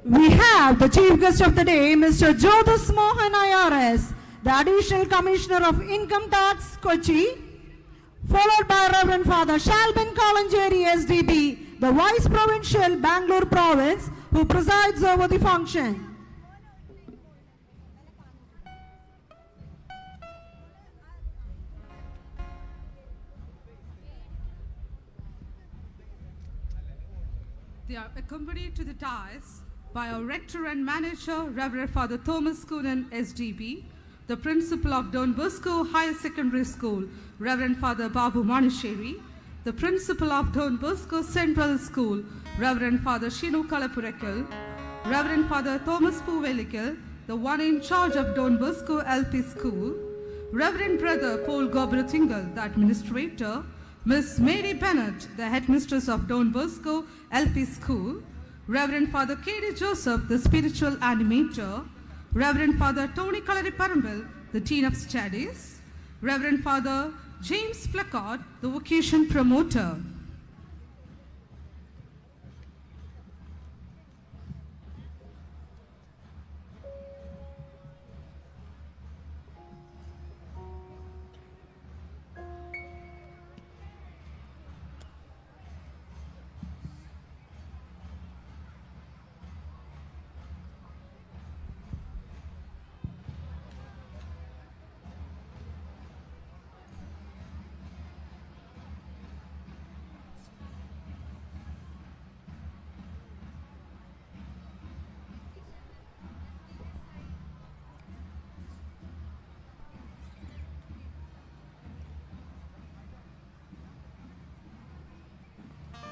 We have the chief guest of the day, Mr. Jyotis Mohan IRS, the Additional Commissioner of Income Tax, Kochi, followed by Reverend Father Shalbin Kalanjeri, SDB, the Vice Provincial, Bangalore Province, who presides over the function. They are accompanied to the dais by our Rector and Manager, Reverend Father Thomas Coonan, SDB, the Principal of Don Bosco Higher Secondary School, Reverend Father Babu Manisheri, the Principal of Don Bosco Central School, Reverend Father Shinu Kalapurekal, Reverend Father Thomas Puvelikal, the one in charge of Don Bosco LP School, Reverend Brother Paul Gobratingal, the Administrator, Miss Mary Bennett, the Headmistress of Don Bosco LP School, Reverend Father K.D. Joseph, the Spiritual Animator, Reverend Father Tony Kalariparambil, the Dean of Studies, Reverend Father James Placard, the Vocation Promoter.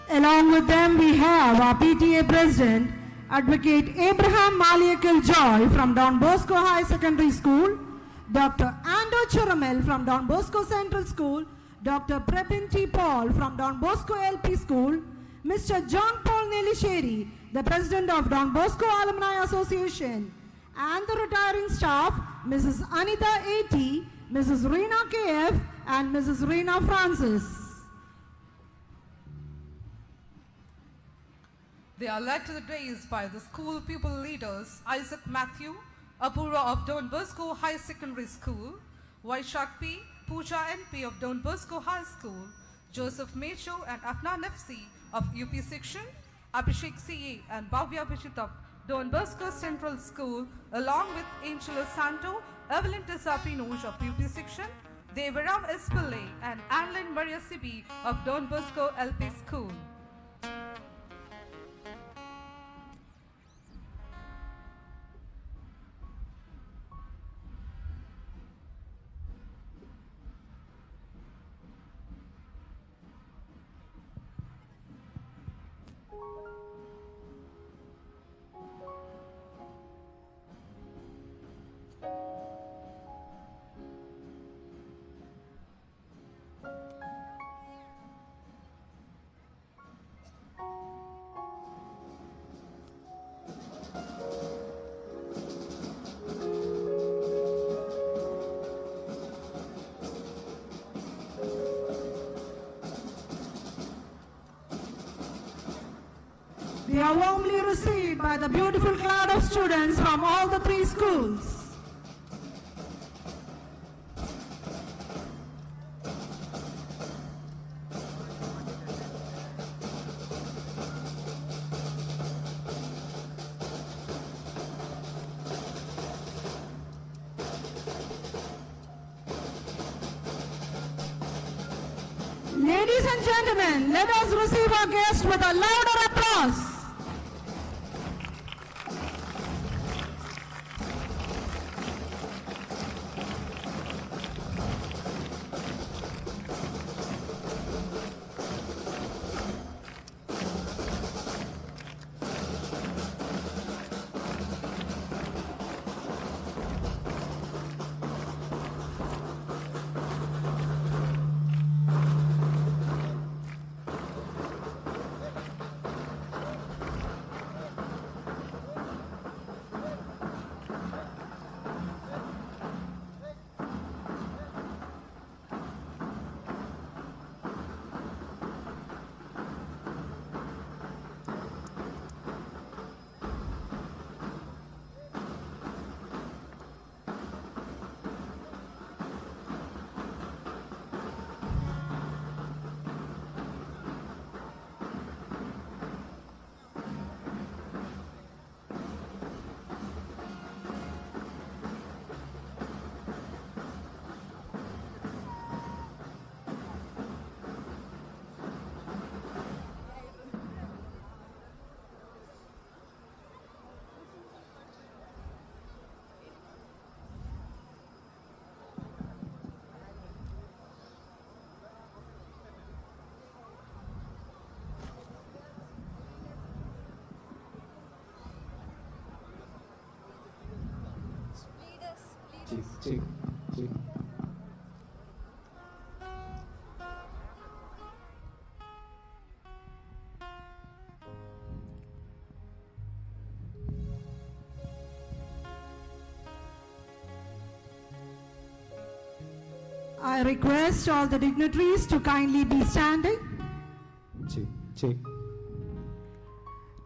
Along with them, we have our PTA President, Advocate Abraham Maliakal Joy from Don Bosco High Secondary School, Dr. Ando Churamel from Don Bosco Central School, Dr. Prabin T. Paul from Don Bosco LP School, Mr. John Paul Nelisheri, the President of Don Bosco Alumni Association, and the retiring staff, Mrs. Anita A.T., Mrs. Reena K.F., and Mrs. Reena Francis. They are led to the dais by the school pupil leaders Isaac Matthew, Apura of Don Bosco High Secondary School, Vaishak P, Pooja NP of Don Bosco High School, Joseph Mecho and Afnan FC of UP Section, Abhishek CA and Bhavya Bishit of Don Bosco Central School, along with Angela Santo, Evelyn Tessa Pinoj of UP Section, Devaram Espille and Anlin Maria Sibi of Don Bosco LP School. They are warmly received by the beautiful crowd of students from all the three schools. Ladies and gentlemen, let us receive our guest with a louder applause. check, check. I request all the dignitaries to kindly be standing. Check, check.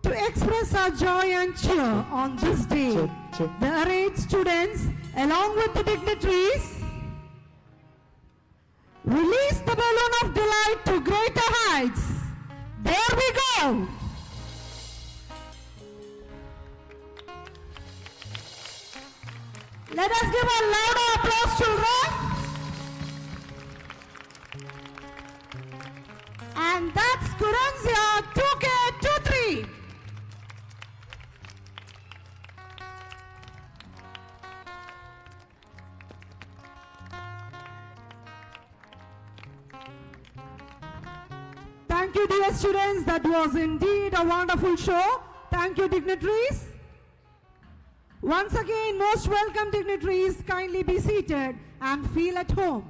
To express our joy and cheer on this day, Check, check. the arrayed students, along with the dignitaries, release the balloon of delight to greater heights. There we go. Let us give a louder applause, children. And that's Querencia 2k23. Thank you, dear students. That was indeed a wonderful show. Thank you, dignitaries. Once again, most welcome, dignitaries. Kindly be seated and feel at home.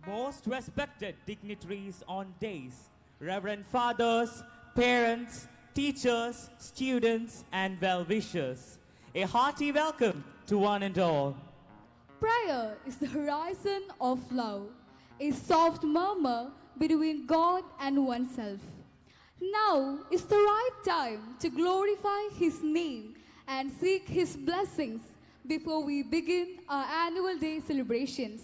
Most respected dignitaries on days, Reverend Fathers, parents, teachers, students, and well-wishers. A hearty welcome to one and all. Prayer is the horizon of love, a soft murmur between God and oneself. Now is the right time to glorify His name and seek His blessings before we begin our annual day celebrations.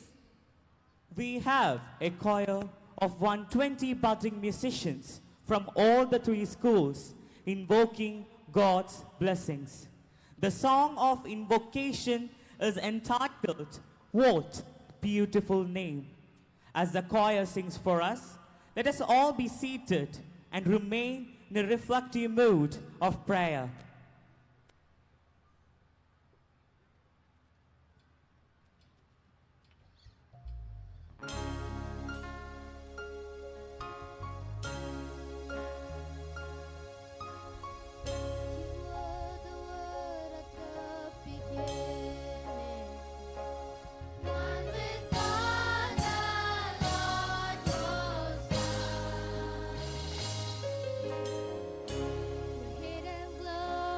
We have a choir of 120 budding musicians from all the three schools invoking God's blessings. The song of invocation is entitled, "What Beautiful Name." As the choir sings for us, let us all be seated and remain in a reflective mood of prayer. Hidden glory.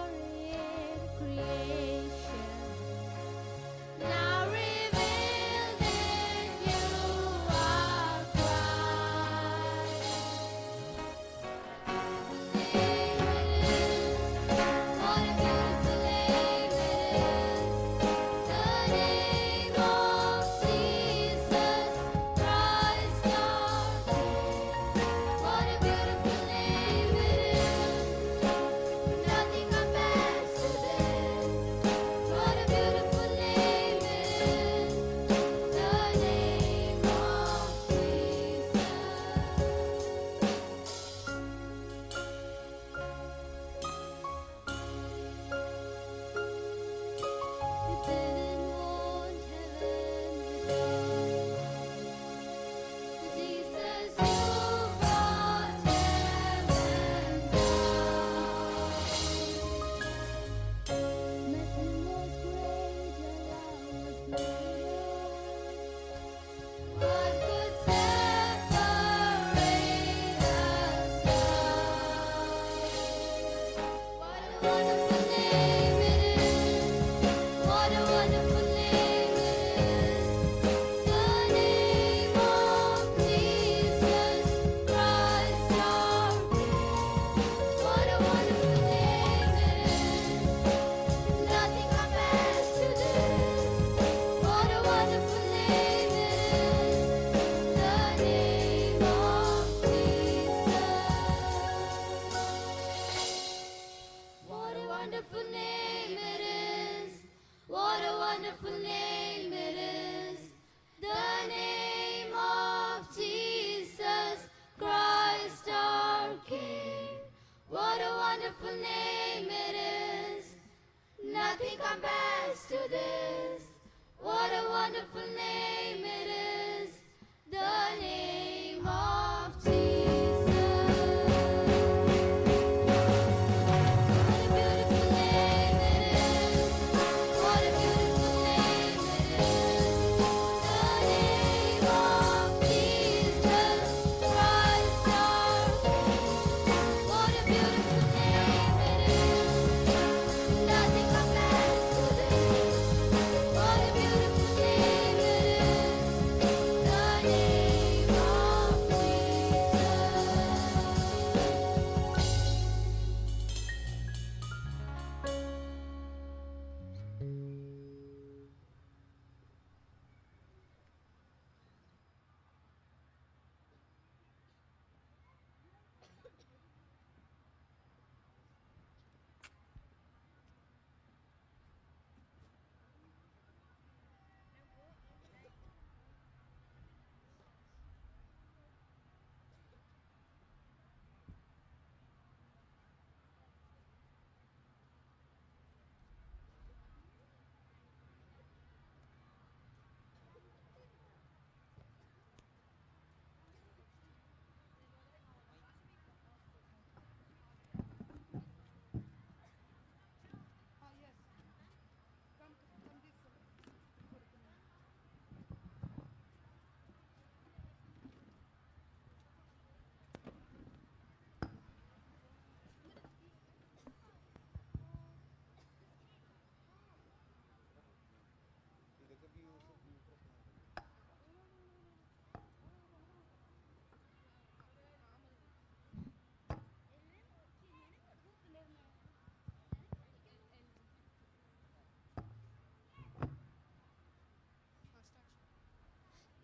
wonderful name it is, the name of Jesus. What a beautiful name it is. What a beautiful name it is. The name of Jesus Christ our King. What a beautiful name it is. Nothing compares to this. What a beautiful name it is. The name of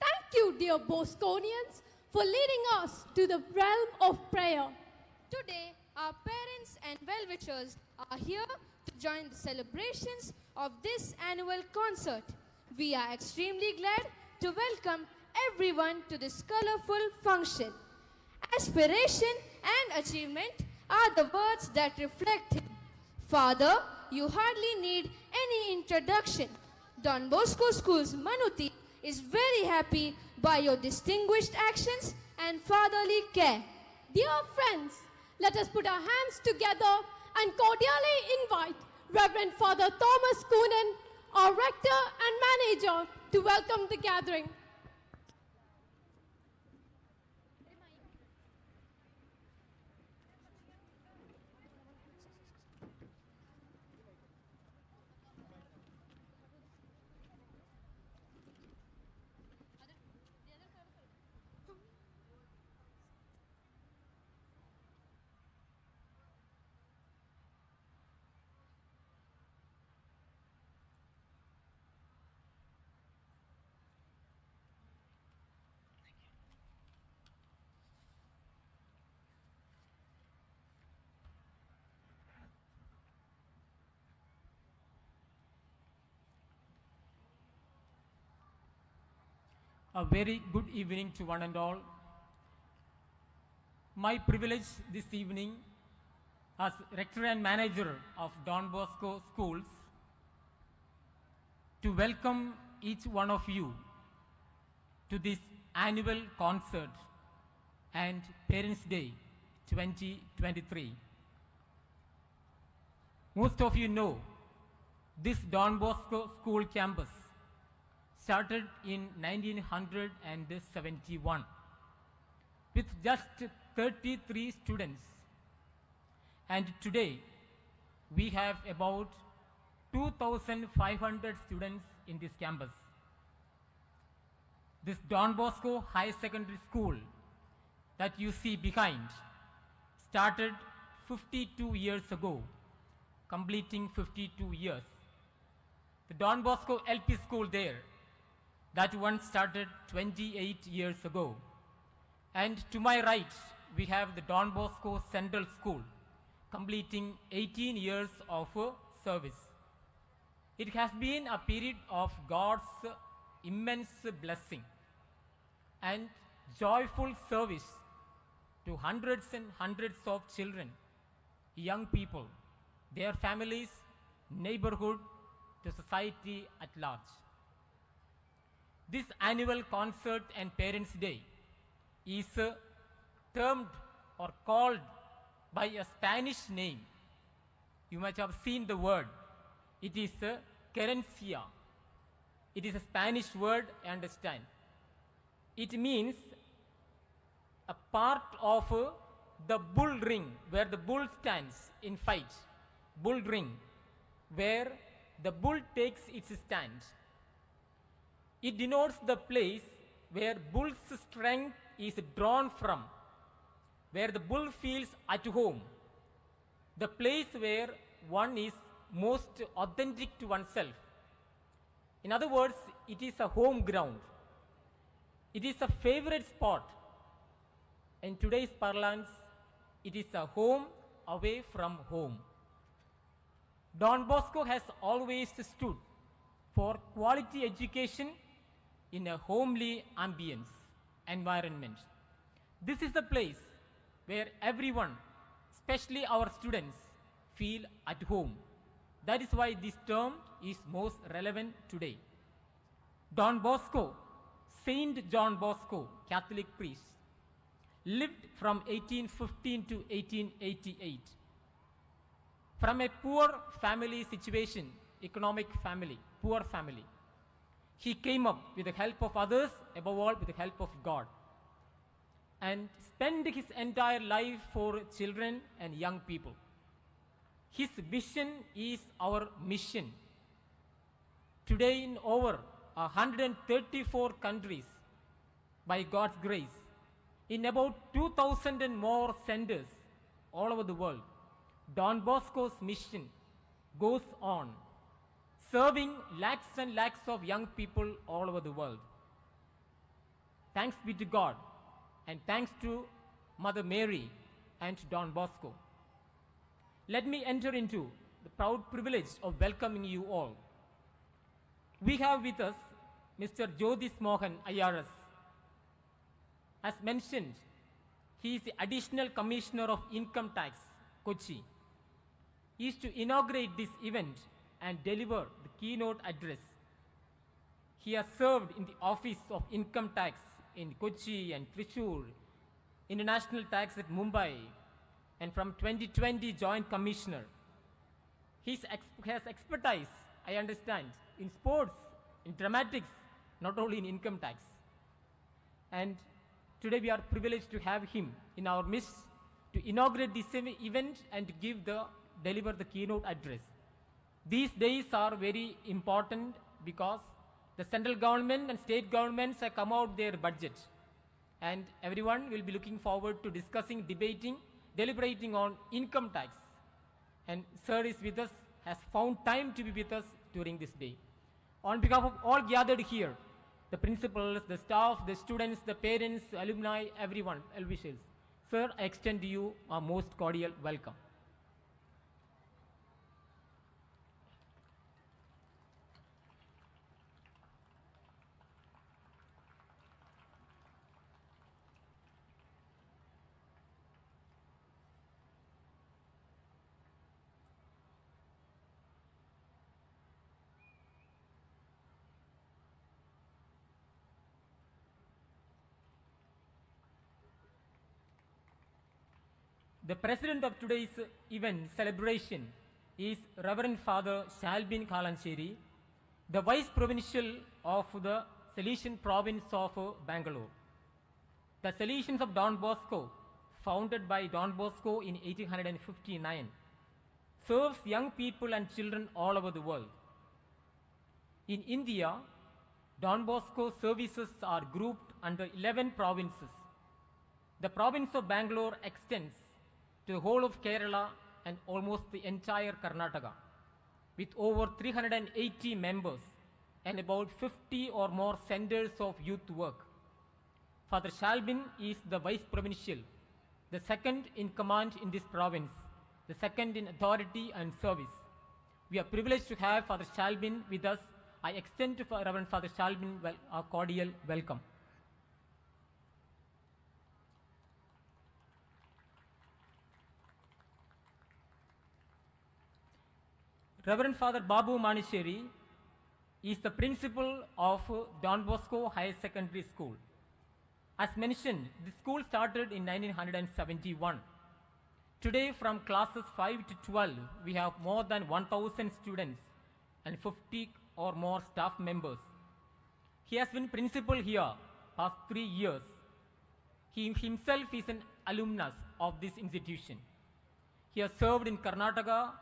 Thank you, dear Bosconians, for leading us to the realm of prayer. Today, our parents and well-wishers are here to join the celebrations of this annual concert. We are extremely glad to welcome everyone to this colorful function. Aspiration and achievement are the words that reflect him. Father, you hardly need any introduction. Don Bosco School's Mannuthy is very happy by your distinguished actions and fatherly care. Dear friends, let us put our hands together and cordially invite Reverend Father Thomas Coonan, our rector and manager, to welcome the gathering. A very good evening to one and all. My privilege this evening as rector and manager of Don Bosco Schools to welcome each one of you to this annual concert and Parents' Day 2023. Most of you know this Don Bosco School campus started in 1971 with just 33 students, and today we have about 2,500 students in this campus. This Don Bosco High Secondary School that you see behind started 52 years ago, completing 52 years. The Don Bosco LP school there, that one started 28 years ago. And to my right, we have the Don Bosco Central School, completing 18 years of service. It has been a period of God's immense blessing and joyful service to hundreds and hundreds of children, young people, their families, neighborhood, to society at large. This annual concert and Parents' Day is termed or called by a Spanish name. You might have seen the word. It is Querencia. It is a Spanish word, I understand. It means a part of the bull ring where the bull stands in fight. Bull ring, where the bull takes its stand. It denotes the place where bull's strength is drawn from, where the bull feels at home, the place where one is most authentic to oneself. In other words, it is a home ground. It is a favorite spot. In today's parlance, it is a home away from home. Don Bosco has always stood for quality education in a homely ambience, environment. This is the place where everyone, especially our students, feel at home. That is why this term is most relevant today. Don Bosco, Saint John Bosco, Catholic priest, lived from 1815 to 1888. From a poor family situation, economic family, poor family, he came up with the help of others, above all with the help of God, and spent his entire life for children and young people. His vision is our mission. Today, in over 134 countries, by God's grace, in about 2,000 and more centers all over the world, Don Bosco's mission goes on, serving lakhs and lakhs of young people all over the world. Thanks be to God, and thanks to Mother Mary and to Don Bosco. Let me enter into the proud privilege of welcoming you all. We have with us Mr. Jyotis Mohan IRS. As mentioned, he is the Additional Commissioner of Income Tax, Kochi. He is to inaugurate this event and deliver the keynote address. He has served in the Office of Income Tax in Kochi and Thrissur, International Tax at Mumbai, and from 2020 Joint Commissioner. He has expertise, I understand, in sports, in dramatics, not only in income tax. And today we are privileged to have him in our midst to inaugurate this event and to deliver the keynote address. These days are very important because the central government and state governments have come out their budget, and everyone will be looking forward to discussing, debating, deliberating on income tax. And sir is with us, has found time to be with us during this day. On behalf of all gathered here, the principals, the staff, the students, the parents, alumni, everyone, well-wishers, sir, I extend to you our most cordial welcome. The president of today's event celebration is Reverend Father Shalbin Kalancheri, the Vice Provincial of the Salesian Province of Bangalore. The Salesians of Don Bosco, founded by Don Bosco in 1859, serves young people and children all over the world. In India, Don Bosco services are grouped under 11 provinces. The province of Bangalore extends to the whole of Kerala and almost the entire Karnataka, with over 380 members and about 50 or more centers of youth work. Father Shalbin is the Vice Provincial, the second in command in this province, the second in authority and service. We are privileged to have Father Shalbin with us. I extend to Reverend Father Shalbin our cordial welcome. Reverend Father Babu Manisheri, is the principal of Don Bosco Higher Secondary School. As mentioned, the school started in 1971. Today, from classes 5 to 12, we have more than 1,000 students and 50 or more staff members. He has been principal here past 3 years. He himself is an alumnus of this institution. He has served in Karnataka,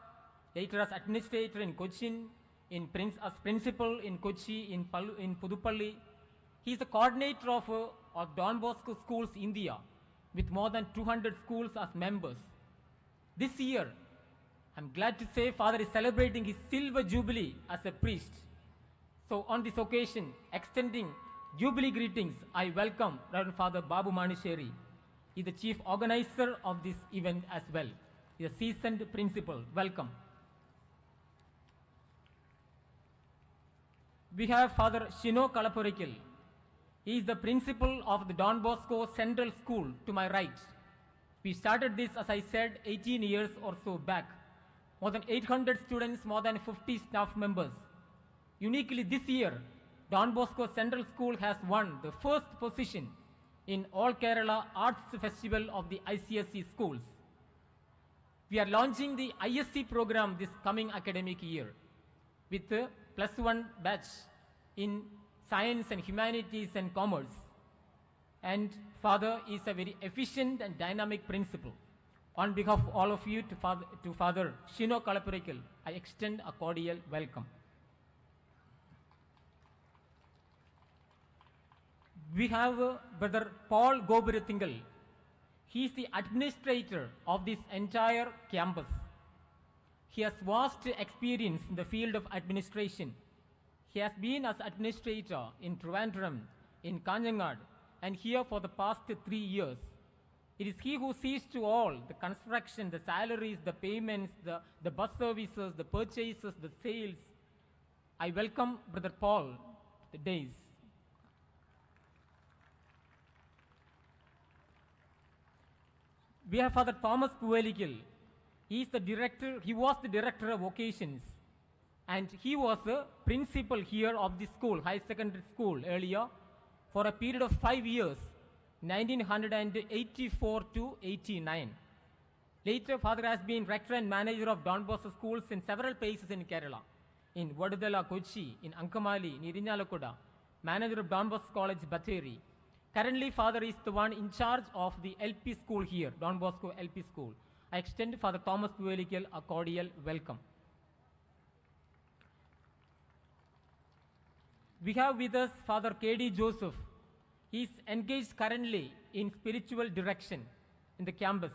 later as administrator in Cochin, as principal in Kochi, in Pudupalli. He is the coordinator of Don Bosco Schools India, with more than 200 schools as members. This year, I'm glad to say Father is celebrating his silver jubilee as a priest. So on this occasion, extending jubilee greetings, I welcome Reverend Father Babu Manisheri. He is the chief organizer of this event as well. He is a seasoned principal. Welcome. We have Father Shino Kalaporikil. He is the principal of the Don Bosco Central School to my right. We started this, as I said, 18 years or so back. More than 800 students, more than 50 staff members. Uniquely this year, Don Bosco Central School has won the first position in All Kerala Arts Festival of the ICSE schools. We are launching the ISC program this coming academic year with the +1 batch in Science and Humanities and Commerce. And Father is a very efficient and dynamic principal. On behalf of all of you, to Father Shino Kalaparikal, I extend a cordial welcome. We have Brother Paul Goburathingal. He is the administrator of this entire campus. He has vast experience in the field of administration. He has been as administrator in Trivandrum, in Kanjangad, and here for the past 3 years. It is he who sees to all the construction, the salaries, the payments, the bus services, the purchases, the sales. I welcome Brother Paul to the days. We have Father Thomas Puvelikil. He was the director of vocations, and he was the principal here of the school, high secondary school earlier, for a period of 5 years, 1984 to 89. Later, Father has been rector and manager of Don Bosco schools in several places in Kerala, in Vadudala, Kochi, in Ankamali, in Irinyalakuda, manager of Don Bosco College, Batheri. Currently, Father is the one in charge of the LP school here, Don Bosco LP school. I extend Father Thomas Puvelikil a cordial welcome. We have with us Father K.D. Joseph. He is engaged currently in spiritual direction in the campus.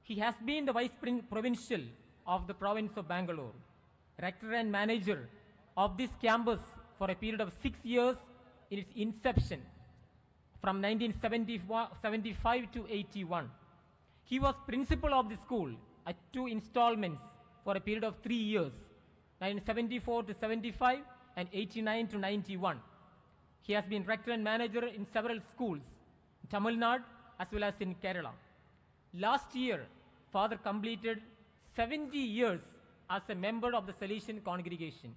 He has been the Vice Provincial of the province of Bangalore, rector and manager of this campus for a period of 6 years in its inception, from 1975 to 81. He was principal of the school at 2 installments for a period of 3 years, 1974 to 75 and 89 to 91. He has been rector and manager in several schools, in Tamil Nadu as well as in Kerala. Last year, Father completed 70 years as a member of the Salesian congregation.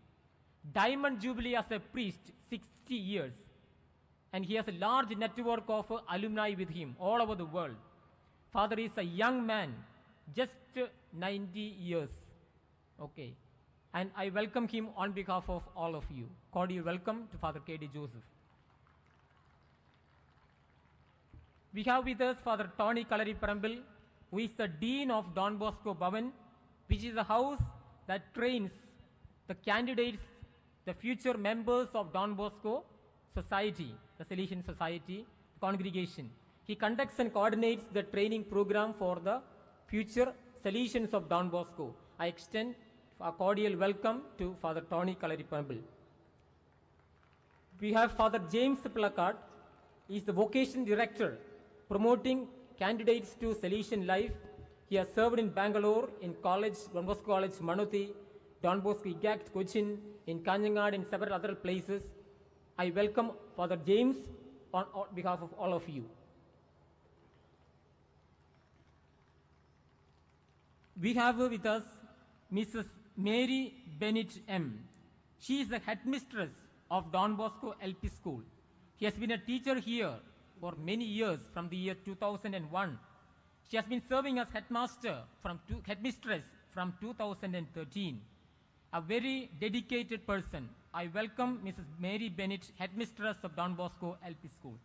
Diamond Jubilee as a priest, 60 years. And he has a large network of alumni with him all over the world. Father is a young man, just 90 years. Okay. And I welcome him on behalf of all of you. Cordial welcome to Father K.D. Joseph. We have with us Father Tony Kalariparambil, who is the Dean of Don Bosco Bhavan, which is a house that trains the candidates, the future members of Don Bosco Society, the Salesian Society, the congregation. He conducts and coordinates the training program for the future Salesians of Don Bosco. I extend a cordial welcome to Father Tony Kalariparambil. We have Father James Plakat. He is the vocation director promoting candidates to Salesian life. He has served in Bangalore, in college, Don Bosco College, Mannuthy, Don Bosco Igact, Cochin, in Kanjangad, and several other places. I welcome Father James on behalf of all of you. We have with us Mrs. Mary Bennett M. She is the headmistress of Don Bosco LP School. She has been a teacher here for many years from the year 2001. She has been serving as headmistress from 2013. A very dedicated person. I welcome Mrs. Mary Bennett, headmistress of Don Bosco LP School.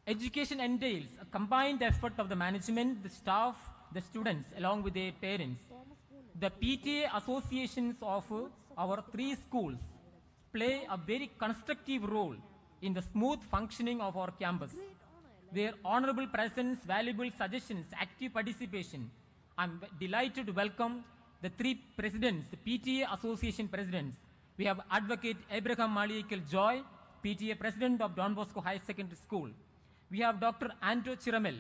Education entails a combined effort of the management, the staff, the students, along with their parents. The PTA associations of our 3 schools play a very constructive role in the smooth functioning of our campus. Their honorable presence, valuable suggestions, active participation. I'm delighted to welcome the 3 presidents, the PTA association presidents. We have Advocate Abraham Maliakil Joy, PTA president of Don Bosco High Secondary School. We have Dr. Anto Chiramel,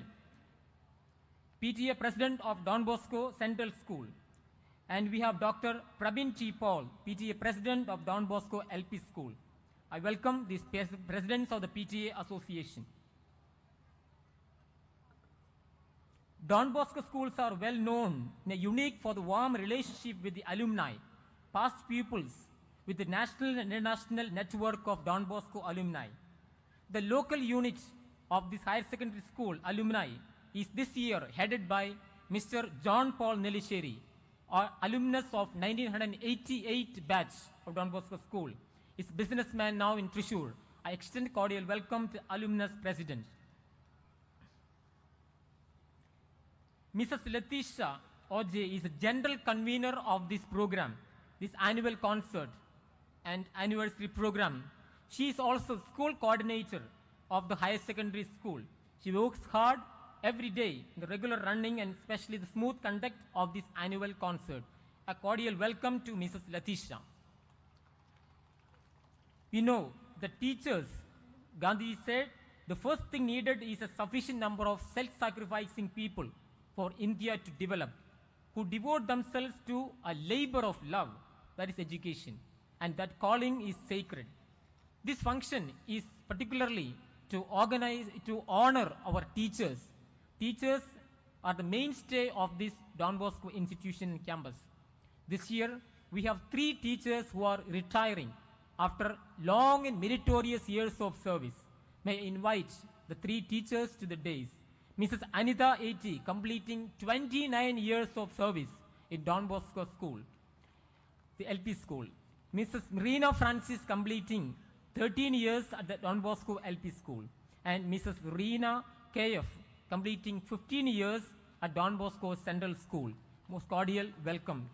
PTA president of Don Bosco Central School. And we have Dr. Prabin T. Paul, PTA president of Don Bosco LP School. I welcome these presidents of the PTA association. Don Bosco schools are well known and unique for the warm relationship with the alumni, past pupils, with the national and international network of Don Bosco alumni. The local unit of this higher secondary school alumni is this year headed by Mr. John Paul Nelisheri, alumnus of 1988 batch of Don Bosco School. Is businessman now in Thrissur. I extend cordial welcome to alumnus president. Mrs. Letitia Oj is the general convener of this program, this annual concert and anniversary program. She is also school coordinator of the higher secondary school. She works hard every day in the regular running and especially the smooth conduct of this annual concert. A cordial welcome to Mrs. Letitia. We know the teachers, Gandhi said, the first thing needed is a sufficient number of self-sacrificing people for India to develop, who devote themselves to a labor of love, that is education, and that calling is sacred. This function is particularly to honor our teachers. Teachers are the mainstay of this Don Bosco institution and campus. This year, we have 3 teachers who are retiring after long and meritorious years of service. May I invite the 3 teachers to the dais. Mrs. Anita A.T. completing 29 years of service in Don Bosco School, the LP School. Mrs. Marina Francis completing 13 years at the Don Bosco LP School. And Mrs. Rina K.F. completing 15 years at Don Bosco Central School. Most cordial welcomed.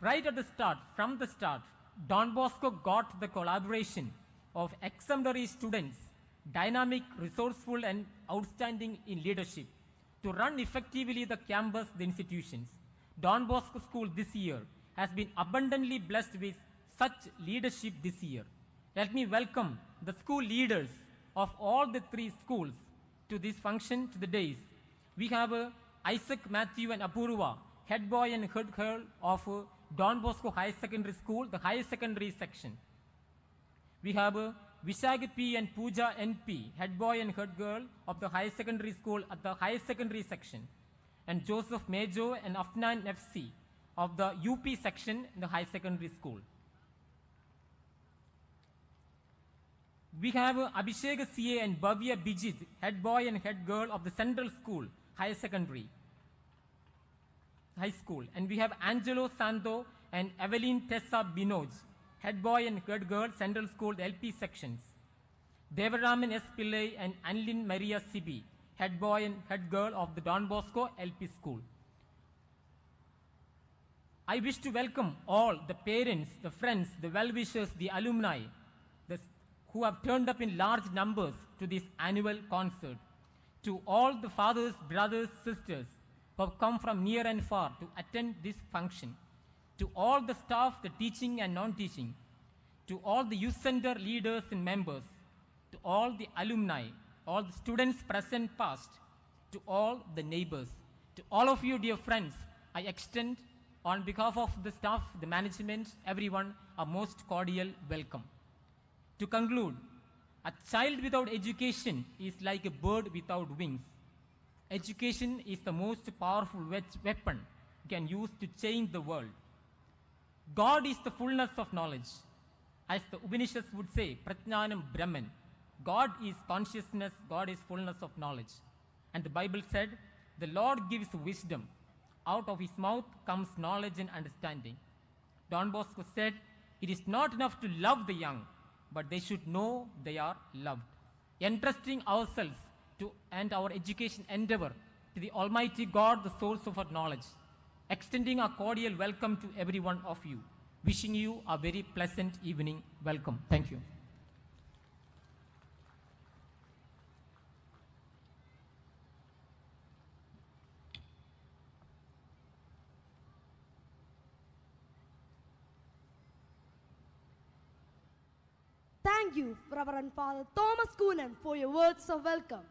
Right at the start, from the start, Don Bosco got the collaboration of exemplary students, dynamic, resourceful, and outstanding in leadership to run effectively the campus, the institutions. Don Bosco School this year has been abundantly blessed with such leadership this year. Let me welcome the school leaders of all the 3 schools to this function, to the dais. We have Isaac, Matthew, and Apurva, head boy and head girl of Don Bosco High Secondary School, the higher secondary section. We have Vishag P and Pooja NP, head boy and head girl of the higher secondary school at the higher secondary section. And Joseph Mejo and Afnan FC of the UP section in the high secondary school. We have Abhishek CA and Bhavya Bijit, head boy and head girl of the Central School, higher secondary, high school. And we have Angelo Santo and Evelyn Tessa Binoj, head boy and head girl, Central School, the LP sections. Devaraman S. Pillai and Anlin Maria Sibi, head boy and head girl of the Don Bosco LP School. I wish to welcome all the parents, the friends, the well-wishers, the alumni, who have turned up in large numbers to this annual concert. To all the fathers, brothers, sisters who have come from near and far to attend this function. To all the staff, the teaching and non-teaching. To all the youth center leaders and members. To all the alumni, all the students present past. To all the neighbors. To all of you, dear friends, I extend on behalf of the staff, the management, everyone, a most cordial welcome. To conclude, a child without education is like a bird without wings. Education is the most powerful weapon you can use to change the world. God is the fullness of knowledge. As the Upanishads would say, Prajnanam Brahman. God is consciousness, God is fullness of knowledge. And the Bible said, the Lord gives wisdom. Out of his mouth comes knowledge and understanding. Don Bosco said, it is not enough to love the young, but they should know they are loved. Entrusting ourselves to and our education endeavor to the Almighty God, the source of our knowledge. Extending a cordial welcome to every one of you. Wishing you a very pleasant evening. Welcome. Thank you. Thank you, Reverend Father Thomas Coonan, for your words of welcome.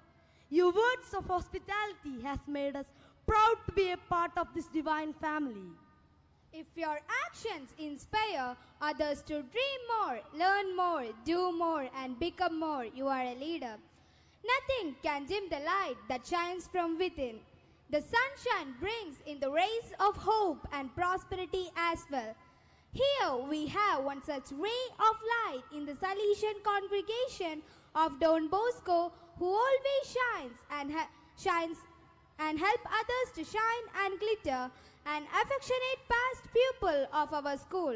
Your words of hospitality has made us proud to be a part of this divine family. If your actions inspire others to dream more, learn more, do more, and become more, you are a leader. Nothing can dim the light that shines from within. The sunshine brings in the rays of hope and prosperity as well. Here we have one such ray of light in the Salesian congregation of Don Bosco, who always shines and help others to shine and glitter, an affectionate past pupil of our school.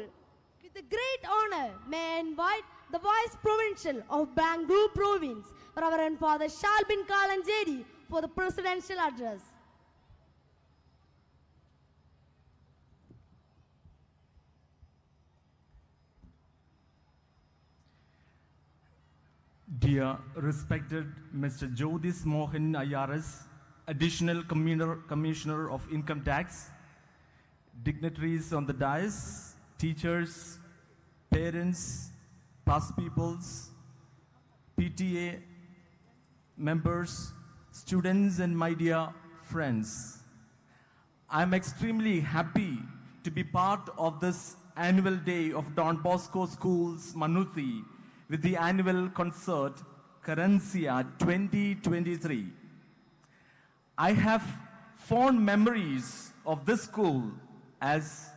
With a great honor, may I invite the Vice Provincial of Bangalore Province, Reverend Father Shalbin Kalanjeri, for the presidential address. Dear respected Mr. Jyotis Mohan IRS, Additional Commissioner of Income Tax, dignitaries on the dais, teachers, parents, past peoples, PTA members, students, and my dear friends. I'm extremely happy to be part of this annual day of Don Bosco School's Mannuthy with the annual concert Querencia 2023. I have fond memories of this school as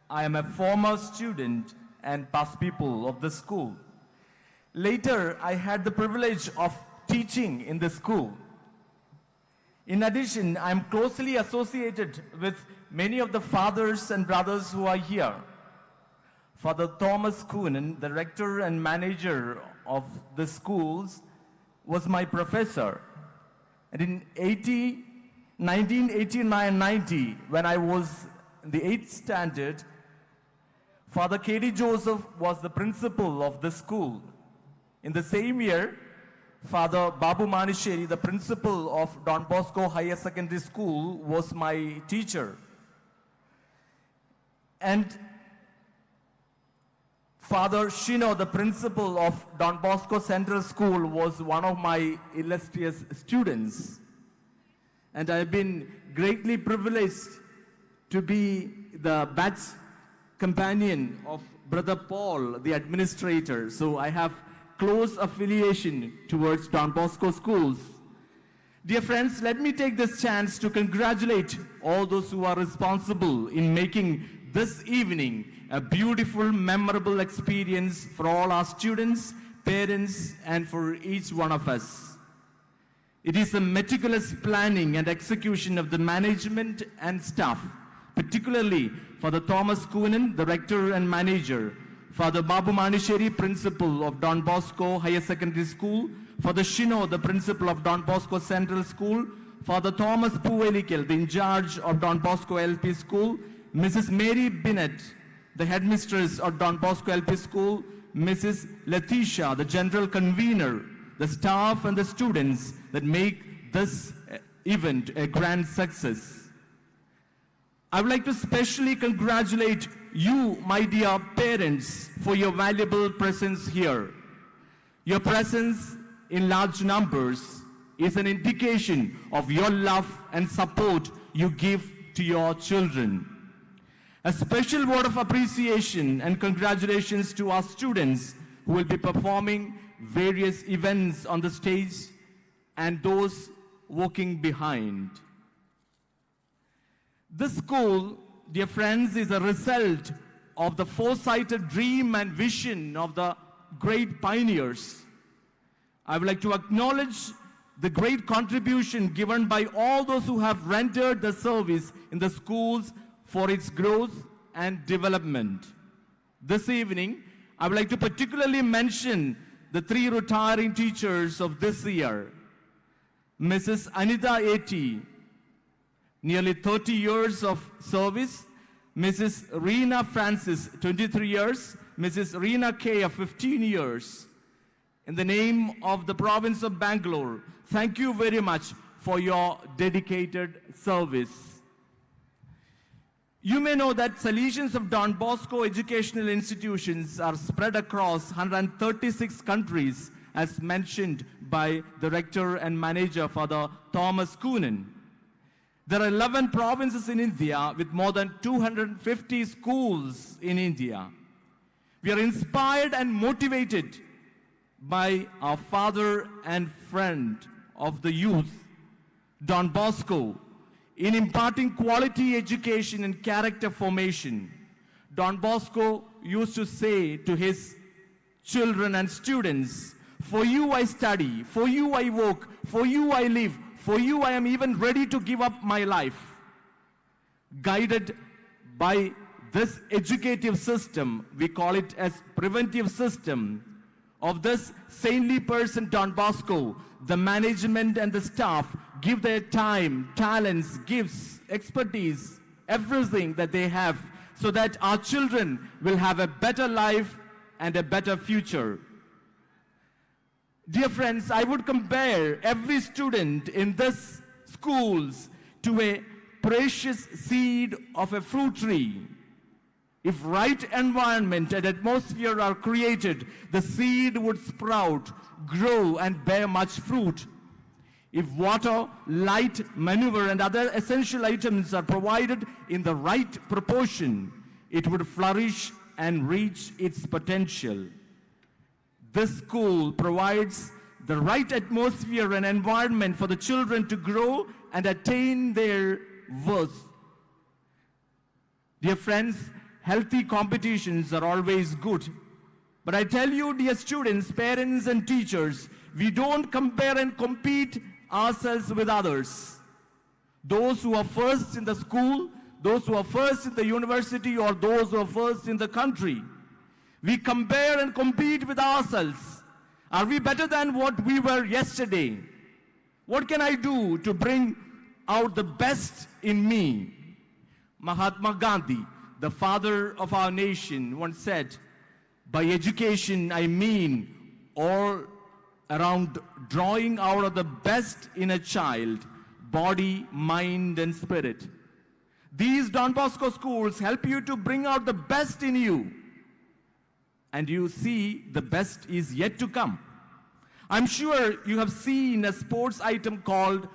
I am a former student and past pupil of the school. Later, I had the privilege of teaching in the school. In addition, I am closely associated with many of the fathers and brothers who are here. Father Thomas Coonan, the rector and manager of the schools, was my professor. And in 1989-90, when I was in the 8th standard, Father K.D. Joseph was the principal of the school. In the same year, Father Babu Manisheri, the principal of Don Bosco Higher Secondary School, was my teacher. And Father Shino, the principal of Don Bosco Central School, was one of my illustrious students. And I've been greatly privileged to be the batch companion of Brother Paul, the administrator. So I have close affiliation towards Don Bosco schools. Dear friends, let me take this chance to congratulate all those who are responsible in making this evening a beautiful, memorable experience for all our students, parents, and for each one of us. It is the meticulous planning and execution of the management and staff, particularly Father Thomas Coonan, the rector and manager, Father Babu Manisheri, principal of Don Bosco Higher Secondary School, Father Shino, the principal of Don Bosco Central School, Father Thomas Puvelikil, the in charge of Don Bosco LP School, Mrs. Mary Binnett, the headmistress of Don Bosco LP School, Mrs. Letitia, the general convener, the staff and the students that make this event a grand success. I would like to specially congratulate you, my dear parents, for your valuable presence here. Your presence in large numbers is an indication of your love and support you give to your children. A special word of appreciation and congratulations to our students who will be performing various events on the stage and those walking behind. This school, dear friends, is a result of the foresighted dream and vision of the great pioneers. I would like to acknowledge the great contribution given by all those who have rendered the service in the schools for its growth and development. This evening, I would like to particularly mention the 3 retiring teachers of this year. Mrs. Anita A.T., nearly 30 years of service. Mrs. Reena Francis, 23 years. Mrs. Reena K, 15 years. In the name of the province of Bangalore, thank you very much for your dedicated service. You may know that Salesians of Don Bosco educational institutions are spread across 136 countries, as mentioned by the rector and manager, Father Thomas Coonan. There are 11 provinces in India with more than 250 schools in India. We are inspired and motivated by our father and friend of the youth, Don Bosco, in imparting quality education and character formation. Don Bosco used to say to his children and students, "For you I study, for you I work, for you I live, for you I am even ready to give up my life." Guided by this educative system, we call it as preventive system, of this saintly person, Don Bosco, the management and the staff give their time, talents, gifts, expertise, everything that they have, so that our children will have a better life and a better future. Dear friends, I would compare every student in this schools to a precious seed of a fruit tree. If right environment and atmosphere are created, the seed would sprout, grow, and bear much fruit. If water, light, manure, and other essential items are provided in the right proportion, it would flourish and reach its potential. This school provides the right atmosphere and environment for the children to grow and attain their worth. Dear friends, healthy competitions are always good. But I tell you, dear students, parents, and teachers, we don't compare and compete ourselves with others. Those who are first in the school, those who are first in the university, or those who are first in the country. We compare and compete with ourselves. Are we better than what we were yesterday? What can I do to bring out the best in me? Mahatma Gandhi, the father of our nation, once said, "By education I mean all around drawing out of the best in a child, body, mind, and spirit." These Don Bosco schools help you to bring out the best in you. And you see the best is yet to come. I'm sure you have seen a sports item called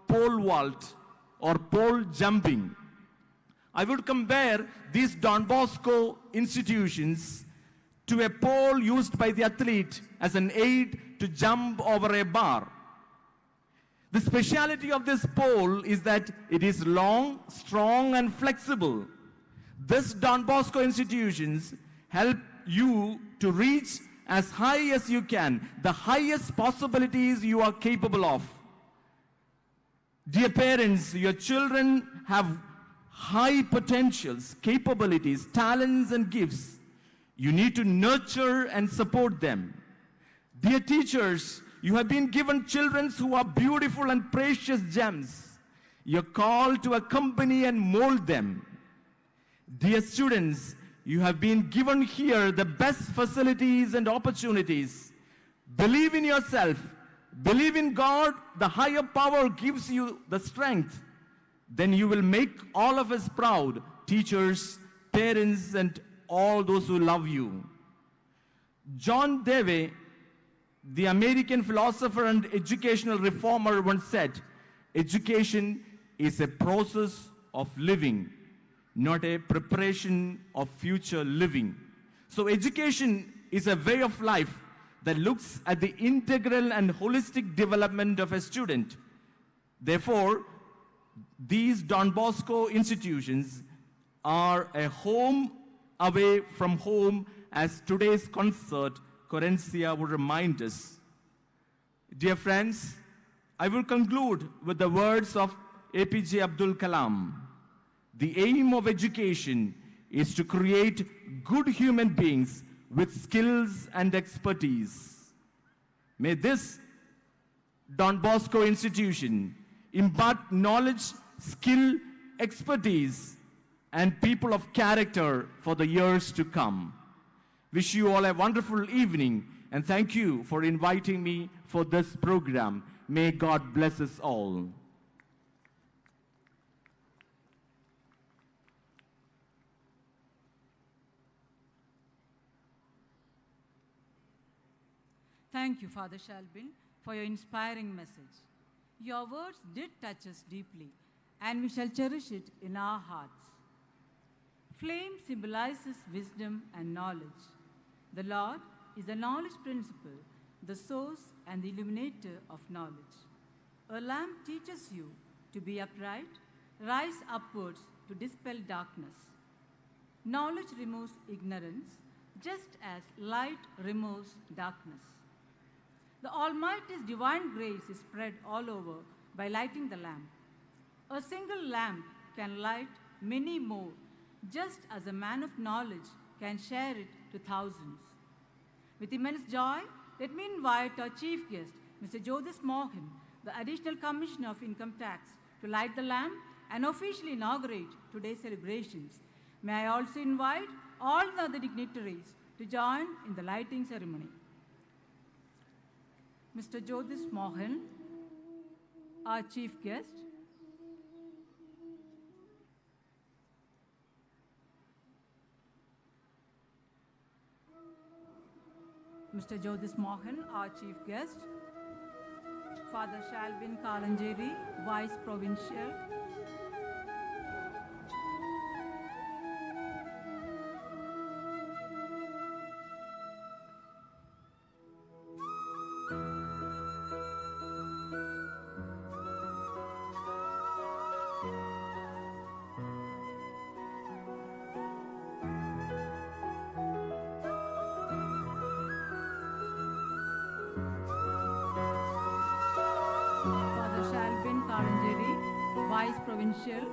pole vault or pole jumping. I would compare these Don Bosco institutions to a pole used by the athlete as an aid to jump over a bar. The speciality of this pole is that it is long, strong, and flexible. This Don Bosco institutions help you to reach as high as you can, the highest possibilities you are capable of. Dear parents, your children have high potentials, capabilities, talents, and gifts. You need to nurture and support them. Dear teachers, you have been given children who are beautiful and precious gems. You're called to accompany and mold them. Dear students, you have been given here the best facilities and opportunities. Believe in yourself. Believe in God. The higher power gives you the strength. Then you will make all of us proud, teachers, parents, and all those who love you. John Dewey, the American philosopher and educational reformer, once said, "Education is a process of living, not a preparation of future living." So education is a way of life that looks at the integral and holistic development of a student. Therefore, These Don Bosco institutions are a home away from home, as today's concert, Querencia, would remind us. Dear friends, I will conclude with the words of APJ Abdul Kalam. The aim of education is to create good human beings with skills and expertise. May this Don Bosco institution impart knowledge, skill, expertise, and people of character for the years to come. Wish you all a wonderful evening, and thank you for inviting me for this program. May God bless us all. Thank you, Father Shalbin, for your inspiring message. Your words did touch us deeply, and we shall cherish it in our hearts. Flame symbolizes wisdom and knowledge. The Lord is the knowledge principle, the source and the illuminator of knowledge. A lamp teaches you to be upright, rise upwards to dispel darkness. Knowledge removes ignorance, just as light removes darkness. The Almighty's divine grace is spread all over by lighting the lamp. A single lamp can light many more, just as a man of knowledge can share it to thousands. With immense joy, let me invite our chief guest, Mr. Jyotis Mohan, the Additional Commissioner of Income Tax, to light the lamp and officially inaugurate today's celebrations. May I also invite all the other dignitaries to join in the lighting ceremony. Mr. Jyotis Mohan, our chief guest. Mr. Jyotis Mohan, our chief guest. Father Shalbin Kalanjeri, Vice Provincial. Vice Provincial.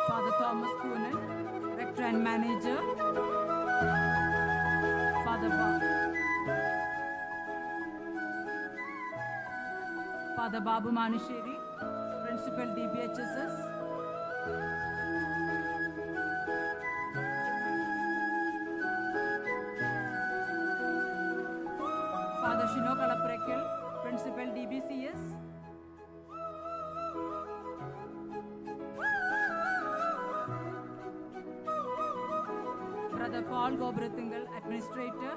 Father Thomas Kunan, Rector and Manager. Father Babu Manusheri, Principal DBHSS. Father Shino Kalaprekil, Principal DBCS. Brother Paul Gobratingal, Administrator.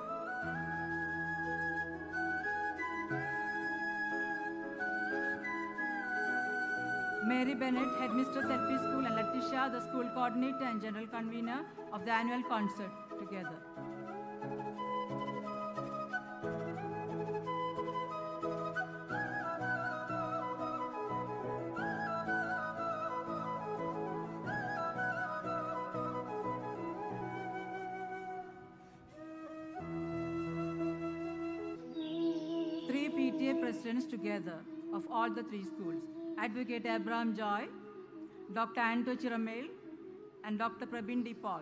Mary Bennett, Headmistress LP School, and Latisha, the School Coordinator and General Convener of the annual concert, together. Three PTA presidents together of all the three schools. Advocate Abraham Joy, Dr. Anto Chiramel, and Dr. Prabin D. Paul.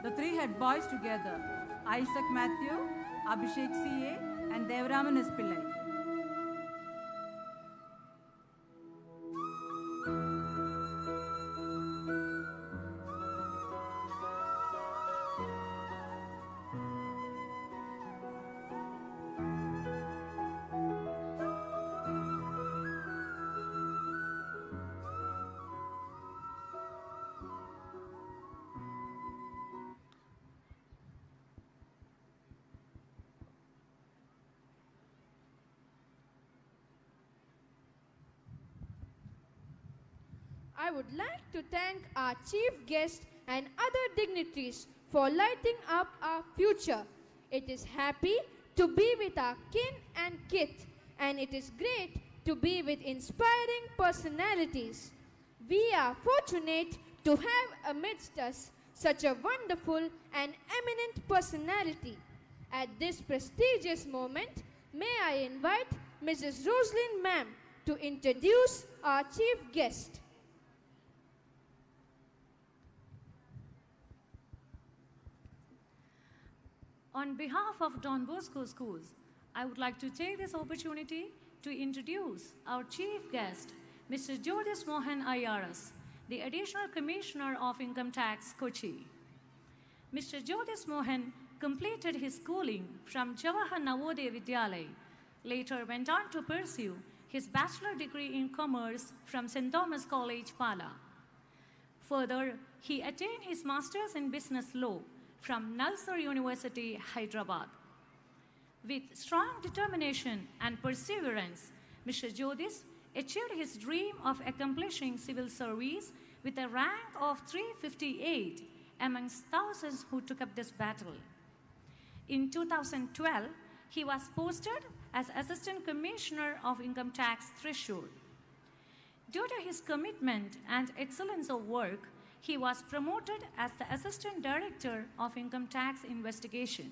The three head boys together, Isaac Matthew, Abhishek C.A., and Devraman S. Pillai. I would like to thank our chief guest and other dignitaries for lighting up our future. It is happy to be with our kin and kith, and it is great to be with inspiring personalities. We are fortunate to have amidst us such a wonderful and eminent personality. At this prestigious moment, may I invite Mrs. Rosalyn Ma'am to introduce our chief guest. On behalf of Don Bosco Schools, I would like to take this opportunity to introduce our chief guest, Mr. Jyotis Mohan IRS, the Additional Commissioner of Income Tax, Kochi. Mr. Jyotis Mohan completed his schooling from Jawahar Navodaya Vidyalaya, later went on to pursue his bachelor degree in commerce from St. Thomas College, Pala. Further, he attained his master's in business law from Nalsar University, Hyderabad. With strong determination and perseverance, Mr. Jyotis achieved his dream of accomplishing civil service with a rank of 358 amongst thousands who took up this battle. In 2012, he was posted as Assistant Commissioner of Income Tax, Thrissur. Due to his commitment and excellence of work, he was promoted as the Assistant Director of Income Tax Investigation.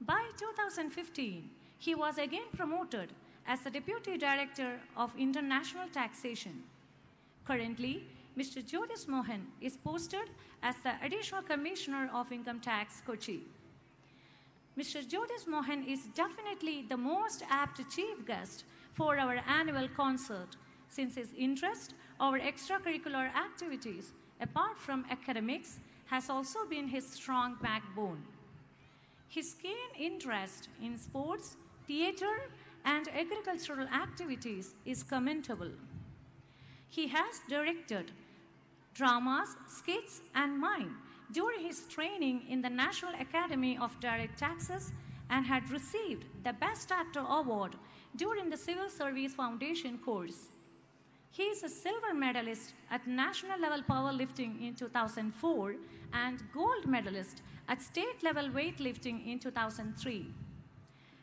By 2015, he was again promoted as the Deputy Director of International Taxation. Currently, Mr. Jyotis Mohan is posted as the Additional Commissioner of Income Tax, Kochi. Mr. Jyotis Mohan is definitely the most apt chief guest for our annual concert, since his interest over extracurricular activities, apart from academics, has also been his strong backbone. His keen interest in sports, theater, and agricultural activities is commendable. He has directed dramas, skits, and mime during his training in the National Academy of Direct Taxes and had received the Best Actor Award during the Civil Service Foundation course. He is a silver medalist at national level powerlifting in 2004 and gold medalist at state level weightlifting in 2003.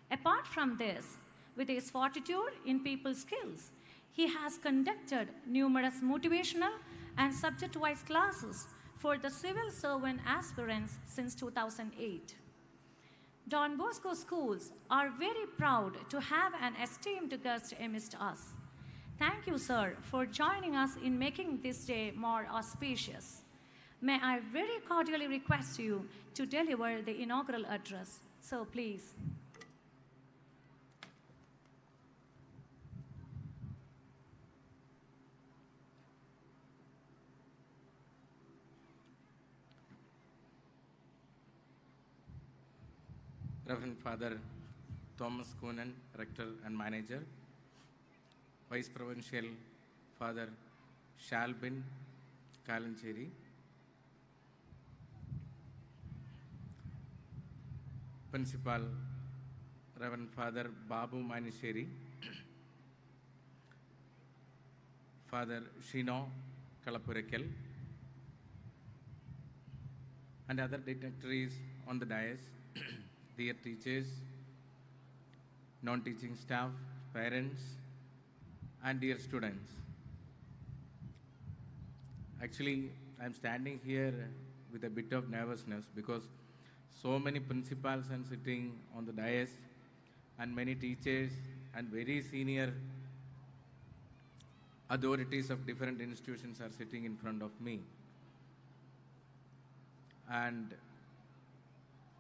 Apart from this, with his fortitude in people skills, he has conducted numerous motivational and subject-wise classes for the civil servant aspirants since 2008. Don Bosco Schools are very proud to have an esteemed guest amidst us. Thank you, sir, for joining us in making this day more auspicious. May I very cordially request you to deliver the inaugural address. So please. Reverend Father Thomas Coonan, Rector and Manager, Vice Provincial Father Shalbin Kalancheri, Principal Reverend Father Babu Manisheri, Father Shino Kalapurakel, and other dignitaries on the dais, dear teachers, non-teaching staff, parents, and dear students. Actually, I'm standing here with a bit of nervousness because so many principals are sitting on the dais and many teachers and very senior authorities of different institutions are sitting in front of me. And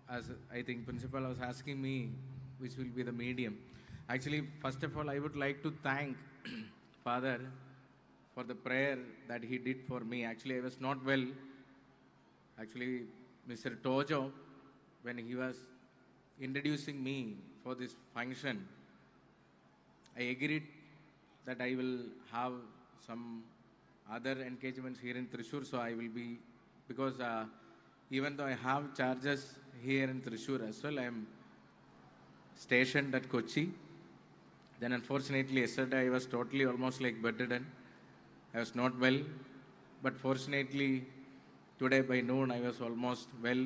as I think principal was asking me which will be the medium. Actually, first of all, I would like to thank Father for the prayer that he did for me. Actually, I was not well. Actually, Mr. Tojo, when he was introducing me for this function, I agreed that I will have some other engagements here in Thrissur, so I will be, because even though I have charges here in Thrissur as well, I am stationed at Kochi. Then unfortunately yesterday I was totally almost like bedridden. I was not well, but fortunately, today by noon I was almost well.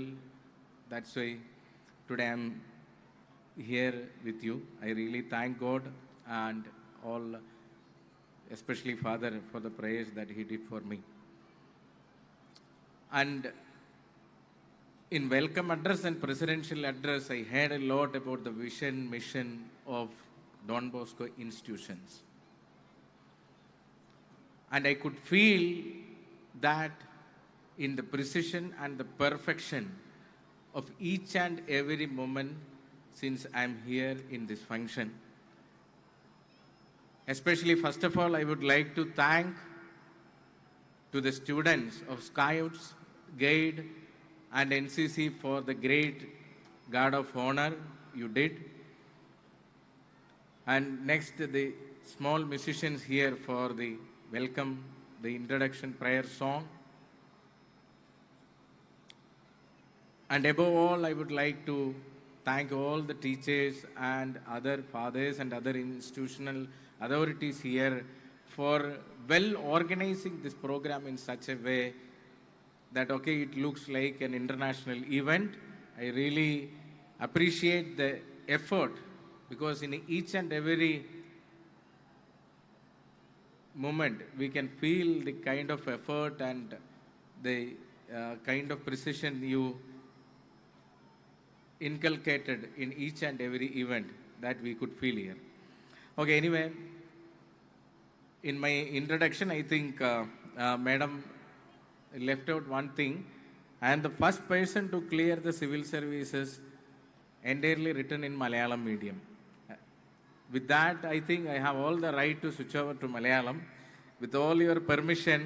That's why today I'm here with you. I really thank God and all, especially Father, for the prayers that He did for me. And in welcome address and presidential address, I heard a lot about the vision, mission of Don Bosco institutions. And I could feel that in the precision and the perfection of each and every moment since I'm here in this function. Especially, first of all, I would like to thank to the students of Scouts, Guide, and NCC for the great guard of honor you did. And next, the small musicians here for the welcome, the introduction prayer song. And above all, I would like to thank all the teachers and other fathers and other institutional authorities here for well organizing this program in such a way that, okay, it looks like an international event. I really appreciate the effort, because in each and every moment we can feel the kind of effort and the kind of precision you inculcated in each and every event that we could feel here. Okay, anyway, in my introduction, I think Madam left out one thing. I am the first person to clear the civil services entirely written in Malayalam medium. With that, I think I have all the right to switch over to Malayalam. With all your permission,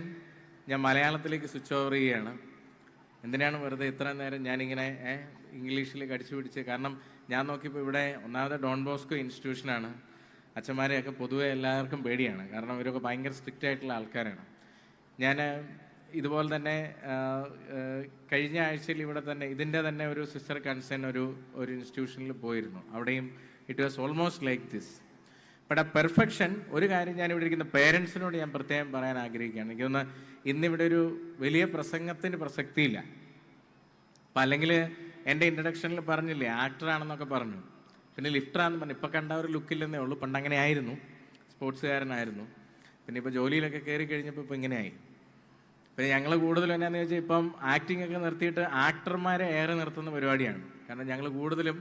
ഞാൻ മലയാളത്തിലേക്ക് switch over ചെയ്യുകയാണ്. എന്തിനാണ് വെറുതെ ഇത്ര നേരം ഞാനിങ്ങനെ ഇംഗ്ലീഷിലേക്ക് അടിച്ചു പിടിച്ച്? കാരണം ഞാൻ നോക്കിയപ്പോൾ ഇവിടെ ഒന്നാമത് ഡോൺ ബോസ്കോ ഇൻസ്റ്റിറ്റ്യൂഷനാണ്. അച്ഛന്മാരെയൊക്കെ പൊതുവെ എല്ലാവർക്കും പേടിയാണ്, കാരണം അവരൊക്കെ ഭയങ്കര സ്ട്രിക്റ്റ് ആയിട്ടുള്ള ആൾക്കാരാണ്. ഞാൻ ഇതുപോലെ തന്നെ കഴിഞ്ഞ ആഴ്ചയിൽ ഇവിടെ തന്നെ ഇതിൻ്റെ തന്നെ ഒരു സിസ്റ്റർ കൺസേൺ ഒരു ഇൻസ്റ്റിറ്റ്യൂഷനിൽ പോയിരുന്നു. അവിടെയും it was almost like this. But ആ പെർഫെക്ഷൻ, ഒരു കാര്യം ഞാനിവിടെ ഇരിക്കുന്ന പേരൻസിനോട് ഞാൻ പ്രത്യേകം പറയാൻ ആഗ്രഹിക്കുകയാണ്. എനിക്കൊന്ന് ഇന്നിവിടെ ഒരു വലിയ പ്രസംഗത്തിന് പ്രസക്തിയില്ല. അപ്പം അല്ലെങ്കിൽ എൻ്റെ ഇൻട്രഡക്ഷനിൽ പറഞ്ഞില്ലേ ആക്ടറാണെന്നൊക്കെ പറഞ്ഞു, പിന്നെ ലിഫ്റ്ററാണെന്ന് പറഞ്ഞു. ഇപ്പം കണ്ട ഒരു ലുക്കില്ലെന്നേ ഉള്ളൂ. പണ്ട് അങ്ങനെ ആയിരുന്നു, സ്പോർട്സുകാരനായിരുന്നു. പിന്നെ ഇപ്പോൾ ജോലിയിലൊക്കെ കയറി കഴിഞ്ഞപ്പോൾ ഇപ്പോൾ ഇങ്ങനെയായി. പിന്നെ ഞങ്ങൾ കൂടുതലും എന്നാന്ന് ചോദിച്ചാൽ ഇപ്പം ആക്ടിംഗ് ഒക്കെ നിർത്തിയിട്ട് ആക്ടർമാരെ ഏറെ നിർത്തുന്ന പരിപാടിയാണ്. കാരണം ഞങ്ങൾ കൂടുതലും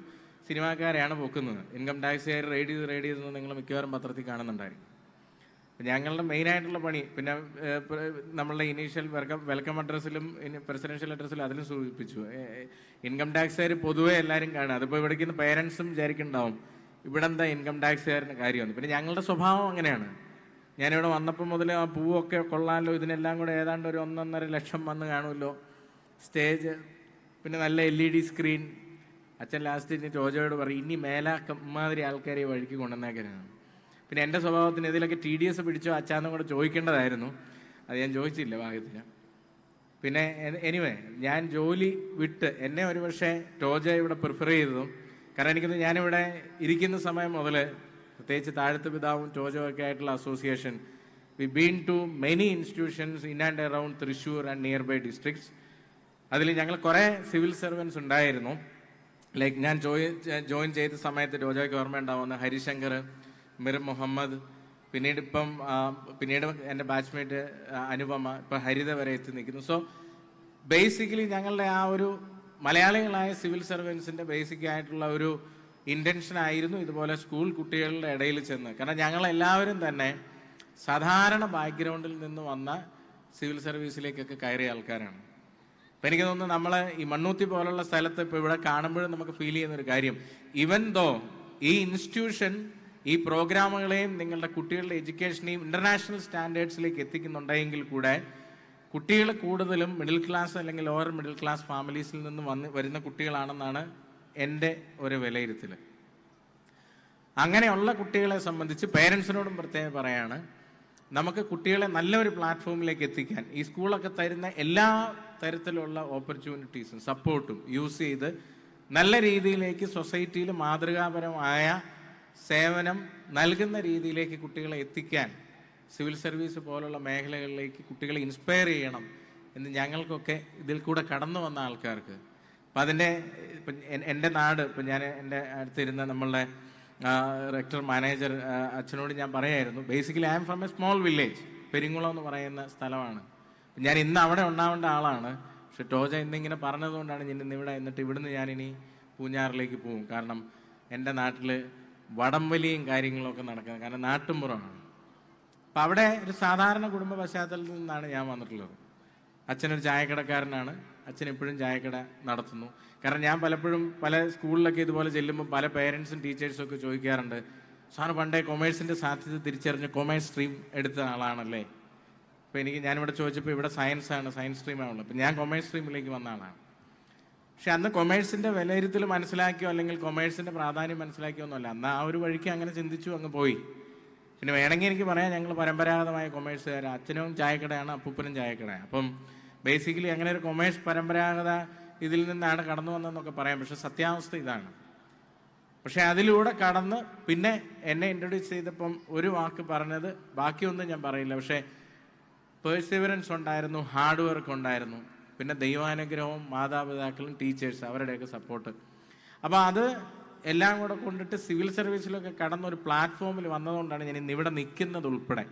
സിനിമാക്കാരെയാണ് പൊക്കുന്നത്. ഇൻകം ടാക്സുകാർ റെയ്ഡ് ചെയ്തെന്ന് നിങ്ങൾ മിക്കവാറും പത്രത്തിൽ കാണുന്നുണ്ടായിരിക്കും. ഞങ്ങളുടെ മെയിനായിട്ടുള്ള പണി, പിന്നെ നമ്മളുടെ ഇനീഷ്യൽ വെൽക്കം അഡ്രസ്സിലും പ്രസിഡൻഷ്യൽ അഡ്രസ്സിലും അതിലും സൂചിപ്പിച്ചു, ഇൻകം ടാക്സുകാർ പൊതുവെ എല്ലാവരും കാണുക. അതിപ്പോൾ ഇവിടേക്കുന്ന പേരൻസും വിചാരിക്കുന്നുണ്ടാവും ഇവിടെ എന്താ ഇൻകം ടാക്സുകാരൻ്റെ കാര്യമാണ്. പിന്നെ ഞങ്ങളുടെ സ്വഭാവം അങ്ങനെയാണ്. ഞാനിവിടെ വന്നപ്പോൾ മുതൽ ആ പൂവൊക്കെ കൊള്ളാമല്ലോ, ഇതിനെല്ലാം കൂടെ ഏതാണ്ട് ഒരു 1.5 ലക്ഷം വന്ന് കാണുമല്ലോ, സ്റ്റേജ്, പിന്നെ നല്ല LED സ്ക്രീൻ. അച്ഛൻ ലാസ്റ്റ് ഇനി ടോജോയോട് പറയും, ഇനി മേലാക്കമാതിരി ആൾക്കാരെ വഴിക്ക് കൊണ്ടുവന്നേക്കാനാണ്. പിന്നെ എൻ്റെ സ്വഭാവത്തിന് ഇതിലൊക്കെ TDS പിടിച്ചോ അച്ഛാന്നും കൂടെ ചോദിക്കേണ്ടതായിരുന്നു. അത് ഞാൻ ചോദിച്ചില്ല ഭാഗ്യത്തിന്. പിന്നെ എനിവേ, ഞാൻ ജോലി വിട്ട് എന്നെ ഒരു പക്ഷേ ടോജോ ഇവിടെ പ്രിഫർ ചെയ്തതും, കാരണം എനിക്കൊന്ന് ഞാനിവിടെ ഇരിക്കുന്ന സമയം മുതൽ, പ്രത്യേകിച്ച് താഴത്തെ പിതാവും ടോജോ ഒക്കെ ആയിട്ടുള്ള association, we been to many institutions in and around Thrissur and nearby districts. അതിൽ ഞങ്ങൾ കുറേ സിവിൽ സർവൻസ് ഉണ്ടായിരുന്നു. ലൈക്ക് ഞാൻ ജോയിൻ ചെയ്ത സമയത്ത് ടോജോയ്ക്ക് ഓർമ്മ ഉണ്ടാവുന്ന ഹരിശങ്കർ, മിർ മുഹമ്മദ്, പിന്നീട് എൻ്റെ ബാച്ച്മേറ്റ് അനുപമ, ഇപ്പം ഹരിത വരെ എത്തി നിൽക്കുന്നു. സോ ബേസിക്കലി ഞങ്ങളുടെ ആ ഒരു മലയാളികളായ സിവിൽ സർവൻസിൻ്റെ ബേസിക് ആയിട്ടുള്ള ഒരു ഇൻറ്റൻഷൻ ആയിരുന്നു ഇതുപോലെ സ്കൂൾ കുട്ടികളുടെ ഇടയിൽ ചെന്ന്. കാരണം ഞങ്ങളെല്ലാവരും തന്നെ സാധാരണ ബാക്ക്ഗ്രൗണ്ടിൽ നിന്ന് വന്ന സിവിൽ സർവീസിലേക്കൊക്കെ കയറിയ ആൾക്കാരാണ്. അപ്പം എനിക്ക് തോന്നുന്നു നമ്മൾ ഈ മണ്ണൂത്തി പോലുള്ള സ്ഥലത്ത് ഇപ്പോൾ ഇവിടെ കാണുമ്പോഴും നമുക്ക് ഫീൽ ചെയ്യുന്നൊരു കാര്യം, ഈവൻ ദോ ഈ ഇൻസ്റ്റിറ്റ്യൂഷൻ ഈ പ്രോഗ്രാമുകളെയും നിങ്ങളുടെ കുട്ടികളുടെ എഡ്യൂക്കേഷനെയും ഇൻ്റർനാഷണൽ സ്റ്റാൻഡേർഡ്സിലേക്ക് എത്തിക്കുന്നുണ്ടെങ്കിൽ കൂടെ കുട്ടികൾ കൂടുതലും മിഡിൽ ക്ലാസ് അല്ലെങ്കിൽ ലോവർ മിഡിൽ ക്ലാസ് ഫാമിലീസിൽ നിന്ന് വരുന്ന കുട്ടികളാണെന്നാണ് എൻ്റെ ഒരു വിലയിരുത്തൽ. അങ്ങനെയുള്ള കുട്ടികളെ സംബന്ധിച്ച് പേരൻസിനോടും പ്രത്യേകം പറയാണ്, നമുക്ക് കുട്ടികളെ നല്ലൊരു പ്ലാറ്റ്ഫോമിലേക്ക് എത്തിക്കാൻ ഈ സ്കൂളൊക്കെ തരുന്ന എല്ലാ തരത്തിലുള്ള ഓപ്പർച്യൂണിറ്റീസും സപ്പോർട്ടും യൂസ് ചെയ്ത് നല്ല രീതിയിലേക്ക് സൊസൈറ്റിയിൽ മാതൃകാപരമായ സേവനം നൽകുന്ന രീതിയിലേക്ക് കുട്ടികളെ എത്തിക്കാൻ സിവിൽ സർവീസ് പോലുള്ള മേഖലകളിലേക്ക് കുട്ടികളെ ഇൻസ്പയർ ചെയ്യണം എന്ന് ഞങ്ങൾക്കൊക്കെ ഇതിൽ കൂടെ കടന്നു വന്ന ആൾക്കാർക്ക്. അപ്പം അതിൻ്റെ ഇപ്പം എൻ്റെ നാട്, ഇപ്പം ഞാൻ എൻ്റെ അടുത്തിരുന്ന നമ്മളുടെ റെക്ടർ മാനേജർ അച്ഛനോട് ഞാൻ പറയായിരുന്നു, basically I am from a small village, Peringulam എന്ന് പറയുന്ന സ്ഥലമാണ്. ഞാൻ ഇന്ന് അവിടെ ഉണ്ടാവേണ്ട ആളാണ്. പക്ഷെ ടോജ ഇന്നിങ്ങനെ പറഞ്ഞതുകൊണ്ടാണ് ഞാൻ ഇന്നിവിടെ. എന്നിട്ട് ഇവിടുന്ന് ഞാനിനി പൂഞ്ഞാറിലേക്ക് പോകും. കാരണം എൻ്റെ നാട്ടിൽ വടംവലിയും കാര്യങ്ങളൊക്കെ നടക്കുന്നത്, കാരണം നാട്ടുമ്പുറമാണ്. അപ്പം അവിടെ ഒരു സാധാരണ കുടുംബ പശ്ചാത്തലത്തിൽ നിന്നാണ് ഞാൻ വന്നിട്ടുള്ളത്. അച്ഛനൊരു ചായക്കടക്കാരനാണ്. അച്ഛൻ എപ്പോഴും ചായക്കട നടത്തുന്നു. കാരണം ഞാൻ പലപ്പോഴും പല സ്കൂളിലൊക്കെ ഇതുപോലെ ചെല്ലുമ്പോൾ പല പേരൻസും ടീച്ചേഴ്സും ഒക്കെ ചോദിക്കാറുണ്ട്, സാറ് പണ്ടേ കൊമേഴ്സിൻ്റെ സാധ്യത തിരിച്ചറിഞ്ഞ് കൊമേഴ്സ് സ്ട്രീം എടുത്ത ആളാണല്ലേ? അപ്പോൾ ഞാനിവിടെ ചോദിച്ചപ്പോൾ ഇവിടെ സയൻസാണ്, സയൻസ് സ്ട്രീമാണുള്ളത്. അപ്പം ഞാൻ കൊമേഴ്സ് സ്ട്രീമിലേക്ക് വന്ന ആളാണ്. പക്ഷെ അന്ന് കൊമേഴ്സിൻ്റെ വിലയിരുത്തൽ മനസ്സിലാക്കിയോ അല്ലെങ്കിൽ കൊമേഴ്സിൻ്റെ പ്രാധാന്യം മനസ്സിലാക്കിയോ ഒന്നുമല്ല. അന്ന് ആ ഒരു വഴിക്ക് അങ്ങനെ ചിന്തിച്ചു അങ്ങ് പോയി. പിന്നെ വേണമെങ്കിൽ എനിക്ക് പറയാം, ഞങ്ങൾ പരമ്പരാഗതമായ കൊമേഴ്സുകാർ, അച്ഛനും ചായക്കടയാണ്, അപ്പൂപ്പനും ചായക്കടയാണ്. അപ്പം ബേസിക്കലി അങ്ങനെ ഒരു കൊമേഴ്സ് പരമ്പരാഗത ഇതിൽ നിന്നാണ് കടന്നു വന്നതെന്നൊക്കെ പറയാം. പക്ഷെ സത്യാവസ്ഥ ഇതാണ്. പക്ഷെ അതിലൂടെ കടന്ന് പിന്നെ എന്നെ ഇൻട്രൊഡ്യൂസ് ചെയ്തപ്പം ഒരു വാക്ക് പറഞ്ഞത്, ബാക്കിയൊന്നും ഞാൻ പറയില്ല, പക്ഷേ പേഴ്സിവറൻസ് ഉണ്ടായിരുന്നു, ഹാർഡ് വർക്ക് ഉണ്ടായിരുന്നു, പിന്നെ ദൈവാനുഗ്രഹവും മാതാപിതാക്കളും ടീച്ചേഴ്സ് അവരുടെയൊക്കെ സപ്പോർട്ട്. അപ്പോൾ അത് എല്ലാം കൂടെ കൊണ്ടിട്ട് സിവിൽ സർവീസിലൊക്കെ കടന്നൊരു പ്ലാറ്റ്ഫോമിൽ വന്നതുകൊണ്ടാണ് ഞാൻ ഇന്ന് ഇവിടെ നിൽക്കുന്നത് ഉൾപ്പെടെ.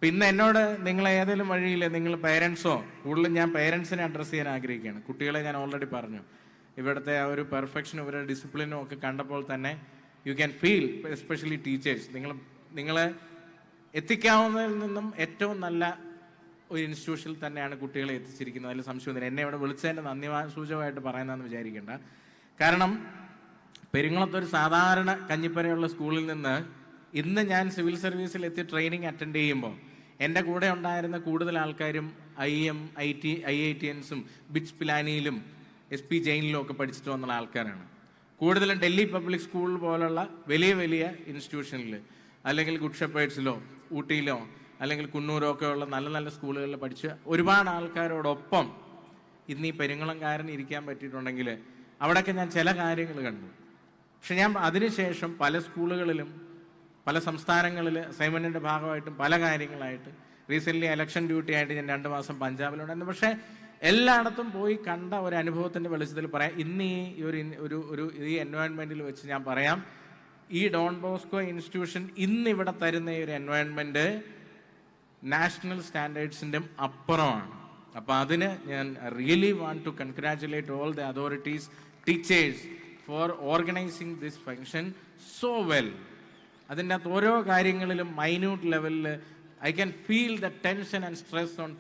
പിന്നെ എന്നോട് നിങ്ങൾ ഏതെങ്കിലും വഴിയിൽ നിങ്ങൾ പേരൻസോ, കൂടുതലും ഞാൻ പേരൻസിനെ അഡ്രസ്സ് ചെയ്യാൻ ആഗ്രഹിക്കുകയാണ്. കുട്ടികളെ ഞാൻ ഓൾറെഡി പറഞ്ഞു, ഇവിടുത്തെ ആ ഒരു പെർഫെക്ഷനും ഇവരുടെ ഡിസിപ്ലിനും ഒക്കെ കണ്ടപ്പോൾ തന്നെ you can feel, especially teachers, നിങ്ങളെ എത്തിക്കാവുന്നതിൽ നിന്നും ഏറ്റവും നല്ല ഒരു ഇൻസ്റ്റിറ്റ്യൂഷനിൽ തന്നെയാണ് കുട്ടികളെ എത്തിച്ചിരിക്കുന്നത്. അതിൽ സംശയമൊന്നുമില്ല. എന്നെ ഇവിടെ വിളിച്ചതിൻ്റെ നന്ദി സൂചകമായിട്ട് പറയുന്നതെന്ന് വിചാരിക്കേണ്ട. കാരണം പെരിങ്ങുളത്തൊരു സാധാരണ കഞ്ഞിപ്പരയുള്ള സ്കൂളിൽ നിന്ന് ഇന്ന് ഞാൻ സിവിൽ സർവീസിൽ എത്തി ട്രെയിനിങ് അറ്റൻഡ് ചെയ്യുമ്പോൾ എൻ്റെ കൂടെ ഉണ്ടായിരുന്ന കൂടുതൽ ആൾക്കാരും IITians ബിറ്റ്സ് പിലാനിയിലും SP ജെയിനിലും ഒക്കെ പഠിച്ചിട്ട് വന്ന ആൾക്കാരാണ്. കൂടുതലും ഡൽഹി പബ്ലിക് സ്കൂൾ പോലുള്ള വലിയ വലിയ ഇൻസ്റ്റിറ്റ്യൂഷനിൽ, അല്ലെങ്കിൽ ഗുഡ് ഷെപ്പേഴ്സിലോ ഊട്ടിയിലോ അല്ലെങ്കിൽ കുന്നൂരോ ഒക്കെ ഉള്ള നല്ല നല്ല സ്കൂളുകളിൽ പഠിച്ച ഒരുപാട് ആൾക്കാരോടൊപ്പം ഇന്ന് ഈ പെരിങ്ങുളംകാരൻ ഇരിക്കാൻ പറ്റിയിട്ടുണ്ടെങ്കിൽ അവിടെയൊക്കെ ഞാൻ ചില കാര്യങ്ങൾ കണ്ടു. പക്ഷെ ഞാൻ അതിനുശേഷം പല സ്കൂളുകളിലും പല സംസ്ഥാനങ്ങളിൽ അസൈൻമെൻറ്റിൻ്റെ ഭാഗമായിട്ടും പല കാര്യങ്ങളായിട്ട് റീസെൻ്റ്ലി ഇലക്ഷൻ ഡ്യൂട്ടി ആയിട്ട് ഞാൻ 2 മാസം പഞ്ചാബിലുണ്ടായിരുന്നു. പക്ഷേ എല്ലായിടത്തും പോയി കണ്ട ഒരു അനുഭവത്തിൻ്റെ വെളിച്ചത്തിൽ പറയാം, ഇന്ന് ഈ എൻവയോൺമെൻറ്റിൽ വെച്ച് ഞാൻ പറയാം, ഈ ഡോൺ ബോസ്കോ ഇൻസ്റ്റിറ്റ്യൂഷൻ ഇന്നിവിടെ തരുന്ന ഈ ഒരു എൻവയോൺമെൻറ്റ് നാഷണൽ സ്റ്റാൻഡേർഡ്സിൻ്റെ അപ്പുറമാണ്. അപ്പോൾ അതിന് ഞാൻ really want to congratulate all the authorities, teachers for organising this function so well. അതിൻ്റെ അകത്ത് ഓരോ കാര്യങ്ങളിലും മൈന്യൂട്ട് ലെവലിൽ I can feel the tension and stress on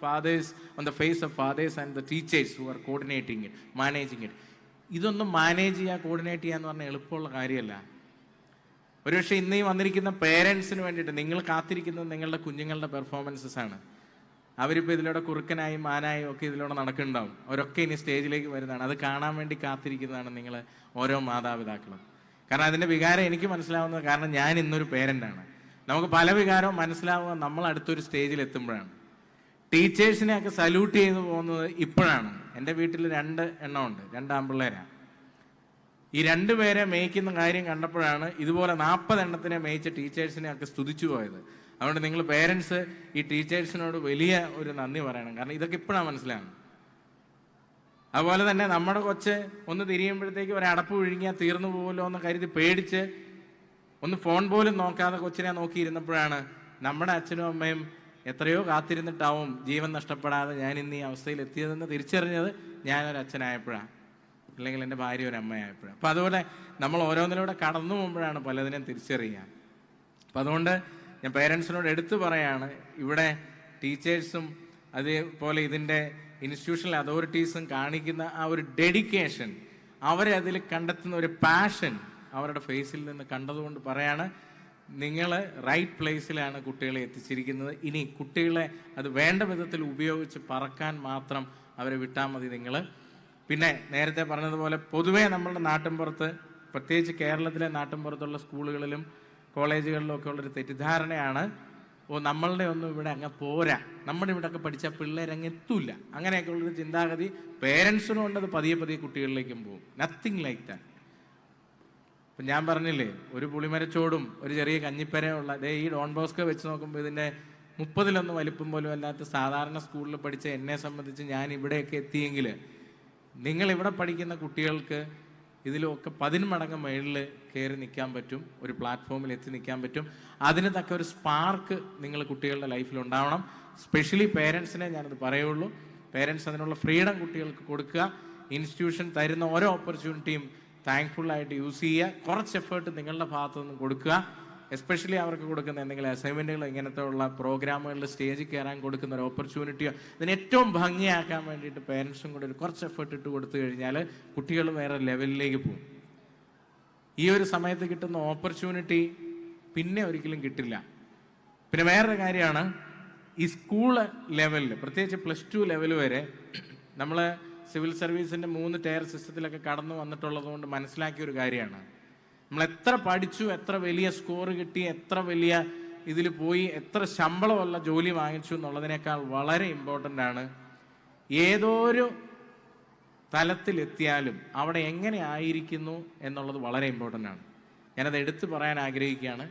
the face of fathers and the teachers who are coordinating it, managing it. ഇതൊന്നും manage ചെയ്യുക, coordinate ചെയ്യുക എന്ന് പറഞ്ഞാൽ എളുപ്പമുള്ള കാര്യമല്ല. ഒരുപക്ഷെ ഇന്ന് ഈ വന്നിരിക്കുന്ന പേരൻസിന് വേണ്ടിയിട്ട് നിങ്ങൾ കാത്തിരിക്കുന്നത് നിങ്ങളുടെ കുഞ്ഞുങ്ങളുടെ പെർഫോമൻസസ് ആണ്. അവരിപ്പോൾ ഇതിലൂടെ കുറുക്കനായും മാനായും ഒക്കെ ഇതിലൂടെ നടക്കുന്നുണ്ടാവും. അവരൊക്കെ ഇനി സ്റ്റേജിലേക്ക് വരുന്നതാണ്. അത് കാണാൻ വേണ്ടി കാത്തിരിക്കുന്നതാണ് നിങ്ങൾ ഓരോ മാതാപിതാക്കളും. കാരണം അതിൻ്റെ വികാരം എനിക്ക് മനസ്സിലാവുന്നത്, കാരണം ഞാൻ ഇന്നൊരു പേരൻ്റാണ്. നമുക്ക് പല വികാരവും മനസ്സിലാവുക നമ്മൾ അടുത്തൊരു സ്റ്റേജിൽ എത്തുമ്പോഴാണ്. ടീച്ചേഴ്സിനെയൊക്കെ സല്യൂട്ട് ചെയ്ത് പോകുന്നത് ഇപ്പോഴാണ്. എൻ്റെ വീട്ടിൽ 2 എണ്ണമുണ്ട്, 2 ആൺപിള്ളേരാണ്. ഈ 2 പേരെ മേയ്ക്കുന്ന കാര്യം കണ്ടപ്പോഴാണ് ഇതുപോലെ 40 എണ്ണത്തിനെ മേയിച്ച ടീച്ചേഴ്സിനെയൊക്കെ സ്തുതിച്ചു പോയത്. അതുകൊണ്ട് നിങ്ങൾ പേരൻസ് ഈ ടീച്ചേഴ്സിനോട് വലിയ ഒരു നന്ദി പറയണം. കാരണം ഇതൊക്കെ ഇപ്പോഴാണ് മനസ്സിലാവുന്നത്. അതുപോലെ തന്നെ നമ്മുടെ കൊച്ച് ഒന്ന് തിരിയുമ്പോഴത്തേക്ക് ഒരടപ്പ് വിഴുങ്ങിയാൽ തീർന്നു പോകുമല്ലോ എന്ന് കരുതി പേടിച്ച് ഒന്ന് ഫോൺ പോലും നോക്കാതെ കൊച്ചിനെ നോക്കിയിരുന്നപ്പോഴാണ് നമ്മുടെ അച്ഛനും അമ്മയും എത്രയോ കാത്തിരുന്നിട്ടാവും ജീവൻ നഷ്ടപ്പെടാതെ ഞാൻ ഇന്ന് ഈ അവസ്ഥയിൽ എത്തിയതെന്ന് തിരിച്ചറിഞ്ഞത് ഞാനൊരു അച്ഛനായപ്പോഴാണ്, അല്ലെങ്കിൽ എൻ്റെ ഭാര്യ ഒരു അമ്മയായപ്പോഴാണ്. അപ്പം അതുപോലെ നമ്മൾ ഓരോന്നിലൂടെ കടന്നു പോകുമ്പോഴാണ് പലതിനും തിരിച്ചറിയുക. അപ്പം അതുകൊണ്ട് ഞാൻ പേരൻസിനോട് എടുത്തു പറയാണ്, ഇവിടെ ടീച്ചേഴ്സും അതേപോലെ ഇതിൻ്റെ ഇൻസ്റ്റിറ്റ്യൂഷണൽ അതോറിറ്റീസും കാണിക്കുന്ന ആ ഒരു ഡെഡിക്കേഷൻ, അവരെ അതിൽ കണ്ടെത്തുന്ന ഒരു പാഷൻ അവരുടെ ഫേസിൽ നിന്ന് കണ്ടതുകൊണ്ട് പറയാണ്, നിങ്ങൾ റൈറ്റ് പ്ലേസിലാണ് കുട്ടികളെ എത്തിച്ചിരിക്കുന്നത്. ഇനി കുട്ടികളെ അത് വേണ്ട വിധത്തിൽ ഉപയോഗിച്ച് പറക്കാൻ മാത്രം അവരെ വിട്ടാൽ മതി നിങ്ങൾ. പിന്നെ നേരത്തെ പറഞ്ഞതുപോലെ പൊതുവേ നമ്മളുടെ നാട്ടിൻപുറത്ത്, പ്രത്യേകിച്ച് കേരളത്തിലെ നാട്ടിൻപുറത്തുള്ള സ്കൂളുകളിലും കോളേജുകളിലും ഒക്കെ ഉള്ളൊരു തെറ്റിദ്ധാരണയാണ്, നമ്മളുടെ ഒന്നും ഇവിടെ അങ്ങ് പോരാ, നമ്മുടെ ഇവിടെയൊക്കെ പഠിച്ചാൽ പിള്ളേരങ്ങ് എത്തൂല, അങ്ങനെയൊക്കെ ഉള്ളൊരു ചിന്താഗതി പേരൻസിനും ഉണ്ട്. അത് പതിയെ പതിയെ കുട്ടികളിലേക്കും പോകും. Nothing like that. അപ്പം ഞാൻ പറഞ്ഞില്ലേ, ഒരു പുളിമരച്ചോടും ഒരു ചെറിയ കഞ്ഞിപ്പരയുള്ള ഈ ഡോൺ ബോസ്കോ വെച്ച് നോക്കുമ്പോൾ ഇതിൻ്റെ 30 വലിപ്പം പോലും അല്ലാത്ത സാധാരണ സ്കൂളിൽ പഠിച്ച എന്നെ സംബന്ധിച്ച് ഞാൻ ഇവിടെയൊക്കെ എത്തിയെങ്കിൽ നിങ്ങളിവിടെ പഠിക്കുന്ന കുട്ടികൾക്ക് ഇതിലൊക്കെ 10 മടങ്ങ് മുകളിൽ കയറി നിൽക്കാൻ പറ്റും, ഒരു പ്ലാറ്റ്ഫോമിൽ എത്തി നിൽക്കാൻ പറ്റും. അതിന് തക്ക ഒരു സ്പാർക്ക് നിങ്ങൾ കുട്ടികളുടെ ലൈഫിൽ ഉണ്ടാവണം. സ്പെഷ്യലി പേരൻസിനെ ഞാനത് പറയുള്ളൂ. പേരൻസ് അതിനുള്ള ഫ്രീഡം കുട്ടികൾക്ക് കൊടുക്കുക. ഇൻസ്റ്റിറ്റ്യൂഷൻ തരുന്ന ഓരോ ഓപ്പർച്യൂണിറ്റിയും താങ്ക്ഫുള്ളായിട്ട് യൂസ് ചെയ്യുക. കുറച്ച് എഫേർട്ട് നിങ്ങളുടെ ഭാഗത്തു നിന്നും കൊടുക്കുക. എസ്പെഷ്യലി അവർക്ക് കൊടുക്കുന്ന എന്തെങ്കിലും അസൈൻമെൻറ്റുകൾ, ഇങ്ങനത്തെ ഉള്ള പ്രോഗ്രാമുകളിൽ സ്റ്റേജിൽ കയറാൻ കൊടുക്കുന്ന ഒരു ഓപ്പർച്യൂണിറ്റിയോ ഇതിന് ഏറ്റവും ഭംഗിയാക്കാൻ വേണ്ടിയിട്ട് പേരൻസും കൂടെ ഒരു കുറച്ച് എഫേർട്ട് ഇട്ട് കൊടുത്തു കഴിഞ്ഞാൽ കുട്ടികൾ വേറെ ലെവലിലേക്ക് പോകും. ഈ ഒരു സമയത്ത് കിട്ടുന്ന ഓപ്പർച്യൂണിറ്റി പിന്നെ ഒരിക്കലും കിട്ടില്ല. പിന്നെ വേറൊരു കാര്യമാണ്, ഈ സ്കൂൾ ലെവലിൽ പ്രത്യേകിച്ച് +2 ലെവൽ വരെ നമ്മൾ സിവിൽ സർവീസിൻ്റെ 3 ടയർ സിസ്റ്റത്തിലൊക്കെ കടന്നു വന്നിട്ടുള്ളത് കൊണ്ട് മനസ്സിലാക്കിയ ഒരു കാര്യമാണ്, നമ്മൾ എത്ര പഠിച്ചു, എത്ര വലിയ സ്കോർ കിട്ടി, എത്ര വലിയ ഇതിൽ പോയി, എത്ര ശമ്പളമുള്ള ജോലി വാങ്ങിച്ചു എന്നുള്ളതിനേക്കാൾ വളരെ ഇമ്പോർട്ടൻ്റ് ആണ് ഏതൊരു തലത്തിലെത്തിയാലും അവിടെ എങ്ങനെ ആയിരിക്കുന്നു എന്നുള്ളത് വളരെ ഇമ്പോർട്ടൻ്റ് ആണ്. ഞാനത് എടുത്തു പറയാൻ ആഗ്രഹിക്കുകയാണ്.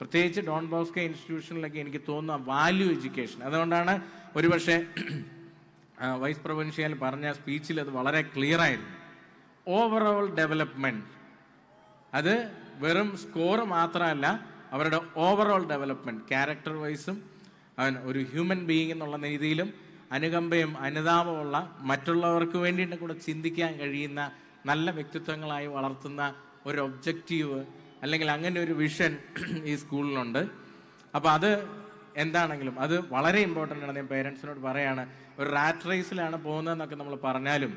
പ്രത്യേകിച്ച് ഡോൺ ബോസ്കോ ഇൻസ്റ്റിറ്റ്യൂഷനിലൊക്കെ എനിക്ക് തോന്നുന്ന വാല്യൂ എഡ്യൂക്കേഷൻ. അതുകൊണ്ടാണ് ഒരുപക്ഷെ വൈസ് പ്രൊവിൻഷ്യൽ പറഞ്ഞ സ്പീച്ചിൽ അത് വളരെ ക്ലിയർ ആയിരുന്നു. ഓവറോൾ ഡെവലപ്മെൻറ്റ്, അത് വെറും സ്കോർ മാത്രമല്ല, അവരുടെ ഓവറോൾ ഡെവലപ്മെൻറ്റ് ക്യാരക്ടർ വൈസും അവൻ ഒരു ഹ്യൂമൻ ബീയിങ് എന്നുള്ള രീതിയിലും അനുകമ്പയും അനുതാപമുള്ള മറ്റുള്ളവർക്ക് വേണ്ടിയിട്ട് കൂടെ ചിന്തിക്കാൻ കഴിയുന്ന നല്ല വ്യക്തിത്വങ്ങളായി വളർത്തുന്ന ഒരു ഒബ്ജക്റ്റീവ് അല്ലെങ്കിൽ അങ്ങനെ ഒരു വിഷൻ ഈ സ്കൂളിലുണ്ട്. അപ്പോൾ അത് എന്താണെങ്കിലും അത് വളരെ ഇമ്പോർട്ടൻ്റ് ആണ്. ഞാൻ പേരൻസിനോട് പറയാണ്, ഒരു റാറ്റ് റേസിലാണ് പോകുന്നതെന്നൊക്കെ നമ്മൾ പറഞ്ഞാലും,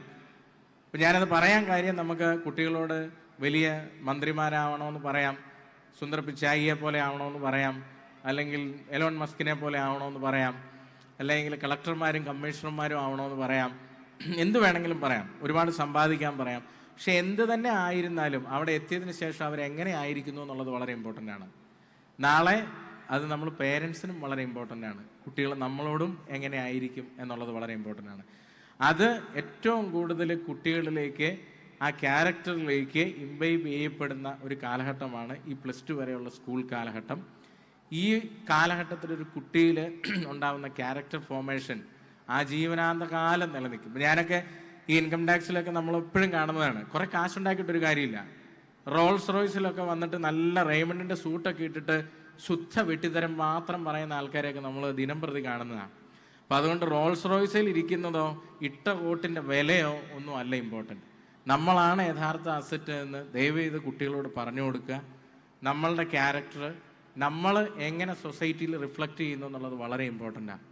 ഇപ്പം ഞാനത് പറയാൻ കാര്യം, നമുക്ക് കുട്ടികളോട് വലിയ മന്ത്രിമാരാവണമെന്ന് പറയാം, സുന്ദർ പിച്ചായിയെ പോലെ ആവണമെന്ന് പറയാം, അല്ലെങ്കിൽ എലോൺ മസ്കിനെ പോലെ ആവണമെന്ന് പറയാം, അല്ലെങ്കിൽ കളക്ടർമാരും കമ്മീഷണർമാരും ആവണമെന്ന് പറയാം, എന്ത് വേണമെങ്കിലും പറയാം, ഒരുപാട് സമ്പാദിക്കാൻ പറയാം. പക്ഷെ എന്ത് തന്നെ ആയിരുന്നാലും അവിടെ എത്തിയതിന് ശേഷം അവരെങ്ങനെ ആയിരിക്കുന്നു എന്നുള്ളത് വളരെ ഇമ്പോർട്ടൻ്റ് ആണ്. നാളെ അത് നമ്മൾ പേരൻസിനും വളരെ ഇമ്പോർട്ടൻ്റ് ആണ്. കുട്ടികൾ നമ്മളോടും എങ്ങനെ ആയിരിക്കും എന്നുള്ളത് വളരെ ഇമ്പോർട്ടൻ്റ് ആണ്. അത് ഏറ്റവും കൂടുതൽ കുട്ടികളിലേക്ക് ആ ക്യാരക്ടറിലേക്ക് ഇംബൈബ് ചെയ്യപ്പെടുന്ന ഒരു കാലഘട്ടമാണ് ഈ +2 വരെയുള്ള സ്കൂൾ കാലഘട്ടം. ഈ കാലഘട്ടത്തിൽ ഒരു കുട്ടിയിൽ ഉണ്ടാകുന്ന ക്യാരക്ടർ ഫോർമേഷൻ ആ ജീവനാന്തകാലം നിലനിൽക്കും. ഞാനൊക്കെ ഈ ഇൻകം ടാക്സിലൊക്കെ നമ്മൾ എപ്പോഴും കാണുന്നതാണ്, കുറേ കാശുണ്ടാക്കിയിട്ടൊരു കാര്യമില്ല. റോൾസ് റോയ്സിലൊക്കെ വന്നിട്ട് നല്ല റെയ്മണ്ടിൻ്റെ സൂട്ടൊക്കെ ഇട്ടിട്ട് ശുദ്ധ വെട്ടിത്തരം മാത്രം പറയുന്ന ആൾക്കാരെയൊക്കെ നമ്മൾ ദിനം പ്രതി കാണുന്നതാണ്. അപ്പം അതുകൊണ്ട് റോൾസ് റോയ്സിൽ ഇരിക്കുന്നതോ ഇട്ട കോട്ടിൻ്റെ വിലയോ ഒന്നും അല്ല ഇമ്പോർട്ടൻറ്റ്. നമ്മളാണ് യഥാർത്ഥ അസറ്റ് എന്ന് ദയവ് ചെയ്ത് കുട്ടികളോട് പറഞ്ഞു കൊടുക്കുക. നമ്മളുടെ ക്യാരക്ടർ നമ്മൾ എങ്ങനെ സൊസൈറ്റിയിൽ റിഫ്ലക്റ്റ് ചെയ്യുന്നു എന്നുള്ളത് വളരെ ഇമ്പോർട്ടൻ്റാണ്.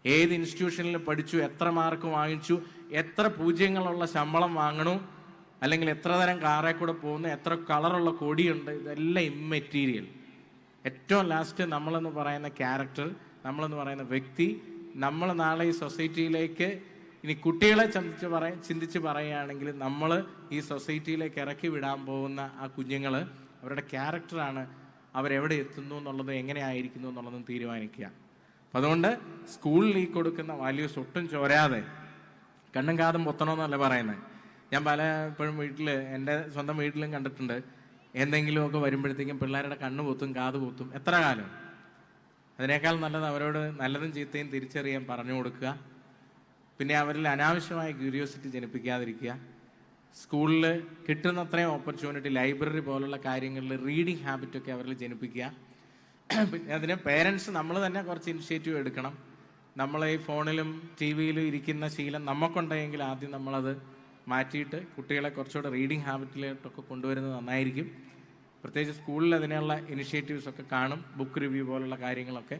ഏത് ഇൻസ്റ്റിറ്റ്യൂഷനിൽ പഠിച്ചു, എത്ര മാർക്ക് വാങ്ങിച്ചു, എത്ര പൂജ്യങ്ങളുള്ള ശമ്പളം വാങ്ങണു, അല്ലെങ്കിൽ എത്ര തരം കാറേ കൂടെ പോകുന്നു, എത്ര കളറുള്ള കൊടിയുണ്ട്, ഇതെല്ലാം ഇമ്മെറ്റീരിയൽ. ഏറ്റവും ലാസ്റ്റ് നമ്മളെന്ന് പറയുന്ന ക്യാരക്ടർ, നമ്മളെന്ന് പറയുന്ന വ്യക്തി, നമ്മൾ നാളെ ഈ സൊസൈറ്റിയിലേക്ക് ഇനി കുട്ടികളെ ചിന്തിച്ച് പറയുകയാണെങ്കിൽ നമ്മൾ ഈ സൊസൈറ്റിയിലേക്ക് ഇറക്കി വിടാൻ പോകുന്ന ആ കുഞ്ഞുങ്ങൾ, അവരുടെ ക്യാരക്ടറാണ് അവരെവിടെ എത്തുന്നു എന്നുള്ളത്, എങ്ങനെ ആയിരിക്കുന്നു എന്നുള്ളതും തീരുമാനിക്കുക. അപ്പം അതുകൊണ്ട് സ്കൂളിൽ ഈ കൊടുക്കുന്ന വാല്യൂസ് ഒട്ടും ചോരാതെ കണ്ണും കാതും പൊത്തണമെന്നല്ല പറയുന്നത്. ഞാൻ പലപ്പോഴും വീട്ടിൽ, എൻ്റെ സ്വന്തം വീട്ടിലും കണ്ടിട്ടുണ്ട്, എന്തെങ്കിലുമൊക്കെ വരുമ്പോഴത്തേക്കും പിള്ളേരുടെ കണ്ണ് പൊത്തും കാത് പൊത്തും. എത്ര കാലം? അതിനേക്കാൾ നല്ലത് അവരോട് നല്ലതും ചീത്തയും തിരിച്ചറിയാൻ പറഞ്ഞു കൊടുക്കുക. പിന്നെ അവരിൽ അനാവശ്യമായ ക്യൂരിയോസിറ്റി ജനിപ്പിക്കാതിരിക്കുക. സ്കൂളിൽ കിട്ടുന്നത്രയും ഓപ്പർച്യൂണിറ്റി, ലൈബ്രറി പോലുള്ള കാര്യങ്ങളിൽ റീഡിങ് ഹാബിറ്റൊക്കെ അവരിൽ ജനിപ്പിക്കുക. പിന്നെ അതിന് പേരൻസ് നമ്മൾ തന്നെ കുറച്ച് ഇനിഷ്യേറ്റീവ് എടുക്കണം. നമ്മൾ ഈ ഫോണിലും ടി വിയിലും ഇരിക്കുന്ന ശീലം നമുക്കുണ്ടെങ്കിൽ ആദ്യം നമ്മളത് മാറ്റിയിട്ട് കുട്ടികളെ കുറച്ചുകൂടെ റീഡിങ് ഹാബിറ്റിലോട്ടൊക്കെ കൊണ്ടുവരുന്നത് നന്നായിരിക്കും. പ്രത്യേകിച്ച് സ്കൂളിൽ അതിനുള്ള ഇനിഷ്യേറ്റീവ്സൊക്കെ കാണും, ബുക്ക് റിവ്യൂ പോലുള്ള കാര്യങ്ങളൊക്കെ,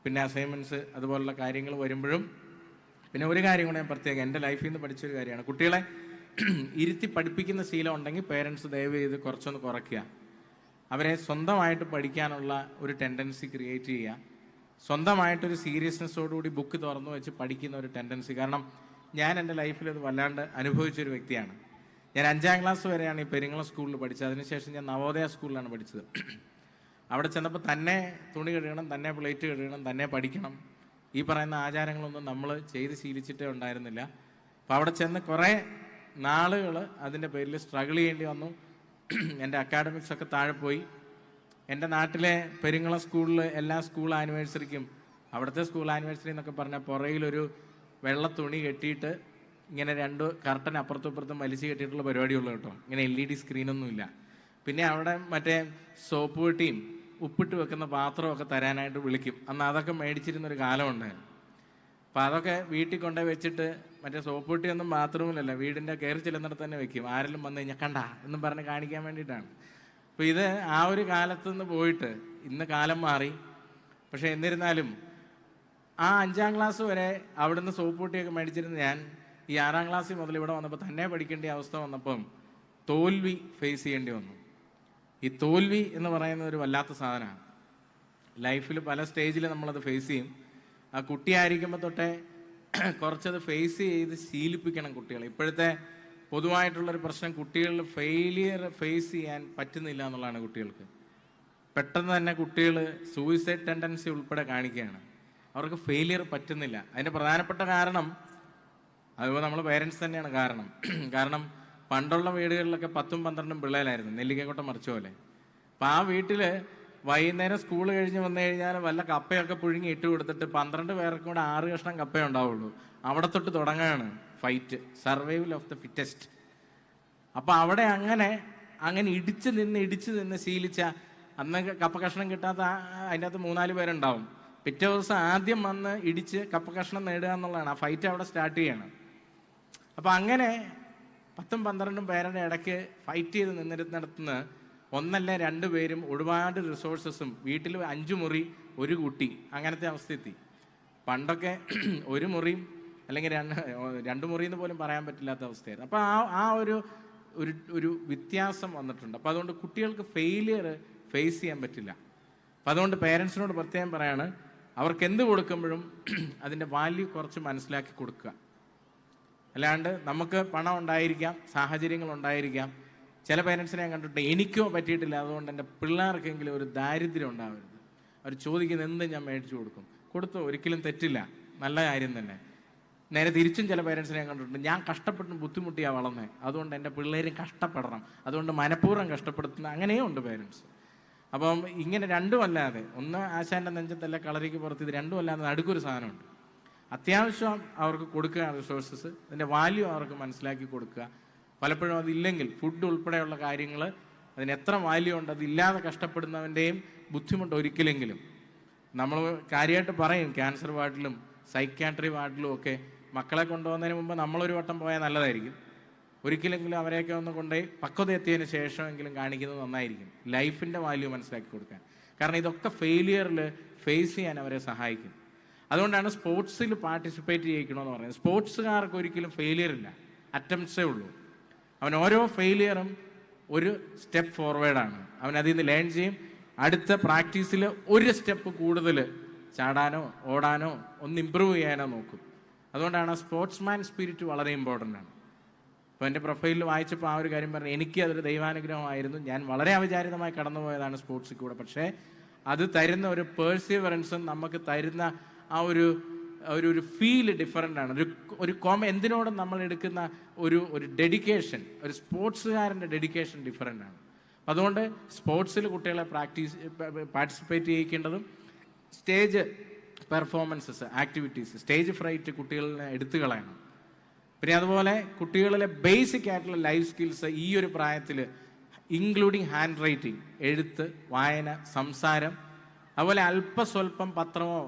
പിന്നെ അസൈൻമെൻറ്റ്സ് അതുപോലുള്ള കാര്യങ്ങൾ വരുമ്പോഴും. പിന്നെ ഒരു കാര്യം കൂടെ ഞാൻ പ്രത്യേകം എൻ്റെ ലൈഫിൽ നിന്ന് പഠിച്ചൊരു കാര്യമാണ്, കുട്ടികളെ ഇരുത്തി പഠിപ്പിക്കുന്ന ശീലം ഉണ്ടെങ്കിൽ പേരൻസ് ദയവ് ചെയ്ത് കുറച്ചൊന്ന് കുറയ്ക്കുക. അവരെ സ്വന്തമായിട്ട് പഠിക്കാനുള്ള ഒരു ടെൻഡൻസി ക്രിയേറ്റ് ചെയ്യുക. സ്വന്തമായിട്ടൊരു സീരിയസ്നെസ്സോടുകൂടി ബുക്ക് തുറന്നു വെച്ച് പഠിക്കുന്ന ഒരു ടെൻഡൻസി. കാരണം ഞാൻ എൻ്റെ ലൈഫിൽ അത് വല്ലാണ്ട് അനുഭവിച്ചൊരു വ്യക്തിയാണ്. ഞാൻ 5ാം ക്ലാസ് വരെയാണ് ഈ പെരിങ്ങളം സ്കൂളിൽ പഠിച്ചത്. അതിനുശേഷം ഞാൻ നവോദയ സ്കൂളിലാണ് പഠിച്ചത്. അവിടെ ചെന്നപ്പോൾ തന്നെ തുണി കഴുകണം, തന്നെ പ്ലേറ്റ് കഴുകണം, തന്നെ പഠിക്കണം, ഈ പറയുന്ന ആചാരങ്ങളൊന്നും നമ്മൾ ചെയ്ത് ശീലിച്ചിട്ടേ ഉണ്ടായിരുന്നില്ല. അപ്പോൾ അവിടെ ചെന്ന് കുറേ നാളുകൾ അതിൻ്റെ പേരിൽ സ്ട്രഗിൾ ചെയ്യേണ്ടി വന്നു. എൻ്റെ അക്കാഡമിക്സ് ഒക്കെ താഴെ പോയി. എൻ്റെ നാട്ടിലെ പെരിങ്ങളം സ്കൂളിൽ എല്ലാ സ്കൂൾ ആനിവേഴ്സറിക്കും, അവിടുത്തെ സ്കൂൾ ആനിവേഴ്സറി എന്നൊക്കെ പറഞ്ഞാൽ പുറകിലൊരു വെള്ള തുണി കെട്ടിയിട്ട് ഇങ്ങനെ 2 കർട്ടൻ അപ്പുറത്തും ഇപ്പുറത്തും വലിച്ചു കെട്ടിയിട്ടുള്ള പരിപാടിയുള്ളൂ കേട്ടോ. ഇങ്ങനെ LED സ്ക്രീനൊന്നുമില്ല. പിന്നെ അവിടെ മറ്റേ സോപ്പ് പെട്ടിയും ഉപ്പിട്ട് വെക്കുന്ന പാത്രമൊക്കെ തരാനായിട്ട് വിളിക്കും. അന്ന് അതൊക്കെ മേടിച്ചിരുന്നൊരു കാലം ഉണ്ടായിരുന്നു. അപ്പോൾ അതൊക്കെ വീട്ടിൽ കൊണ്ടുപോയി വെച്ചിട്ട്, മറ്റേ സോപ്പ് പെട്ടിയൊന്നും ബാത്റൂമിലല്ല, വീടിൻ്റെ കയറി ചെല്ലുന്നിടത്ത് തന്നെ വെക്കും. ആരെങ്കിലും വന്ന് കഴിഞ്ഞാൽ കണ്ട എന്നും പറഞ്ഞ് കാണിക്കാൻ വേണ്ടിയിട്ടാണ്. അപ്പോൾ ഇത് ആ ഒരു കാലത്ത് നിന്ന് പോയിട്ട് ഇന്ന് കാലം മാറി. പക്ഷേ എന്നിരുന്നാലും ആ 5ാം ക്ലാസ് വരെ അവിടുന്ന് സോപ്പ് പൊട്ടിയൊക്കെ മേടിച്ചിരുന്ന ഞാൻ ഈ 6ാം ക്ലാസ്സിൽ മുതൽ ഇവിടെ വന്നപ്പോൾ തന്നെ പഠിക്കേണ്ട അവസ്ഥ വന്നപ്പം തോൽവി ഫേസ് ചെയ്യേണ്ടി വന്നു. ഈ തോൽവി എന്ന് പറയുന്ന ഒരു വല്ലാത്ത സാധനമാണ്. ലൈഫിൽ പല സ്റ്റേജിൽ നമ്മളത് ഫേസ് ചെയ്യും. ആ കുട്ടിയായിരിക്കുമ്പോൾ തൊട്ടേ കുറച്ചത് ഫേസ് ചെയ്ത് ശീലിപ്പിക്കണം കുട്ടികളെ. ഇപ്പോഴത്തെ പൊതുവായിട്ടുള്ളൊരു പ്രശ്നം, കുട്ടികളിൽ ഫെയിലിയർ ഫേസ് ചെയ്യാൻ പറ്റുന്നില്ല എന്നുള്ളതാണ്. കുട്ടികൾക്ക് പെട്ടെന്ന് തന്നെ കുട്ടികൾ സൂയിസൈഡ് ടെൻഡൻസി ഉൾപ്പെടെ കാണിക്കുകയാണ്. അവർക്ക് ഫെയിലിയർ പറ്റുന്നില്ല. അതിൻ്റെ പ്രധാനപ്പെട്ട കാരണം അതുപോലെ നമ്മൾ പേരൻസ് തന്നെയാണ് കാരണം. കാരണം പണ്ടുള്ള വീടുകളിലൊക്കെ 10ഉം 12ഉം പിള്ളേരായിരുന്നു, നെല്ലിക്കക്കൊട്ട മറിച്ച പോലെ. അപ്പം ആ വീട്ടിൽ വൈകുന്നേരം സ്കൂൾ കഴിഞ്ഞ് വന്നു കഴിഞ്ഞാൽ വല്ല കപ്പയൊക്കെ പുഴുങ്ങി ഇട്ട് കൊടുത്തിട്ട് 12 പേർക്കും കൂടെ 6 കഷ്ണം കപ്പയേ ഉണ്ടാവുള്ളൂ. അവിടെ തൊട്ട് തുടങ്ങുകയാണ് fight, survival of the fittest. അപ്പം അവിടെ അങ്ങനെ ഇടിച്ച് നിന്ന് ശീലിച്ച, അന്ന് കപ്പ കഷ്ണം കിട്ടാത്ത അതിൻ്റെ അകത്ത് 3-4 പേരുണ്ടാവും. പിറ്റേ ദിവസം ആദ്യം വന്ന് ഇടിച്ച് കപ്പ കഷ്ണം നേടുക എന്നുള്ളതാണ്. ആ ഫൈറ്റ് അവിടെ സ്റ്റാർട്ട് ചെയ്യണം. അപ്പം അങ്ങനെ 10ഉം 12ഉം പേരുടെ ഇടയ്ക്ക് ഫൈറ്റ് ചെയ്ത് നിന്നിരുന്നിടത്തുനിന്ന് 1 അല്ല 2 പേരും ഒരുപാട് റിസോഴ്സസും, വീട്ടിൽ 5 മുറി 1 കുട്ടി, അങ്ങനത്തെ അവസ്ഥ എത്തി. പണ്ടൊക്കെ 1 മുറിയും അല്ലെങ്കിൽ 2 മുറി എന്ന് പോലും പറയാൻ പറ്റില്ലാത്ത അവസ്ഥയായിരുന്നു. അപ്പോൾ ആ ഒരു വ്യത്യാസം വന്നിട്ടുണ്ട്. അപ്പോൾ അതുകൊണ്ട് കുട്ടികൾക്ക് ഫെയിലിയർ ഫേസ് ചെയ്യാൻ പറ്റില്ല. അപ്പം അതുകൊണ്ട് പേരൻസിനോട് പ്രത്യേകം പറയാണ്, അവർക്ക് എന്ത് കൊടുക്കുമ്പോഴും അതിൻ്റെ വാല്യൂ കുറച്ച് മനസ്സിലാക്കി കൊടുക്കുക. അല്ലാണ്ട് നമുക്ക് പണം ഉണ്ടായിരിക്കാം, സാഹചര്യങ്ങൾ ഉണ്ടായിരിക്കാം. ചില പേരൻസിനെ ഞാൻ കണ്ടിട്ട് എനിക്കോ പറ്റിയിട്ടില്ല, അതുകൊണ്ട് എൻ്റെ പിള്ളേർക്കെങ്കിലും ഒരു ദാരിദ്ര്യം ഉണ്ടാവരുത്. അവർ ചോദിക്കുന്ന എന്ത് ഞാൻ മേടിച്ചു കൊടുത്തു, ഒരിക്കലും തെറ്റില്ല, നല്ല കാര്യം തന്നെ. നേരെ തിരിച്ചും ചില പേരൻസിനെ ഞാൻ കണ്ടിട്ടുണ്ട്, ഞാൻ കഷ്ടപ്പെട്ടും ബുദ്ധിമുട്ടിയാണ് വളർന്നത്, അതുകൊണ്ട് എൻ്റെ പിള്ളേരും കഷ്ടപ്പെടണം, അതുകൊണ്ട് മനഃപൂർവ്വം കഷ്ടപ്പെടുത്തുന്ന അങ്ങനെയും ഉണ്ട് പേരൻസ്. അപ്പം ഇങ്ങനെ രണ്ടും അല്ലാതെ, ഒന്ന് ആശാൻ്റെ നെഞ്ചത്തല്ല കളരിക്ക് പുറത്ത്, ഇത് രണ്ടും അല്ലാതെ നടുക്കൊരു സാധനമുണ്ട്. അത്യാവശ്യം അവർക്ക് കൊടുക്കുക റിസോഴ്സസ്, അതിൻ്റെ വാല്യൂ അവർക്ക് മനസ്സിലാക്കി കൊടുക്കുക. പലപ്പോഴും അതില്ലെങ്കിൽ ഫുഡ് ഉൾപ്പെടെയുള്ള കാര്യങ്ങൾ, അതിന് എത്ര വാല്യൂ ഉണ്ട്, അതില്ലാതെ കഷ്ടപ്പെടുന്നവൻ്റെയും ബുദ്ധിമുട്ട് ഒരിക്കലെങ്കിലും നമ്മൾ കാര്യമായിട്ട് പറയും. ക്യാൻസർ വാർഡിലും സൈക്യാട്രി വാർഡിലും ഒക്കെ മക്കളെ കൊണ്ടുപോകുന്നതിന് മുമ്പ് നമ്മളൊരു വട്ടം പോയാൽ നല്ലതായിരിക്കും. ഒരിക്കലെങ്കിലും അവരെയൊക്കെ ഒന്ന് കൊണ്ടുപോയി പക്വത എത്തിയതിന് ശേഷമെങ്കിലും കാണിക്കുന്നത് നന്നായിരിക്കും, ലൈഫിൻ്റെ വാല്യൂ മനസ്സിലാക്കി കൊടുക്കാൻ. കാരണം ഇതൊക്കെ ഫെയിലിയറിൽ ഫേസ് ചെയ്യാൻ അവരെ സഹായിക്കും. അതുകൊണ്ടാണ് സ്പോർട്സിൽ പാർട്ടിസിപ്പേറ്റ് ചെയ്യിക്കണമെന്ന് പറയുന്നത്. സ്പോർട്സുകാർക്ക് ഒരിക്കലും ഫെയിലിയർ ഇല്ല, അറ്റംപ്റ്റ്സേ ഉള്ളൂ. അവൻ ഓരോ ഫെയിലിയറും ഒരു സ്റ്റെപ്പ് ഫോർവേഡാണ്. അവൻ അതിൽ നിന്ന് ലേൺ ചെയ്യും. അടുത്ത പ്രാക്ടീസിൽ ഒരു സ്റ്റെപ്പ് കൂടുതൽ ചാടാനോ ഓടാനോ ഒന്ന് ഇമ്പ്രൂവ് ചെയ്യാനോ നോക്കും. അതുകൊണ്ടാണ് സ്പോർട്സ്മാൻ സ്പിരിറ്റ് വളരെ ഇമ്പോർട്ടൻ്റ് ആണ്. അപ്പോൾ എൻ്റെ പ്രൊഫൈലിൽ വായിച്ചപ്പോൾ ആ ഒരു കാര്യം പറഞ്ഞു, എനിക്ക് അതൊരു ദൈവാനുഗ്രഹമായിരുന്നു. ഞാൻ വളരെ അവിചാരിതമായി കടന്നുപോയതാണ് സ്പോർട്സിൽ കൂടെ. പക്ഷേ അത് തരുന്ന ഒരു പേഴ്സിവറൻസും നമുക്ക് തരുന്ന ആ ഒരു ഫീല് ഡിഫറൻ്റ് ആണ്. ഒരു എന്തിനോടും നമ്മൾ എടുക്കുന്ന ഒരു ഡെഡിക്കേഷൻ, ഒരു സ്പോർട്സുകാരൻ്റെ ഡെഡിക്കേഷൻ ഡിഫറൻ്റ് ആണ്. അതുകൊണ്ട് സ്പോർട്സിൽ കുട്ടികളെ പാർട്ടിസിപ്പേറ്റ് ചെയ്യിക്കേണ്ടതും stage performances, activities, stage fright കുട്ടികളെ എടുത്തു കളയണം. പിന്നെ അതുപോലെ കുട്ടികളിലെ ബേസിക് ആയിട്ടുള്ള ലൈഫ് സ്കിൽസ് ഈ ഒരു പ്രായത്തിൽ, ഇൻക്ലൂഡിങ് ഹാൻഡ് റൈറ്റിംഗ്, എഴുത്ത്, വായന, സംസാരം, അതുപോലെ അല്പസ്വല്പം പത്രമോ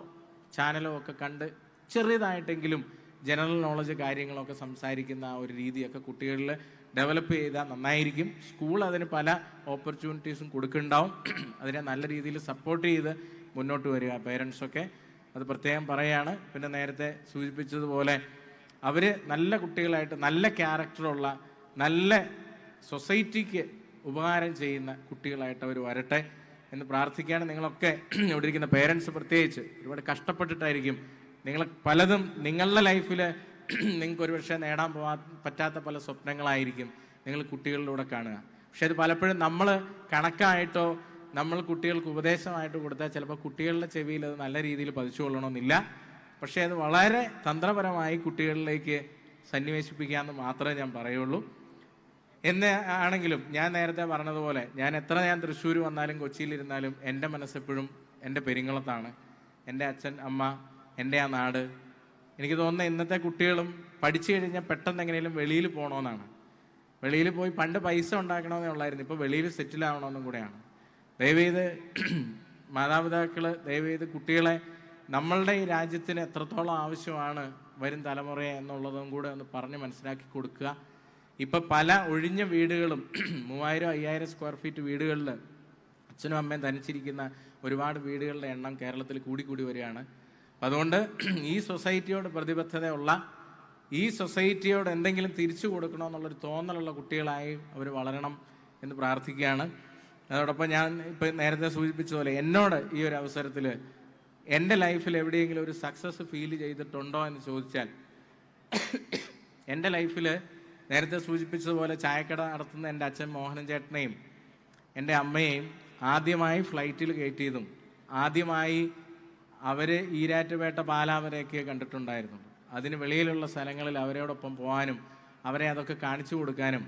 ചാനലോ ഒക്കെ കണ്ട് ചെറിയതായിട്ടെങ്കിലും ജനറൽ നോളജ് കാര്യങ്ങളൊക്കെ സംസാരിക്കുന്ന ആ ഒരു രീതിയൊക്കെ കുട്ടികളിൽ ഡെവലപ്പ് ചെയ്താൽ നന്നായിരിക്കും. സ്കൂൾ അതിന് പല ഓപ്പർച്യൂണിറ്റീസും കൊടുക്കുന്നുണ്ടാവും. അതിനെ നല്ല രീതിയിൽ സപ്പോർട്ട് ചെയ്ത് മുന്നോട്ട് വരിക പേരൻസൊക്കെ, അത് പ്രത്യേകം പറയുകയാണ്. പിന്നെ നേരത്തെ സൂചിപ്പിച്ചതുപോലെ അവർ നല്ല കുട്ടികളായിട്ട്, നല്ല ക്യാരക്ടറുള്ള, നല്ല സൊസൈറ്റിക്ക് ഉപകാരം ചെയ്യുന്ന കുട്ടികളായിട്ട് അവർ വരട്ടെ എന്ന് പ്രാർത്ഥിക്കുകയാണ്. നിങ്ങളൊക്കെ ഇവിടെ ഇരിക്കുന്ന പേരൻസ് പ്രത്യേകിച്ച് ഒരുപാട് കഷ്ടപ്പെട്ടിട്ടായിരിക്കും നിങ്ങൾ പലതും നിങ്ങളുടെ ലൈഫിൽ നിങ്ങൾക്ക് ഒരുപക്ഷെ നേടാൻ പറ്റാത്ത പല സ്വപ്നങ്ങളായിരിക്കും നിങ്ങൾ കുട്ടികളിലൂടെ കാണുക. പക്ഷെ അത് പലപ്പോഴും നമ്മൾ കണക്കായിട്ടോ നമ്മൾ കുട്ടികൾക്ക് ഉപദേശമായിട്ട് കൊടുത്താൽ ചിലപ്പോൾ കുട്ടികളുടെ ചെവിയിൽ അത് നല്ല രീതിയിൽ പതിച്ചു കൊള്ളണമെന്നില്ല. പക്ഷേ അത് വളരെ തന്ത്രപരമായി കുട്ടികളിലേക്ക് സന്നിവേശിപ്പിക്കാമെന്ന് മാത്രമേ ഞാൻ പറയുള്ളൂ. എന്ന് ആണെങ്കിലും ഞാൻ നേരത്തെ പറഞ്ഞതുപോലെ ഞാൻ തൃശ്ശൂർ വന്നാലും കൊച്ചിയിലിരുന്നാലും എൻ്റെ മനസ്സെപ്പോഴും എൻ്റെ പെരിങ്ങളത്താണ്. എൻ്റെ അച്ഛൻ അമ്മ, എൻ്റെ ആ നാട്. എനിക്ക് തോന്നുന്നത് ഇന്നത്തെ കുട്ടികളും പഠിച്ചു കഴിഞ്ഞാൽ പെട്ടെന്ന് എങ്ങനെയും വെളിയിൽ പോകണമെന്നാണ്. വെളിയിൽ പോയി പണ്ട് പൈസ ഉണ്ടാക്കണമെന്നേ ഉള്ളായിരുന്നു, ഇപ്പോൾ വെളിയിൽ സെറ്റിൽ ആവണമെന്നും കൂടെയാണ്. ദയവേത് മാതാപിതാക്കൾ ദയവേത് കുട്ടികളെ നമ്മളുടെ ഈ രാജ്യത്തിന് എത്രത്തോളം ആവശ്യമാണ് വരും തലമുറയെ എന്നുള്ളതും കൂടെ ഒന്ന് പറഞ്ഞ് മനസ്സിലാക്കി കൊടുക്കുക. ഇപ്പം പല ഒഴിഞ്ഞ വീടുകളും 3000-5000 സ്ക്വയർ ഫീറ്റ് വീടുകളിൽ അച്ഛനും അമ്മയും തനിച്ചിരിക്കുന്ന ഒരുപാട് വീടുകളുടെ എണ്ണം കേരളത്തിൽ കൂടിക്കൂടി വരികയാണ്. അപ്പം അതുകൊണ്ട് ഈ സൊസൈറ്റിയോട് പ്രതിബദ്ധതയുള്ള, ഈ സൊസൈറ്റിയോട് എന്തെങ്കിലും തിരിച്ചു കൊടുക്കണമെന്നുള്ളൊരു തോന്നലുള്ള കുട്ടികളായി അവർ വളരണം എന്ന് പ്രാർത്ഥിക്കുകയാണ്. അതോടൊപ്പം ഞാൻ ഇപ്പം നേരത്തെ സൂചിപ്പിച്ചതുപോലെ എന്നോട് ഈ ഒരു അവസരത്തിൽ എൻ്റെ ലൈഫിൽ എവിടെയെങ്കിലും ഒരു സക്സസ് ഫീൽ ചെയ്തിട്ടുണ്ടോ എന്ന് ചോദിച്ചാൽ, എൻ്റെ ലൈഫിൽ നേരത്തെ സൂചിപ്പിച്ചതുപോലെ ചായക്കട നടത്തുന്ന എൻ്റെ അച്ഛൻ മോഹനൻ ചേട്ടനെയും എൻ്റെ അമ്മയെയും ആദ്യമായി ഫ്ലൈറ്റിൽ കയറ്റിയതും ആദ്യമായി അവർ ഈരാറ്റുപേട്ട പാലാവരെയൊക്കെ കണ്ടിട്ടുണ്ടായിരുന്നു. അതിന് വെളിയിലുള്ള സ്ഥലങ്ങളിൽ അവരോടൊപ്പം പോകാനും അവരെ അതൊക്കെ കാണിച്ചു കൊടുക്കാനും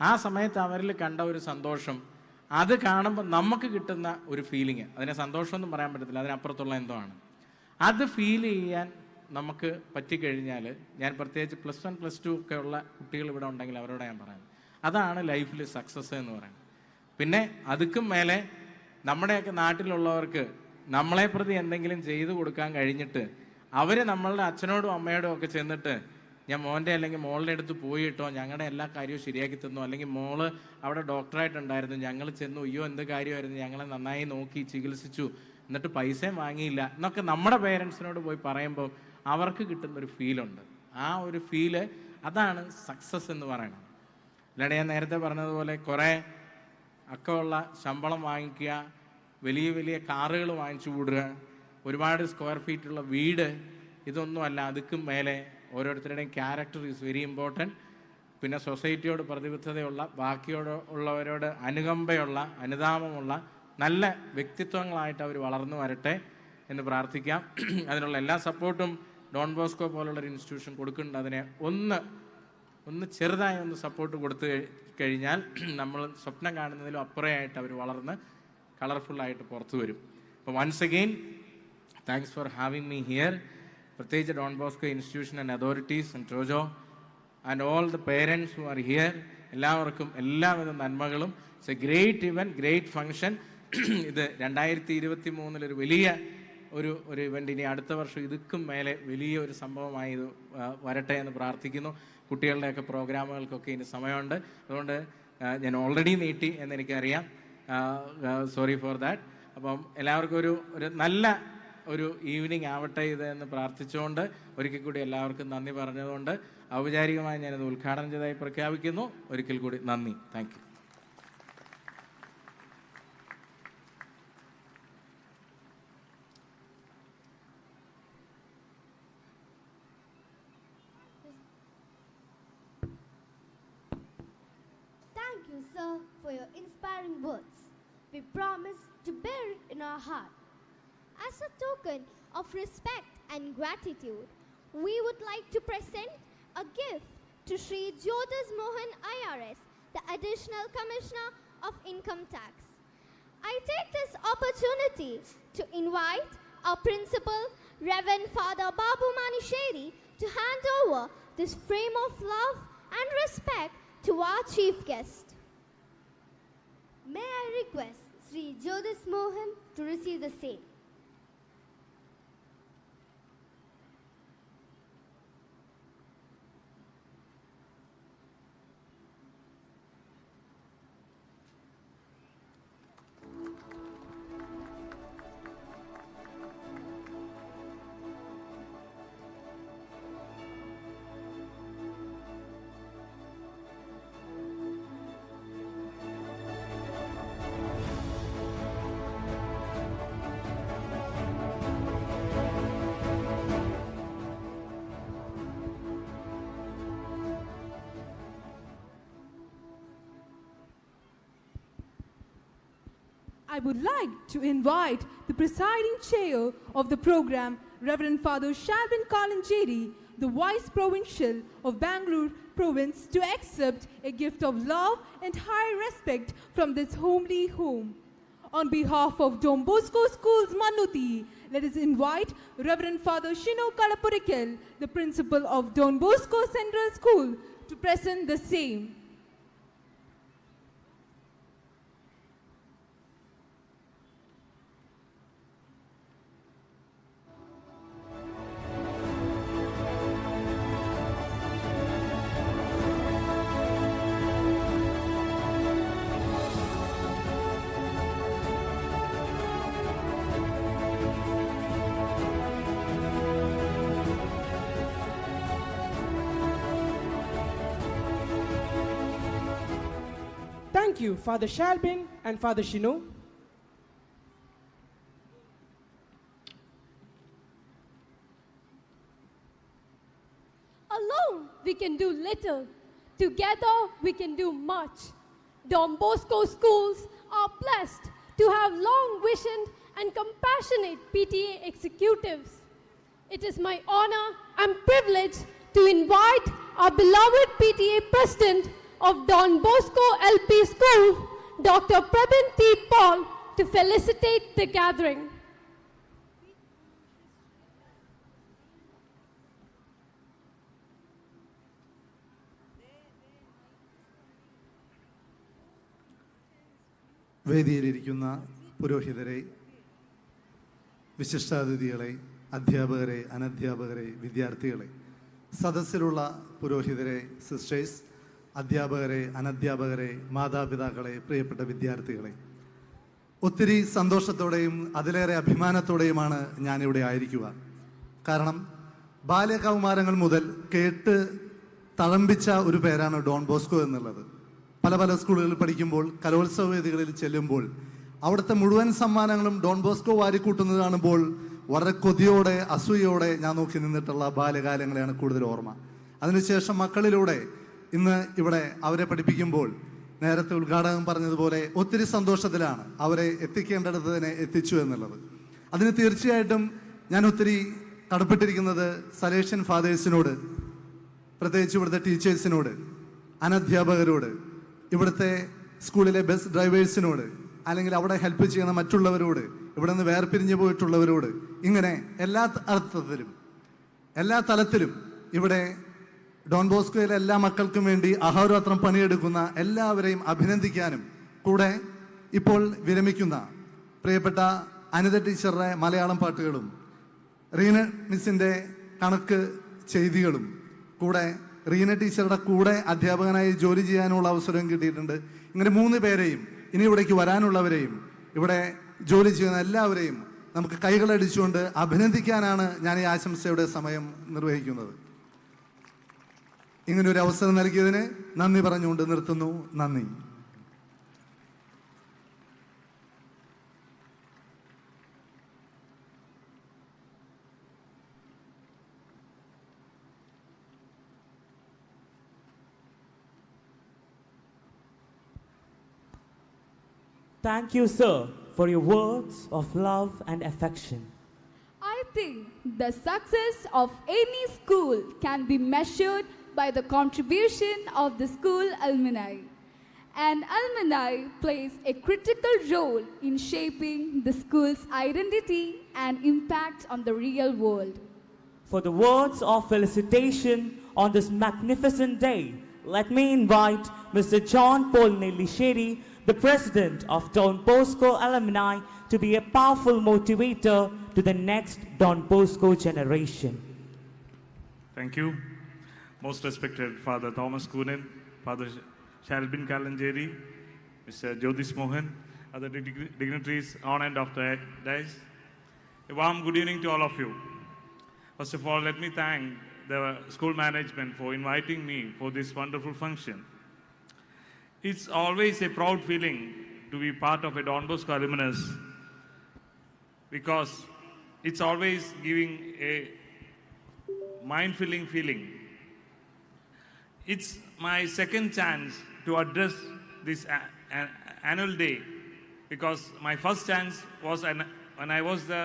ആ സമയത്ത് അവരിൽ കണ്ട ഒരു സന്തോഷം, അത് കാണുമ്പോൾ നമുക്ക് കിട്ടുന്ന ഒരു ഫീലിംഗ്, അതിനെ സന്തോഷമൊന്നും പറയാൻ പറ്റത്തില്ല, അതിനപ്പുറത്തുള്ള എന്തോ ആണ്. അത് ഫീൽ ചെയ്യാൻ നമുക്ക് പറ്റിക്കഴിഞ്ഞാൽ, ഞാൻ പ്രത്യേകിച്ച് +1 +2 ഒക്കെ ഉള്ള കുട്ടികൾ ഇവിടെ ഉണ്ടെങ്കിൽ അവരോട് ഞാൻ പറയാം, അതാണ് ലൈഫിൽ സക്സസ് എന്ന് പറയുന്നത്. പിന്നെ അതുക്കും മേലെ നമ്മുടെയൊക്കെ നാട്ടിലുള്ളവർക്ക് നമ്മളെ പ്രതി എന്തെങ്കിലും ചെയ്തു കൊടുക്കാൻ കഴിഞ്ഞിട്ട് അവർ നമ്മളുടെ അച്ഛനോടും അമ്മയോടും ഒക്കെ ചെന്നിട്ട് ഞാൻ മോൻ്റെ അല്ലെങ്കിൽ മോളുടെ അടുത്ത് പോയിട്ടോ ഞങ്ങളുടെ എല്ലാ കാര്യവും ശരിയാക്കി തന്നു, അല്ലെങ്കിൽ മോള് അവിടെ ഡോക്ടറായിട്ടുണ്ടായിരുന്നു, ഞങ്ങൾ ചെന്നു, അയ്യോ എന്ത് കാര്യമായിരുന്നു, ഞങ്ങളെ നന്നായി നോക്കി ചികിത്സിച്ചു, എന്നിട്ട് പൈസയും വാങ്ങിയില്ല എന്നൊക്കെ നമ്മുടെ പേരൻസിനോട് പോയി പറയുമ്പോൾ അവർക്ക് കിട്ടുന്നൊരു ഫീലുണ്ട്. ആ ഒരു ഫീല്, അതാണ് സക്സസ് എന്ന് പറയുന്നത്. അല്ലാണ്ട് ഞാൻ നേരത്തെ പറഞ്ഞതുപോലെ കുറേ അക്കമുള്ള ശമ്പളം വാങ്ങിക്കുക, വലിയ വലിയ കാറുകൾ വാങ്ങിച്ചു കൂടുക, ഒരുപാട് സ്ക്വയർ ഫീറ്റുള്ള വീട്, ഇതൊന്നുമല്ല. അതുക്കും മേലെ ഓരോരുത്തരുടെയും ക്യാരക്ടർ ഈസ് വെരി ഇമ്പോർട്ടൻറ്റ്. പിന്നെ സൊസൈറ്റിയോട് പ്രതിബദ്ധതയുള്ള, ബാക്കിയോടുള്ളവരോട് അനുകമ്പയുള്ള, അനുതാപമുള്ള നല്ല വ്യക്തിത്വങ്ങളായിട്ട് അവർ വളർന്നു വരട്ടെ എന്ന് പ്രാർത്ഥിക്കാം. അതിനുള്ള എല്ലാ സപ്പോർട്ടും ഡോൺ ബോസ്കോ പോലുള്ളൊരു ഇൻസ്റ്റിറ്റ്യൂഷൻ കൊടുക്കുന്നുണ്ട്. അതിനെ ഒന്ന് ചെറുതായി ഒന്ന് സപ്പോർട്ട് കൊടുത്തു കഴിഞ്ഞാൽ നമ്മൾ സ്വപ്നം കാണുന്നതിലും അപ്പുറമായിട്ട് അവർ വളർന്ന് കളർഫുള്ളായിട്ട് പുറത്തു വരും. അപ്പോൾ once again thanks for having me here. പ്രത്യേകിച്ച് Don Bosco institution and authorities and Tojo and all the parents who are here, എല്ലാവർക്കും എല്ലാവിധ നന്മകളും. It's a great event, great function. ഇത് 2023 വലിയ ഒരു ഇവൻ്റ്. ഇനി അടുത്ത വർഷം ഇതുക്കും മേലെ വലിയ ഒരു സംഭവമായി ഇത് വരട്ടെ എന്ന് പ്രാർത്ഥിക്കുന്നു. കുട്ടികളുടെയൊക്കെ പ്രോഗ്രാമുകൾക്കൊക്കെ ഇനി സമയമുണ്ട്, അതുകൊണ്ട് ഞാൻ ഓൾറെഡി നീട്ടി എന്നെനിക്കറിയാം, സോറി ഫോർ ദാറ്റ്. അപ്പം എല്ലാവർക്കും ഒരു നല്ല ഒരു ഈവനിങ് ആവട്ടെ ഇത് എന്ന് പ്രാർത്ഥിച്ചുകൊണ്ട് ഒരിക്കൽ കൂടി എല്ലാവർക്കും നന്ദി പറഞ്ഞതുകൊണ്ട് ഔപചാരികമായി ഞാനിത് ഉദ്ഘാടനം ചെയ്തതായി പ്രഖ്യാപിക്കുന്നു. ഒരിക്കൽ കൂടി നന്ദി. Thank you. Thank you, sir, for your inspiring words. We promise to bear it in our heart. As a token of respect and gratitude, we would like to present a gift to Sri Jyotis Mohan IRS, the Additional Commissioner of Income Tax. I take this opportunity to invite our principal, Reverend Father Babu Manisheri, to hand over this frame of love and respect to our chief guest. May I request Sri Jyotis Mohan to receive the same. I would like to invite the presiding chair of the program, Reverend Father Shalvin Kalanjeri, the Vice Provincial of Bangalore province to accept a gift of love and high respect from this homely home. On behalf of Don Bosco Schools Mannuthy, let us invite Reverend Father Shino Kalapurikal, the principal of Don Bosco Central School, to present the same. Thank you, Father Shalbin and Father Shino. Alone we can do little. Together we can do much. Don Bosco schools are blessed to have long-visioned and compassionate PTA executives. It is my honor and privilege to invite our beloved PTA President of Don Bosco LP School, Dr. Prabin T. Paul, to felicitate the gathering. വേദിയിലിരിക്കുന്ന പുരോഹിതരെ, വിശിഷ്ടാതിഥികളെ, അധ്യാപകരെ, അനധ്യാപകരെ, വിദ്യാർത്ഥികളെ, സദസ്സിലുള്ള പുരോഹിതരെ, sisters, അധ്യാപകരെ, അനധ്യാപകരെ, മാതാപിതാക്കളെ, പ്രിയപ്പെട്ട വിദ്യാർത്ഥികളെ, ഒത്തിരി സന്തോഷത്തോടെയും അതിലേറെ അഭിമാനത്തോടെയുമാണ് ഞാനിവിടെ ആയിരിക്കുക. കാരണം ബാല്യകൗമാരങ്ങൾ മുതൽ കേട്ട് തഴമ്പിച്ച ഒരു പേരാണ് ഡോൺ ബോസ്കോ എന്നുള്ളത്. പല പല സ്കൂളുകളിൽ പഠിക്കുമ്പോൾ, കലോത്സവ വേദികളിൽ ചെല്ലുമ്പോൾ അവിടുത്തെ മുഴുവൻ സമ്മാനങ്ങളും ഡോൺ ബോസ്കോ വാരിക്കൂട്ടുന്നത് കാണുമ്പോൾ വളരെ കൊതിയോടെ, അസൂയോടെ ഞാൻ നോക്കി നിന്നിട്ടുള്ള ബാല്യകാലങ്ങളെയാണ് കൂടുതൽ ഓർമ്മ. അതിനുശേഷം മക്കളിലൂടെ ഇന്ന് ഇവിടെ അവരെ പഠിപ്പിക്കുമ്പോൾ നേരത്തെ ഉദ്ഘാടകൻ പറഞ്ഞതുപോലെ ഒത്തിരി സന്തോഷത്തിലാണ് അവരെ എത്തിക്കേണ്ടടുത്ത് തന്നെ എത്തിച്ചു എന്നുള്ളത്. അതിന് തീർച്ചയായിട്ടും ഞാൻ ഒത്തിരി കടപ്പെട്ടിരിക്കുന്നത് സലേഷ്യൻ ഫാദേഴ്സിനോട്, പ്രത്യേകിച്ച് ഇവിടുത്തെ ടീച്ചേഴ്സിനോട്, അനധ്യാപകരോട്, ഇവിടുത്തെ സ്കൂളിലെ ബസ് ഡ്രൈവേഴ്സിനോട്, അല്ലെങ്കിൽ അവിടെ ഹെൽപ്പ് ചെയ്യുന്ന മറ്റുള്ളവരോട്, ഇവിടെ നിന്ന് വേർപിരിഞ്ഞു പോയിട്ടുള്ളവരോട്, ഇങ്ങനെ എല്ലാ അർത്ഥത്തിലും എല്ലാ തലത്തിലും ഇവിടെ ഡോൺ ബോസ്കോയിലെ എല്ലാ മക്കൾക്കും വേണ്ടി അഹോരാത്രം പണിയെടുക്കുന്ന എല്ലാവരെയും അഭിനന്ദിക്കാനും, കൂടെ ഇപ്പോൾ വിരമിക്കുന്ന പ്രിയപ്പെട്ട അനിത ടീച്ചറുടെ മലയാളം പാട്ടുകളും റീന മിസ്സിൻ്റെ കണക്ക് ചെയ്തികളും, കൂടെ റീന ടീച്ചറുടെ കൂടെ അധ്യാപകനായി ജോലി ചെയ്യാനുള്ള അവസരം കിട്ടിയിട്ടുണ്ട്. ഇങ്ങനെ 3 പേരെയും, ഇനി ഇവിടേക്ക് വരാനുള്ളവരെയും, ഇവിടെ ജോലി ചെയ്യുന്ന എല്ലാവരെയും നമുക്ക് കൈകളടിച്ചുകൊണ്ട് അഭിനന്ദിക്കാനാണ് ഞാൻ ഈ ആശംസയുടെ സമയം നിർവഹിക്കുന്നത്. ഇങ്ങനൊരു അവസരം നൽകിയതിന് നന്ദി പറഞ്ഞുകൊണ്ട് നിർത്തുന്നു. നന്ദി. Thank you, sir, for your words of love and affection. I think the success of any school can be measured by the contribution of the school alumni. And alumni plays a critical role in shaping the school's identity and impact on the real world. For the words of felicitation on this magnificent day, let me invite Mr. John Paul Nelisheri, the president of Don Bosco Alumni, to be a powerful motivator to the next Don Bosco generation. Thank you. Most respected Father Thomas Kunen, Father Shalbin Kalanjeri, Mr. Jyotis Mohan, other dignitaries on and off the dais. A warm good evening to all of you. First of all, let me thank the school management for inviting me for this wonderful function. It's always a proud feeling to be part of a Don Bosco alumnus, because it's always giving a mind-filling feeling. It's my second chance to address this annual day, because my first chance was when I was the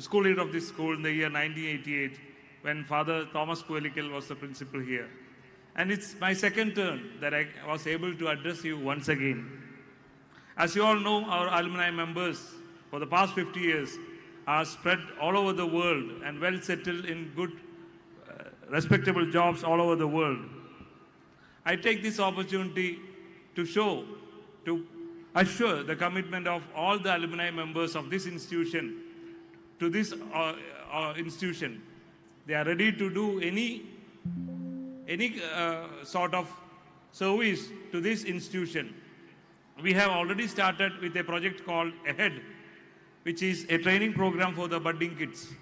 school leader of this school in the year 1988, when Father Thomas Kuelikal was the principal here. And it's my second turn that I was able to address you once again. As you all know, our alumni members for the past 50 years are spread all over the world and well settled in good, respectable jobs all over the world. I take this opportunity to assure the commitment of all the alumni members of this institution to this institution. They are ready to do any sort of service to this institution. We have already started with a project called AHEAD, which is a training program for the budding kids.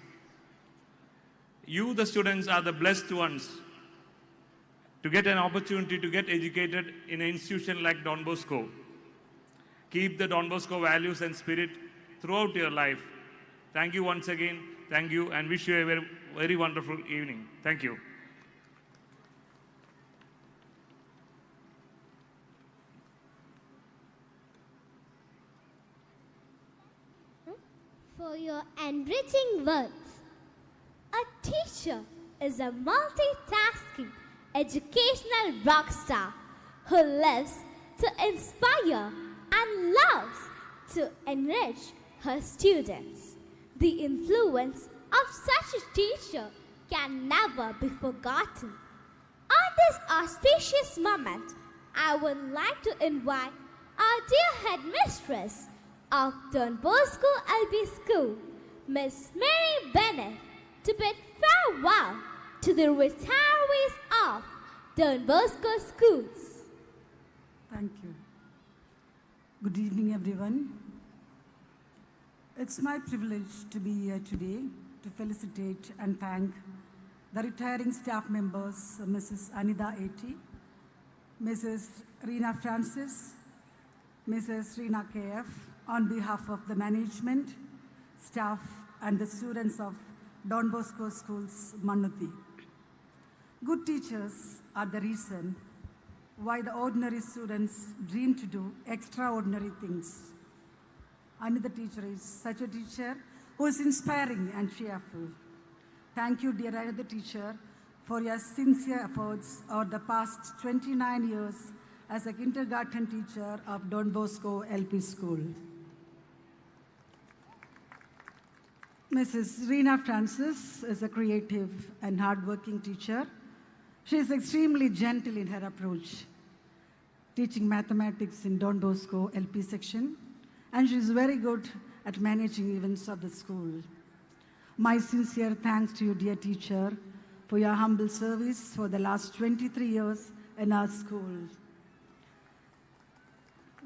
You, the students, are the blessed ones to get an opportunity to get educated in an institution like Don Bosco. Keep the Don Bosco values and spirit throughout your life. Thank you once again. Thank you, and wish you a very, very wonderful evening. Thank you. For your enriching words. A teacher is a multitasking educational rock star who lives to inspire and loves to enrich her students. The influence of such a teacher can never be forgotten. On this auspicious moment, I would like to invite our dear headmistress of Don Bosco LB School, Miss Mary Bennett, to bid farewell to the retirees of Don Bosco Schools. Thank you. Good evening, everyone. It's my privilege to be here today to felicitate and thank the retiring staff members, Mrs. Anida Eti, Mrs. Rina Francis, Mrs. Rina KF, on behalf of the management, staff, and the students of Don Bosco Schools, Mannuthy. Good teachers are the reason why the ordinary students dream to do extraordinary things. Another teacher is such a teacher who is inspiring and cheerful. Thank you, dear another teacher, for your sincere efforts over the past 29 years as a kindergarten teacher of Don Bosco LP School. Mrs. Rina Francis is a creative and hardworking teacher. She is extremely gentle in her approach, teaching mathematics in Don Bosco LP section, and she is very good at managing events of the school. My sincere thanks to you, dear teacher, for your humble service for the last 23 years in our school.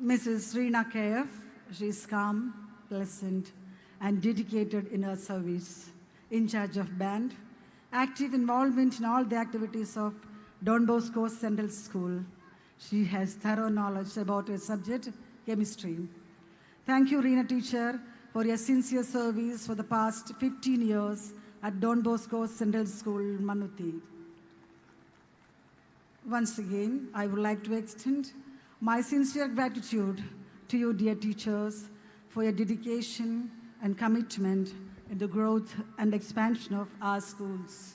Mrs. Rina KF, she is calm, pleasant, and dedicated in her service, in charge of band, active involvement in all the activities of Don Bosco Central School. She has thorough knowledge about her subject, chemistry. Thank you, Rina teacher, for your sincere service for the past 15 years at Don Bosco Central School, Mannuthy. Once again, I would like to extend my sincere gratitude to you, dear teachers, for your dedication and commitment in the growth and expansion of our schools.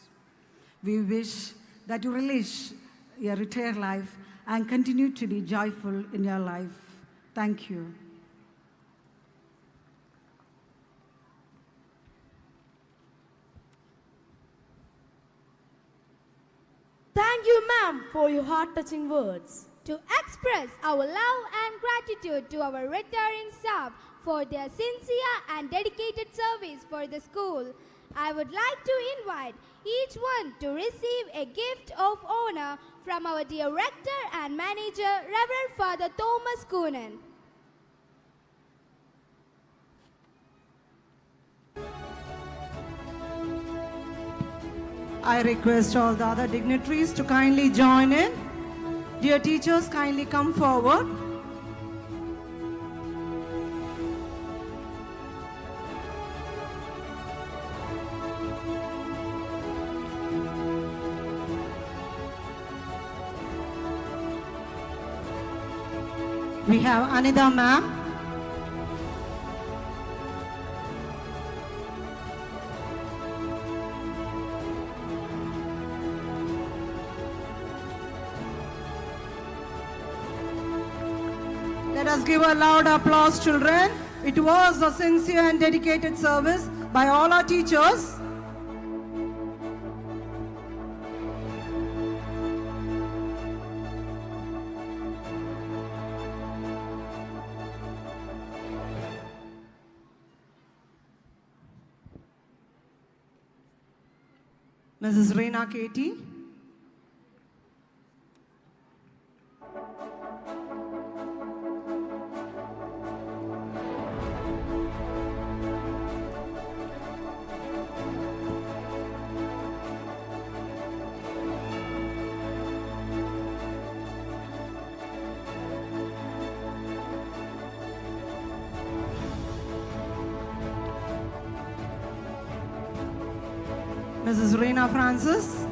We wish that you relish your retired life and continue to be joyful in your life. Thank you. Thank you, ma'am, for your heart-touching words. To express our love and gratitude to our retiring staff for their sincere and dedicated service for the school, I would like to invite each one to receive a gift of honor from our dear rector and manager, Reverend Father Thomas Coonan. I request all the other dignitaries to kindly join in. Dear teachers, kindly come forward. We have Anida ma'am. Let us give a loud applause, children. It was a sincere and dedicated service by all our teachers. Mrs. Reena Katie. Mrs. Reena Francis.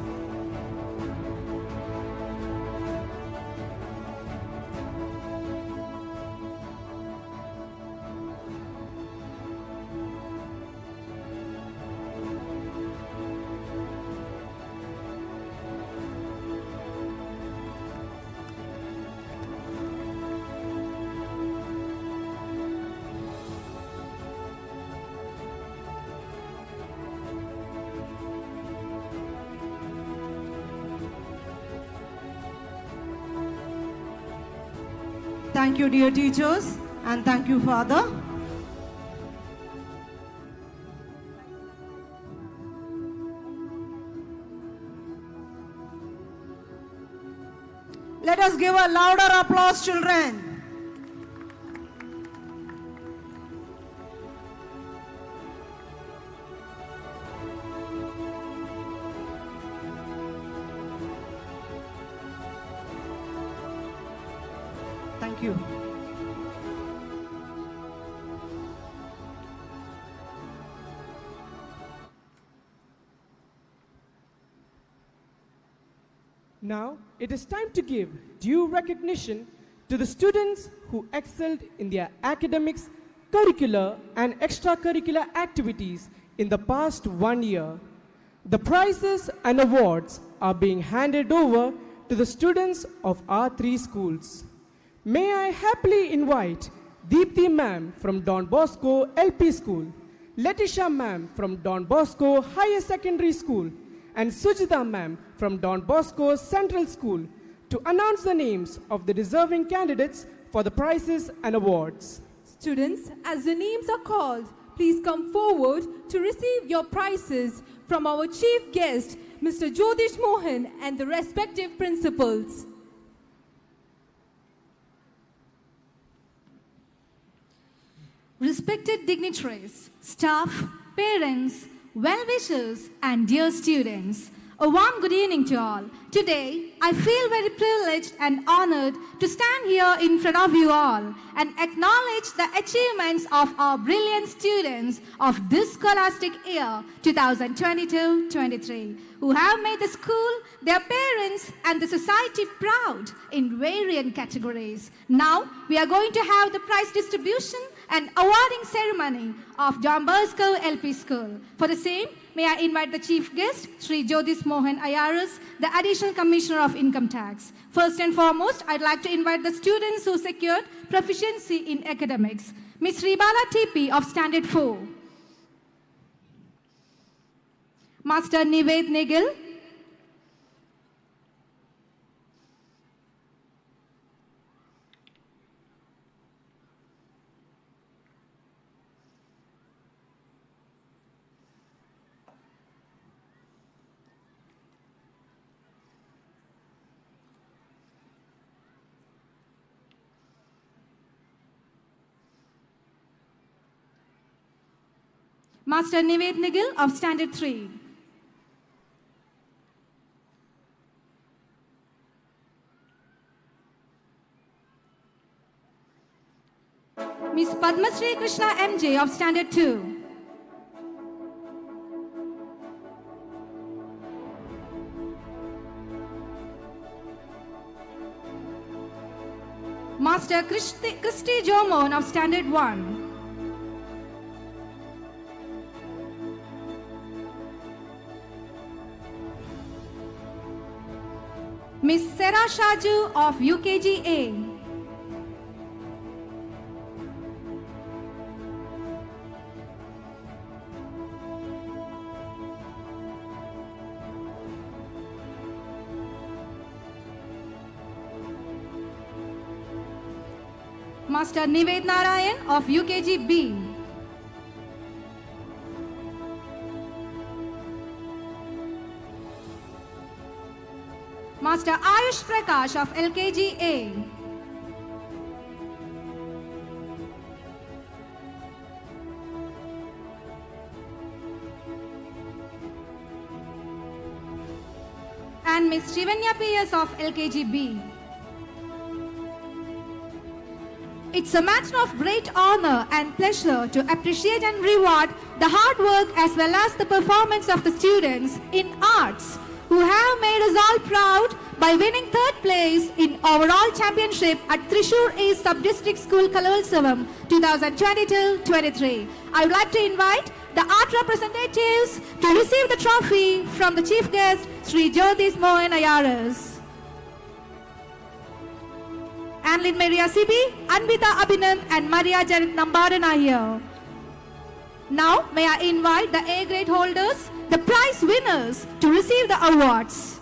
Thank you, dear teachers, and thank you, Father. Let us give a louder applause, children. Thank you. Now, it is time to give due recognition to the students who excelled in their academics, curricular, and extracurricular activities in the past 1 year. The prizes and awards are being handed over to the students of our 3 schools. May I happily invite Deepthi ma'am from Don Bosco LP School, Letitia ma'am from Don Bosco Higher Secondary School, and Sujita ma'am from Don Bosco Central School to announce the names of the deserving candidates for the prizes and awards. Students, as the names are called, please come forward to receive your prizes from our chief guest, Mr. Jyotish Mohan, and the respective principals. Respected dignitaries, staff, parents, well-wishers, and dear students, a warm good evening to all. Today, I feel very privileged and honored to stand here in front of you all and acknowledge the achievements of our brilliant students of this scholastic year 2022-23, who have made the school, their parents, and the society proud in various categories. Now, we are going to have the prize distribution and awarding ceremony of Don Bosco LP School. For the same, may I invite the chief guest, Sri Jyotish Mohan IRS, the Additional Commissioner of Income Tax. First and foremost, I'd like to invite the students who secured proficiency in academics. Ms. Ribala TP of Standard 4. Master Nived Nigel. Master Nived Nigel of Standard 3. Miss Padma Sri Krishna MJ of Standard 2. Master Christy Jomon of Standard 1. Miss Sarah Shaju of UKGA. Master Nived Narayan of UKG B. Master Ayush Prakash of LKG A. And Miss Shivanya PS of LKG B. It's a matter of great honor and pleasure to appreciate and reward the hard work as well as the performance of the students in arts who have made us all proud by winning 3rd place in overall championship at Thrissur East Sub-District School Kalolsavam 2022-23. I would like to invite the art representatives to receive the trophy from the chief guest, Sri Jyotis Mohan Ayaras. Annalyn Maria Sibi, Anvita Abhinand and Maria Janet Nambaran are here. Now, may I invite the A grade holders, the prize winners, to receive the awards.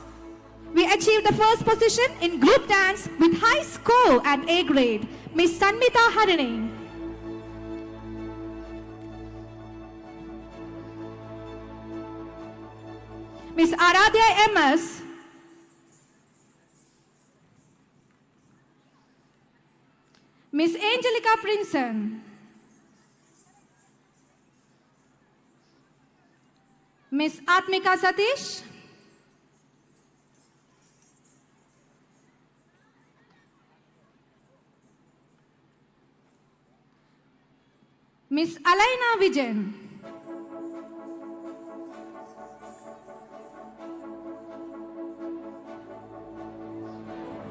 We achieved the first position in group dance with high score and A grade, Miss Sanmita Harini. Miss Aradhya MS. Miss Angelica Princeton. Miss Atmika Satish. Miss Alaina Vijayan.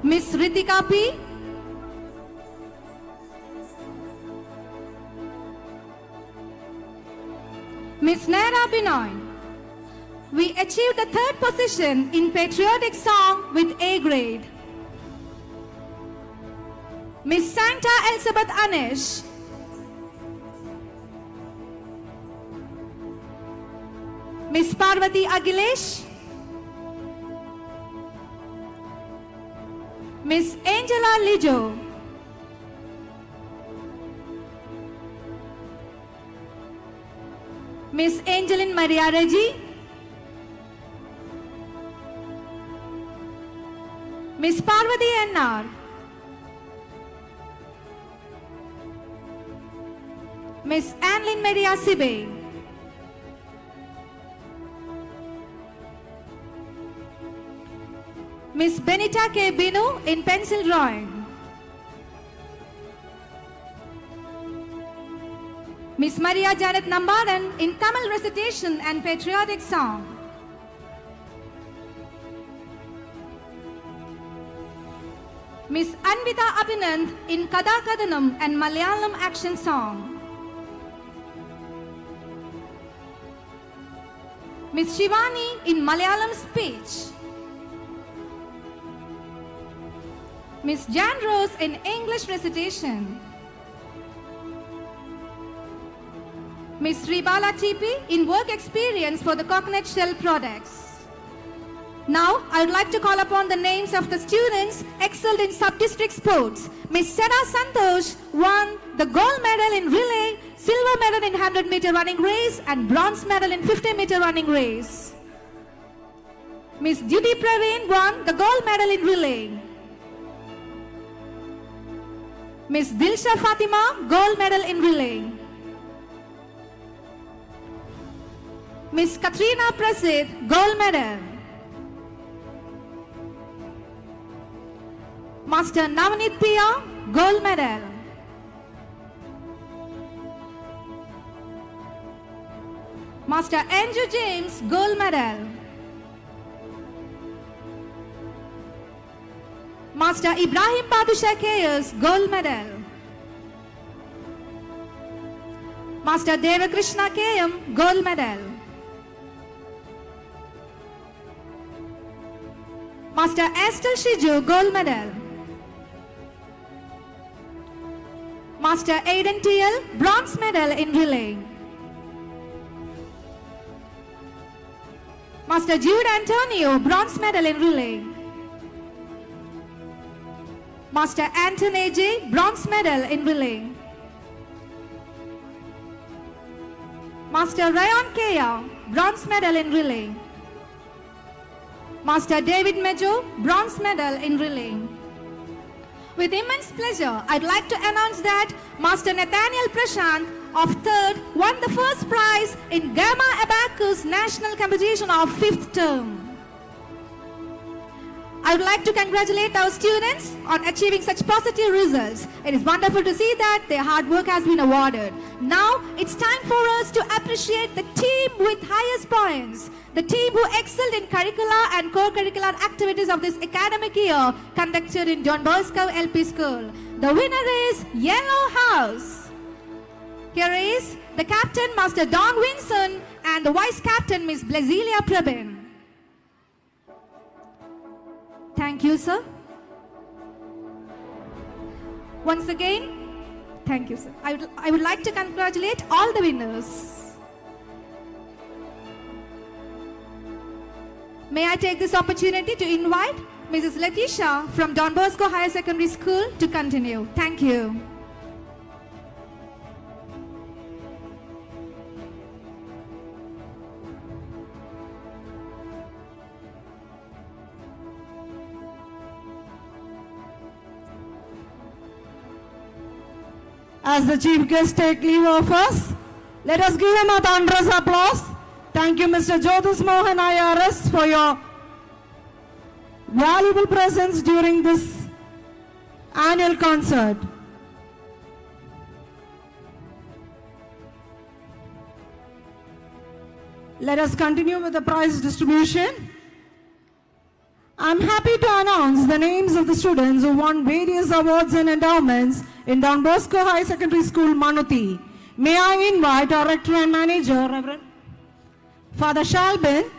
Miss Ritika P. Miss Naira Binoy. We achieved the 3rd position in patriotic song with A grade. Miss Santa Elizabeth Anish. Miss Parvati Agilesh. Miss Angela Lijo. Miss Angeline Maria Reggie. Miss Parvati NR. Miss Annalyn Maria Sibe. Miss Benita K. Binu in pencil drawing. Miss Maria Janet Nambaran in Tamil recitation and patriotic song. Miss Anvita Abhinand in Kadakadanam and Malayalam action song. Miss Shivani in Malayalam speech. Miss Jan Rose in English recitation. Miss Sribala TP in work experience for the coconut shell products. Now, I would like to call upon the names of the students excelled in sub-district sports. Miss Sarah Santosh won the gold medal in relay, silver medal in 100-meter running race and bronze medal in 50-meter running race. Miss Duty Praveen won the gold medal in relay. Miss Dilsha Fatima, gold medal in relay. Miss Katrina Prasid, gold medal. Master Navneet Pia, gold medal. Master Andrew James, gold medal. Master Ibrahim Padusha Kayas, gold medal. Master Devakrishna KM, gold medal. Master Estelle Shiju, gold medal. Master Aiden TL, bronze medal in relay. Master Jude Antonio, bronze medal in relay. Master Anthony J, bronze medal in relay. Master Rayon Kea, bronze medal in relay. Master David Mejo, bronze medal in relay. With immense pleasure, I'd like to announce that Master Nathaniel Prashant of 3rd won the first prize in Gamma Abacus National Competition of 5th term. I would like to congratulate our students on achieving such positive results. It is wonderful to see that their hard work has been awarded. Now, it's time for us to appreciate the team with highest points. The team who excelled in curricular and co-curricular activities of this academic year conducted in Don Bosco LP School. The winner is Yellow House. Here is the captain, Master Don Winson, and the vice captain, Miss Blazilia Prabin. Thank you, sir. Once again, thank you, sir. I would like to congratulate all the winners. May I take this opportunity to invite Mrs. Letitia from Don Bosco Higher Secondary School to continue. Thank you. As the chief guest take leave of us, let us give him a thunderous applause. Thank you, Mr. Jyotis Mohan IRS, for your valuable presence during this annual concert. Let us continue with the prize distribution. I'm happy to announce the names of the students who won various awards and endowments in Don Bosco High Secondary School, Mannuthy. May I invite our rector and manager, Reverend Father Shalbin,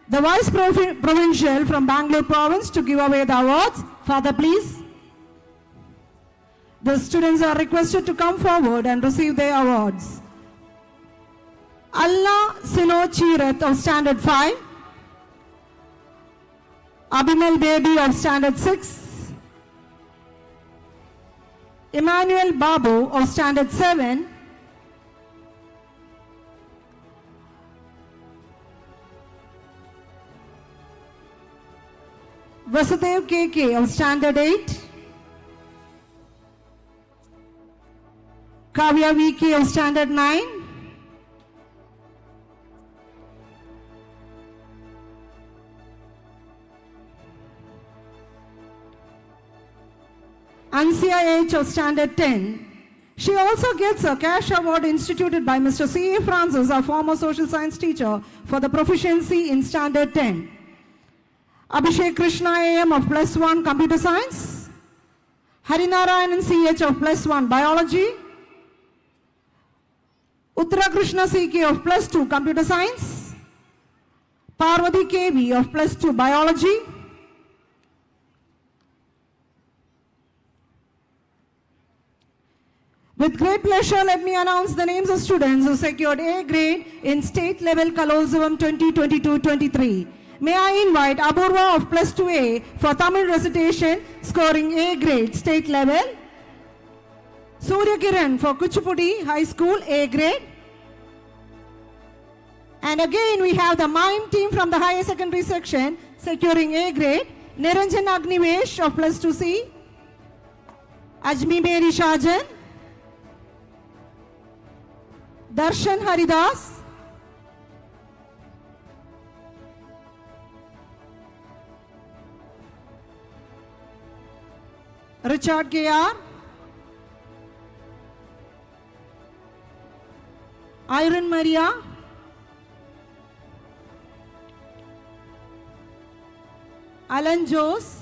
the Vice Provincial from Bangalore Province, to give away the awards. Father, please. The students are requested to come forward and receive their awards. Allah Sino Chirat of Standard 5. Abhimal Baby of Standard 6. Emmanuel Babu of Standard 7. Vasudev KK of Standard 8. Kavya VK of Standard 9. Ansia H of Standard 10. She also gets a cash award instituted by Mr. C.A. Francis, our former social science teacher, for the proficiency in Standard 10. Abhishek Krishna AM of +1 Computer Science. Harinarayanan CH of +1 Biology. Uttara Krishna CK of +2 Computer Science. Parvati KV of +2 Biology. With great pleasure, let me announce the names of students who secured A grade in State Level Kalolsavam 2022-23. May I invite Apurva of +2A for Tamil recitation, scoring A grade, State Level. Surya Kiran for Kuchipudi High School, A grade. And again, we have the mime team from the higher secondary section, securing A grade. Niranjan Agnivesh of +2C. Ajmi Mary Shajan. Darshan Haridas. Richard KR. Iron Maria. Alan Jose.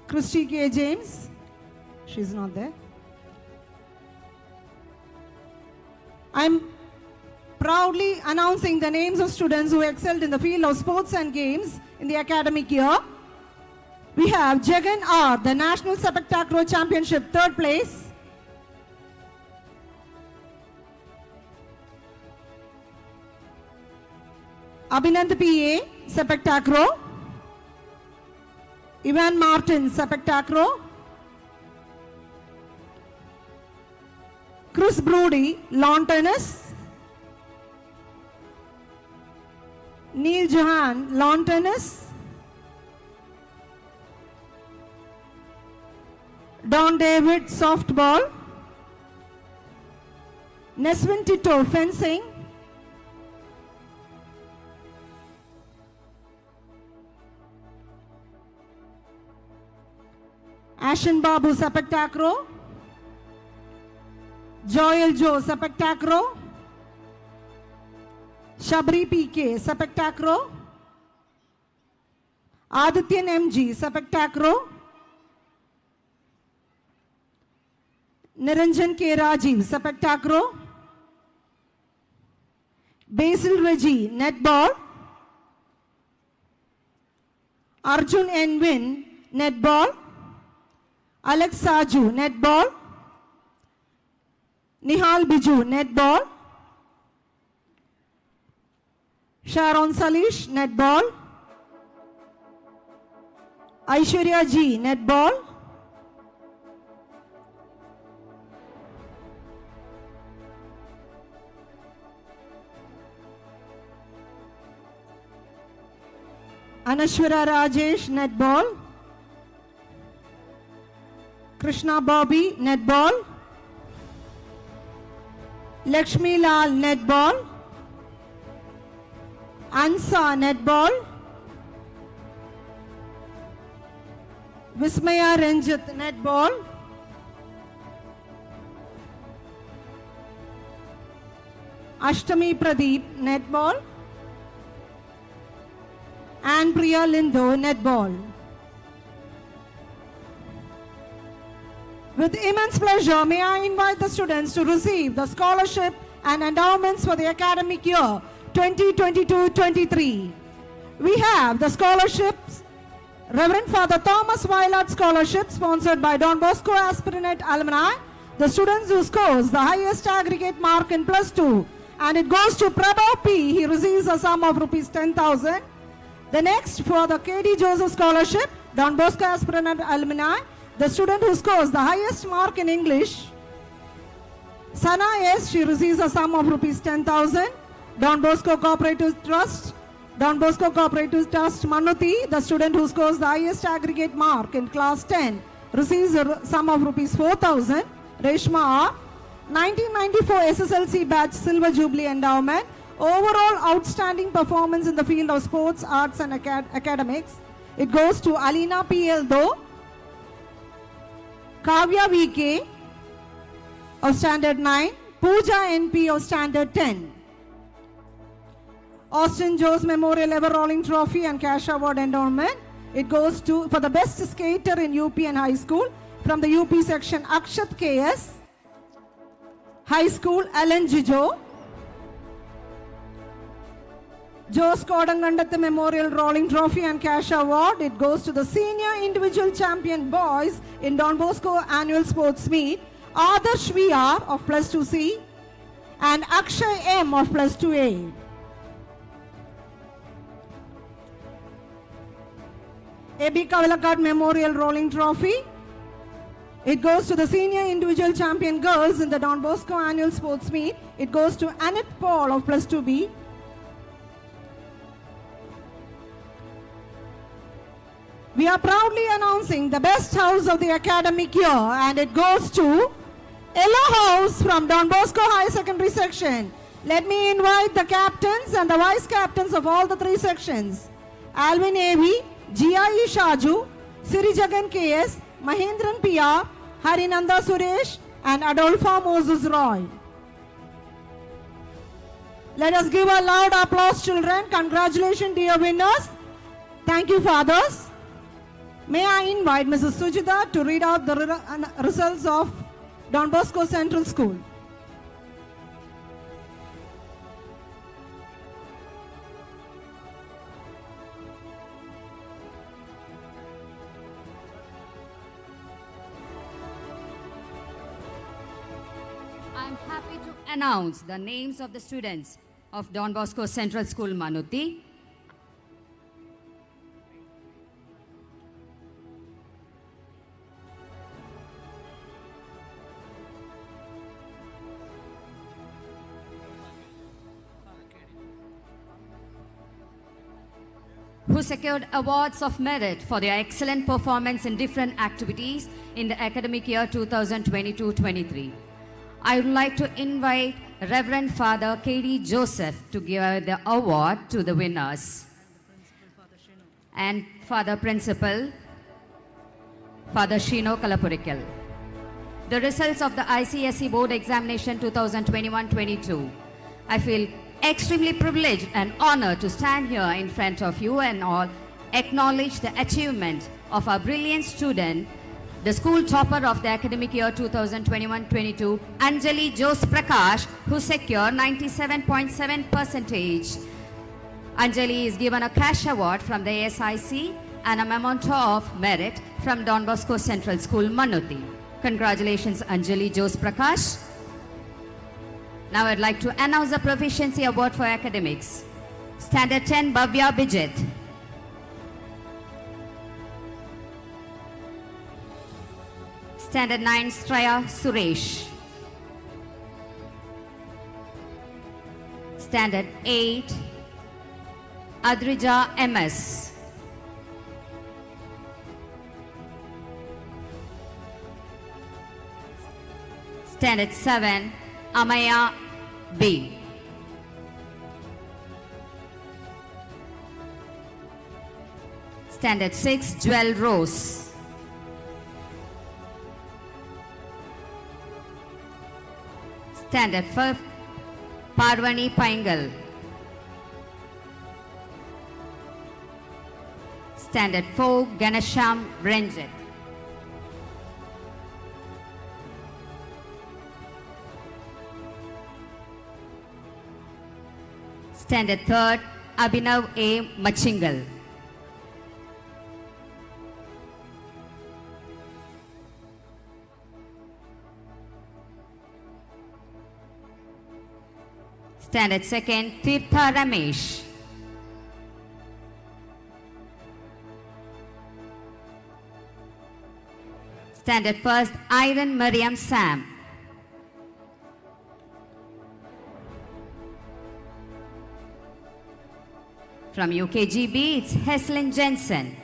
Christy K. James. She's not there. I'm proudly announcing the names of students who excelled in the field of sports and games in the academic year. We have Jagan R, the National Sepak Takraw Championship, 3rd place. Abhinand PA, Sepak Takraw. Ivan Martin, sepak takraw. Chris Brody, lawn tennis. Neil Johan, lawn tennis. Don David, softball. Neswin Tito, fencing. Ashen Babu, sepak takraw. Joel Joe, sepak takraw. Shabri PK, sepak takraw. Adityan MG, sepak takraw. Niranjan K. Rajiv, sepak takraw. Basil Reggie, netball. Arjun Enwin, netball. Alex Saju, netball. Nihal Biju, netball. Sharon Salish, netball. Aishwarya G, netball. Anashwara Rajesh, netball. Krishna Bobby, netball. Lakshmi Lal, netball. Ansa, netball. Vismaya Ranjit, netball. Ashtami Pradeep, netball. And Priya Lindo, netball. With immense pleasure, may I invite the students to receive the scholarship and endowments for the academic year 2022-23. We have the scholarships, Reverend Father Thomas Violet Scholarship, sponsored by Don Bosco Aspirant Alumni, the students who scores the highest aggregate mark in +2, and it goes to Prabhu P. He receives a sum of rupees 10,000. The next for the KD Joseph Scholarship, Don Bosco Aspirant Alumni, the student who scores the highest mark in English, Sana S. She receives a sum of rupees 10,000. Don Bosco Cooperative Trust, Don Bosco Cooperative Trust Mannuthy, the student who scores the highest aggregate mark in class 10, receives a sum of rupees 4,000. Reshma R. 1994 SSLC batch Silver Jubilee Endowment. Overall outstanding performance in the field of sports, arts and academics. It goes to Alina PL Do, Kavya VK of standard 9, Pooja NP of standard 10. Austin Joe's Memorial Ever Rolling Trophy and Cash Award Endowment. It goes to, for the best skater in UP and high school, from the UP section Akshat KS, High School Alan Jijo. Jose Kodangandath Memorial Rolling Trophy and Cash Award. It goes to the Senior Individual Champion Boys in Don Bosco Annual Sports Meet, Adarsh VR of +2C and Akshay M of +2A. A.B. Kavalakad Memorial Rolling Trophy. It goes to the Senior Individual Champion Girls in the Don Bosco Annual Sports Meet. It goes to Annette Paul of +2B. We are proudly announcing the best house of the academic year, and it goes to Yellow House from Don Bosco High Secondary Section. Let me invite the captains and the vice captains of all the 3 sections. Alvin A.V., G.I.E. Shaju, Sirijagan KS, Mahindran PR, Harinanda Suresh and Adolpha Moses Roy. Let us give a loud applause, children. Congratulations, dear winners. Thank you, fathers. May I invite Mrs. Sujita to read out the results of Don Bosco Central School. I am happy to announce the names of the students of Don Bosco Central School, Mannuthy. who secured awards of merit for their excellent performance in different activities in the academic year 2022-23. I would like to invite Reverend Father K.D. Joseph to give the award to the winners. And Father Principal, Father Shino Kalapurikal. The results of the ICSE Board Examination 2021-22. I feel extremely privileged and honored to stand here in front of you and all acknowledge the achievement of our brilliant student, the school topper of the academic year 2021-22, Anjali Jose Prakash, who secured 97.7%. Anjali is given a cash award from the ASIC and a memento of merit from Don Bosco Central School, Mannuthy. Congratulations, Anjali Jose Prakash. Now I'd like to announce the Proficiency Award for Academics. Standard 10, Bhavya Bijit. Standard 9, Straya Suresh. Standard 8, Adrija MS. Standard 7, Amaya B. Standard 6, Jewel Rose. Standard 5, Parvani Paingal. Standard 4, Ganesham Ranjit. Standard 3rd, Abhinav A. Machingal. Standard 2nd, Tirtha Ramesh. Standard 1st, Iron Mariam Sam. From UKGB, it's Heslin Jensen.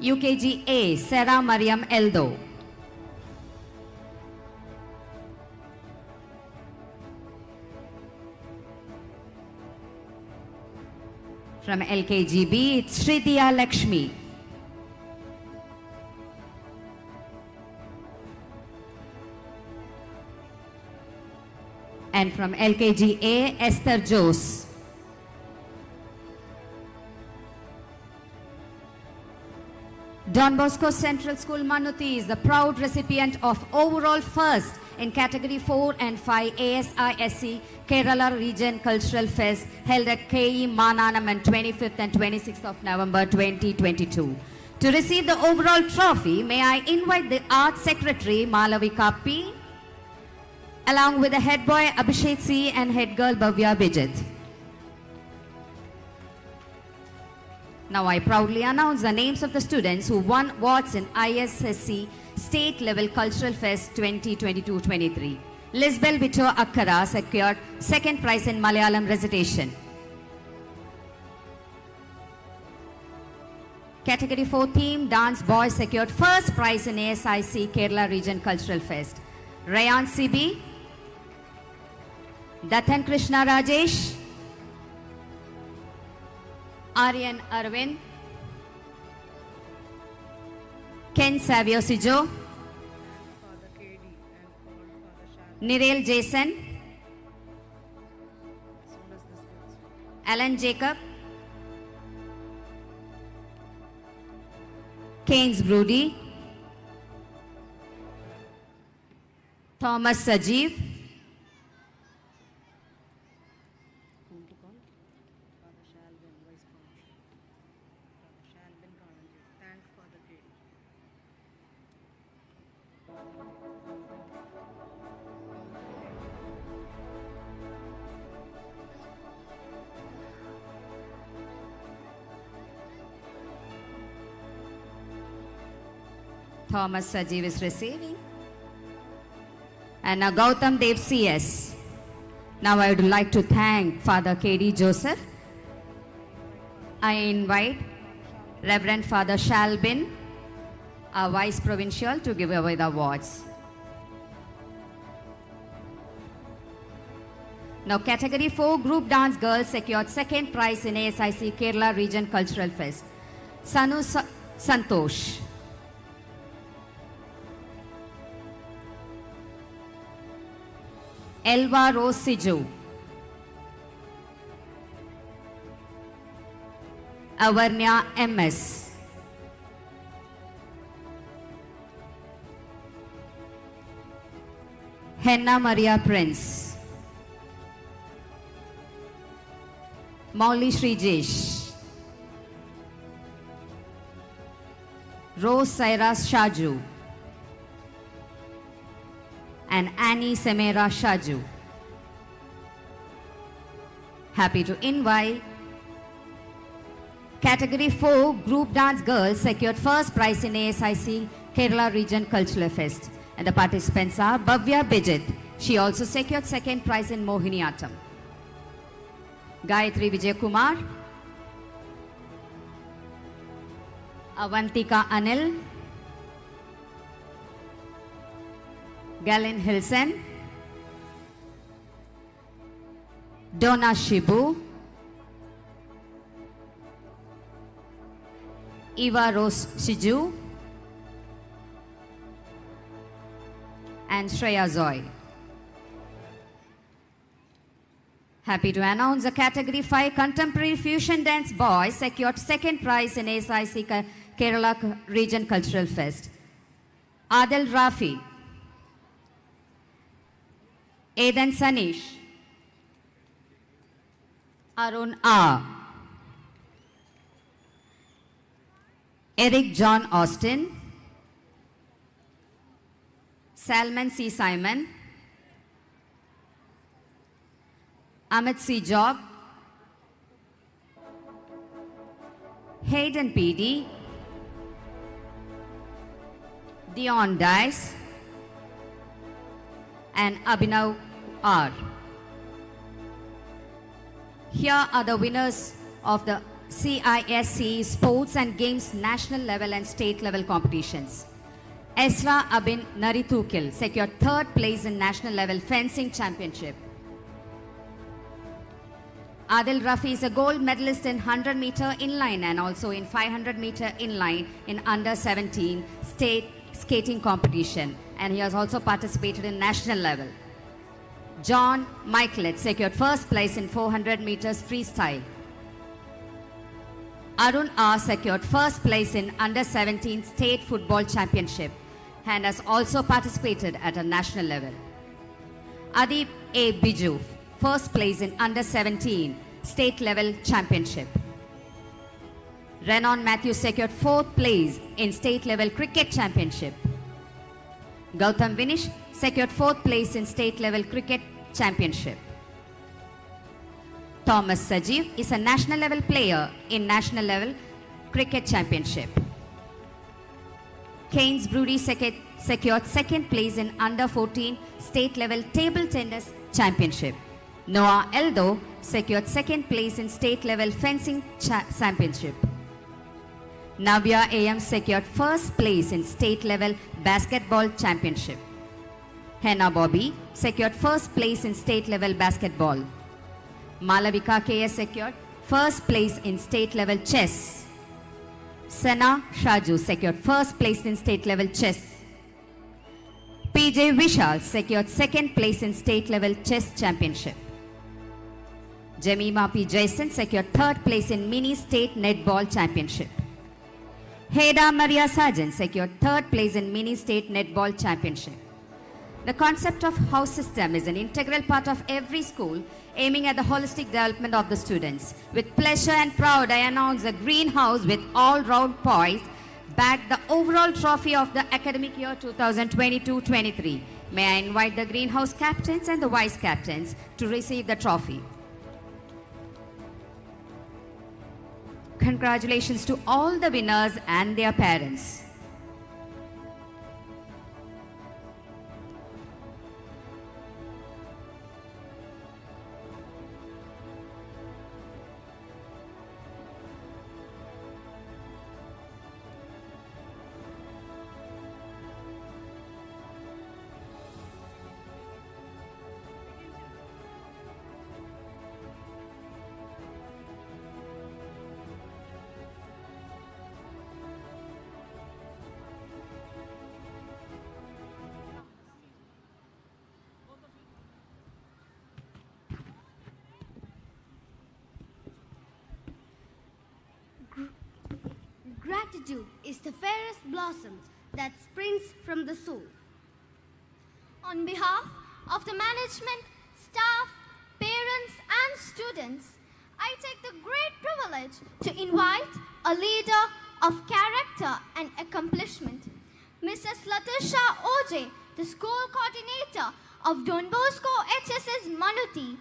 UKGA, Sarah Mariam Eldo. From LKGB, it's Shridiya Lakshmi. And from LKGA, Esther Jose. Don Bosco Central School, Mannuthy is the proud recipient of overall first in Category 4 and 5 ASISC Kerala Region Cultural Fest held at KE Mananam on 25th and 26th of November 2022. To receive the overall trophy, may I invite the Art Secretary Malavika P. along with the head boy Abhishek C and head girl Bhavya Bijit. Now I proudly announce the names of the students who won awards in ISSC State Level Cultural Fest 2022-23. Lisbel Vito Akkara secured second prize in Malayalam recitation. Category 4 Theme Dance Boys secured first prize in ASIC Kerala Region Cultural Fest. Rayan CB, Dathan Krishna Rajesh, Aryan Arvind, Ken Savio Sijo, Nirel Jason, Alan Jacob, Keynes Brody, Thomas Sajeev, Thomas Sajeev is receiving. And now Gautam Dev CS. Now I would like to thank Father K.D. Joseph. I invite Reverend Father Shalbin, our Vice Provincial, to give away the awards. Now Category 4 Group Dance Girls secured second prize in ASIC Kerala Region Cultural Fest. Sanu Santosh. Elva Rose Siju. Avarnya MS. Henna Maria Prince. Molly Srijesh. Rose Cyrus Shaju. And Annie Semera Shaju. Happy to invite Category 4 Group Dance Girls secured first prize in ASIC Kerala Region Cultural Fest. And the participants are Bhavya Bijit. She also secured second prize in Mohiniyattam. Gayatri Vijay Kumar. Avantika Anil. Galen Hilsen. Donna Shibu. Eva Rose Shiju. And Shreya Zoy. Happy to announce the Category 5 Contemporary Fusion Dance Boys secured second prize in ASIC Kerala Region Cultural Fest. Adil Rafi. Aidan Sanish. Arun R. Eric John Austin. Salman C. Simon. Amit C. Job. Hayden PD. Dion Dice. And Abhinav R. Here are the winners of the CISC Sports and Games National Level and State Level competitions. Esra Abin Naritukil secured third place in National Level Fencing Championship. Adil Rafi is a gold medalist in 100 meter inline and also in 500 meter inline in under 17 state skating competition, and he has also participated in national level. John Michelet secured first place in 400 meters freestyle. Arun R secured first place in under 17 state football championship and has also participated at a national level. Adib A. Biju first place in under 17 state level championship. Renan Matthew secured fourth place in state level cricket championship. Gautam Vinish secured fourth place in state level cricket championship. Thomas Sajeev is a national level player in national level cricket championship. Keynes Broody secured second place in under 14 state level table tennis championship. Noah Eldo secured second place in state level fencing championship. Navya AM secured first place in state level basketball championship. Henna Bobby secured first place in state level basketball. Malavika KS secured first place in state level chess. Sana Shaju secured first place in state level chess. PJ Vishal secured second place in state level chess championship. Jemima P. Jason secured third place in mini state netball championship. Heda Maria Sargent secured third place in mini state netball championship. The concept of house system is an integral part of every school, aiming at the holistic development of the students. With pleasure and proud, I announce the greenhouse with all-round poise bagged the overall trophy of the academic year 2022-23. May I invite the greenhouse captains and the vice captains to receive the trophy. Congratulations to all the winners and their parents. Gratitude is the fairest blossom that springs from the soul. On behalf of the management, staff, parents and students, I take the great privilege to invite a leader of character and accomplishment, Mrs. Latisha Oj, the school coordinator of Don Bosco HSS Mannuthy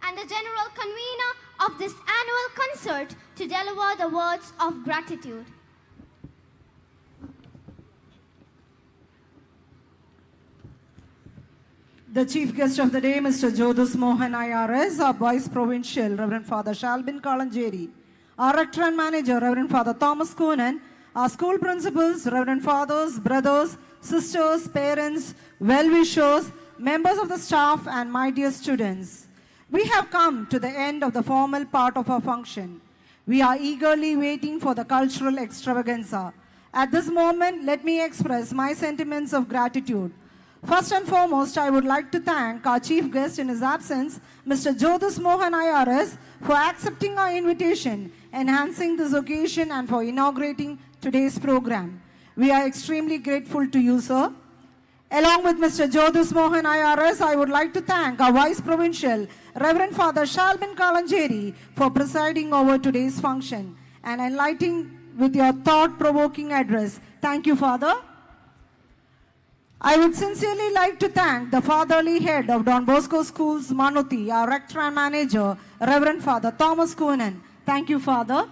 and the general convener of this annual concert, to deliver the words of gratitude. The chief guest of the day, Mr. Jyotis Mohan IRS, our Vice Provincial, Reverend Father Shalbin Kalanjeri, our Rector and Manager, Reverend Father Thomas Coonan, our school principals, Reverend Fathers, brothers, sisters, parents, well-wishers, members of the staff, and my dear students. We have come to the end of the formal part of our function. We are eagerly waiting for the cultural extravaganza. At this moment, let me express my sentiments of gratitude. First and foremost, I would like to thank our chief guest in his absence, Mr. Jyotis Mohan IRS, for accepting our invitation, enhancing this occasion, and for inaugurating today's program. We are extremely grateful to you, sir. Along with Mr. Jyotis Mohan IRS, I would like to thank our Vice Provincial, Reverend Father Shalbin Kalanjeri, for presiding over today's function and enlightening with your thought-provoking address. Thank you, Father. I would sincerely like to thank the fatherly head of Don Bosco Schools, Mannuthy, our rector and manager, Reverend Father Thomas Coonan. Thank you, Father.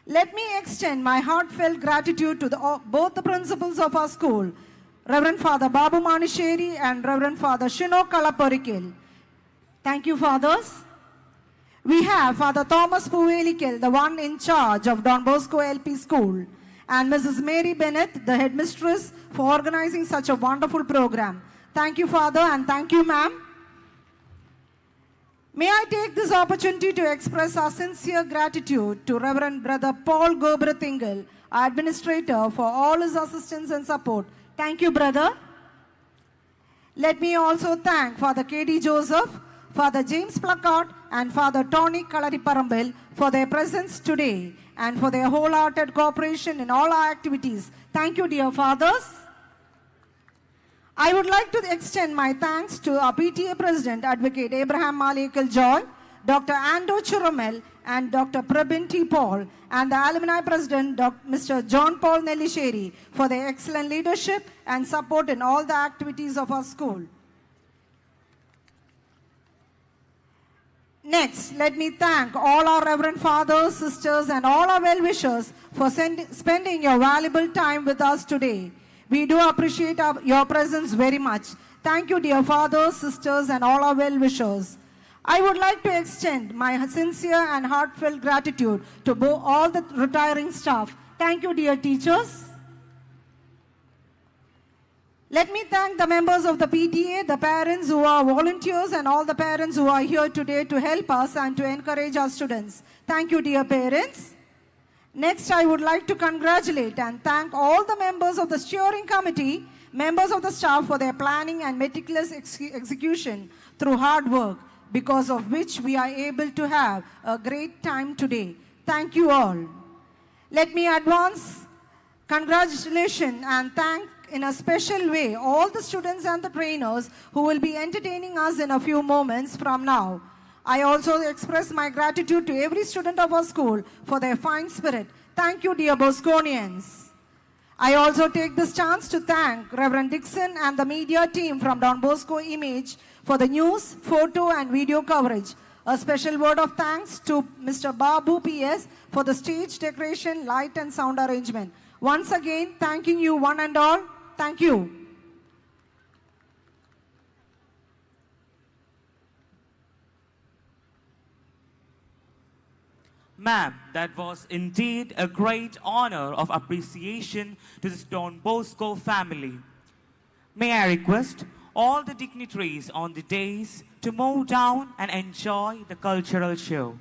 Let me extend my heartfelt gratitude to both the principals of our school, Reverend Father Babu Manisheri and Reverend Father Shino Kalaparikil. Thank you, fathers. We have Father Thomas Puvelikil, the one in charge of Don Bosco LP School, and Mrs. Mary Bennett, the headmistress, for organizing such a wonderful program. Thank you, Father, and thank you, ma'am. May I take this opportunity to express our sincere gratitude to Reverend Brother Paul Gobratingal, our administrator, for all his assistance and support. Thank you, brother. Let me also thank Father K.D. Joseph, Father James Placard, and Father Tony Kalariparambil for their presence today and for their wholehearted cooperation in all our activities. Thank you, dear fathers. I would like to extend my thanks to our PTA President, Advocate Abraham Malekal Joy, Dr. Ando Churumel, and Dr. Prabin T. Paul, and the Alumni President, Mr. John Paul Nellisheri, for their excellent leadership and support in all the activities of our school. Next, let me thank all our Reverend Fathers, Sisters, and all our well-wishers for spending your valuable time with us today. We do appreciate your presence very much. Thank you, dear Fathers, Sisters, and all our well-wishers. I would like to extend my sincere and heartfelt gratitude to all the retiring staff. Thank you, dear teachers. Let me thank the members of the PTA, the parents who are volunteers, and all the parents who are here today to help us and to encourage our students. Thank you, dear parents. Next, I would like to congratulate and thank all the members of the steering committee, members of the staff for their planning and meticulous execution through hard work, because of which we are able to have a great time today. Thank you all. Let me advance congratulations and thank in a special way all the students and the trainers who will be entertaining us in a few moments from now. I also express my gratitude to every student of our school for their fine spirit. Thank you, dear Bosconians. I also take this chance to thank Reverend Dixon and the media team from Don Bosco Image for the news, photo, and video coverage. A special word of thanks to Mr. Babu PS for the stage decoration, light, and sound arrangement. Once again, thanking you one and all. Thank you. Ma'am, that was indeed a great honor of appreciation to this Don Bosco family. May I request all the dignitaries on the dais to move down and enjoy the cultural show.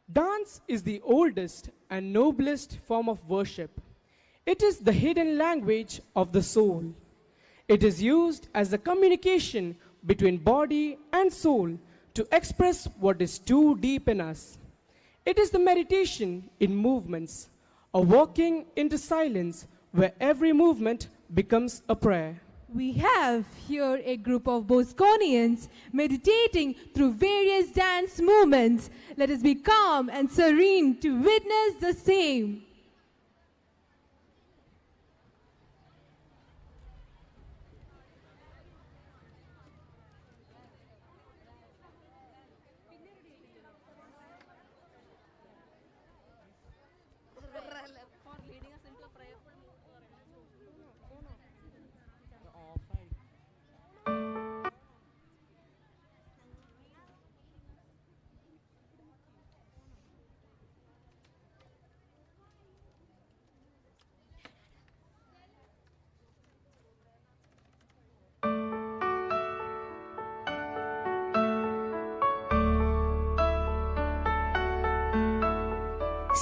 Dance is the oldest and noblest form of worship. It is the hidden language of the soul. It is used as a communication between body and soul to express what is too deep in us. It is the meditation in movements, a walking into silence where every movement becomes a prayer. We have here a group of Bosconians meditating through various dance movements. Let us be calm and serene to witness the same.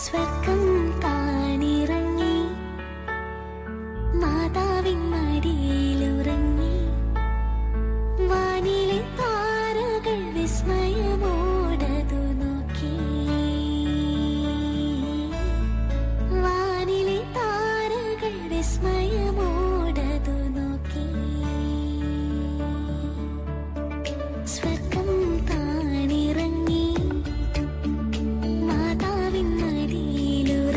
സ്വർഗം താണിറങ്ങി മാതാവിൻ മടിയിലുറങ്ങി വാനിലെ താരകൾ വിസ്മയമോടതു നോക്കി വാനിലെ താരകൾ വിസ്മയമോടതു നോക്കി സ്വർഗം താണിറങ്ങി മാതാവിൻ മടിയിലുറങ്ങി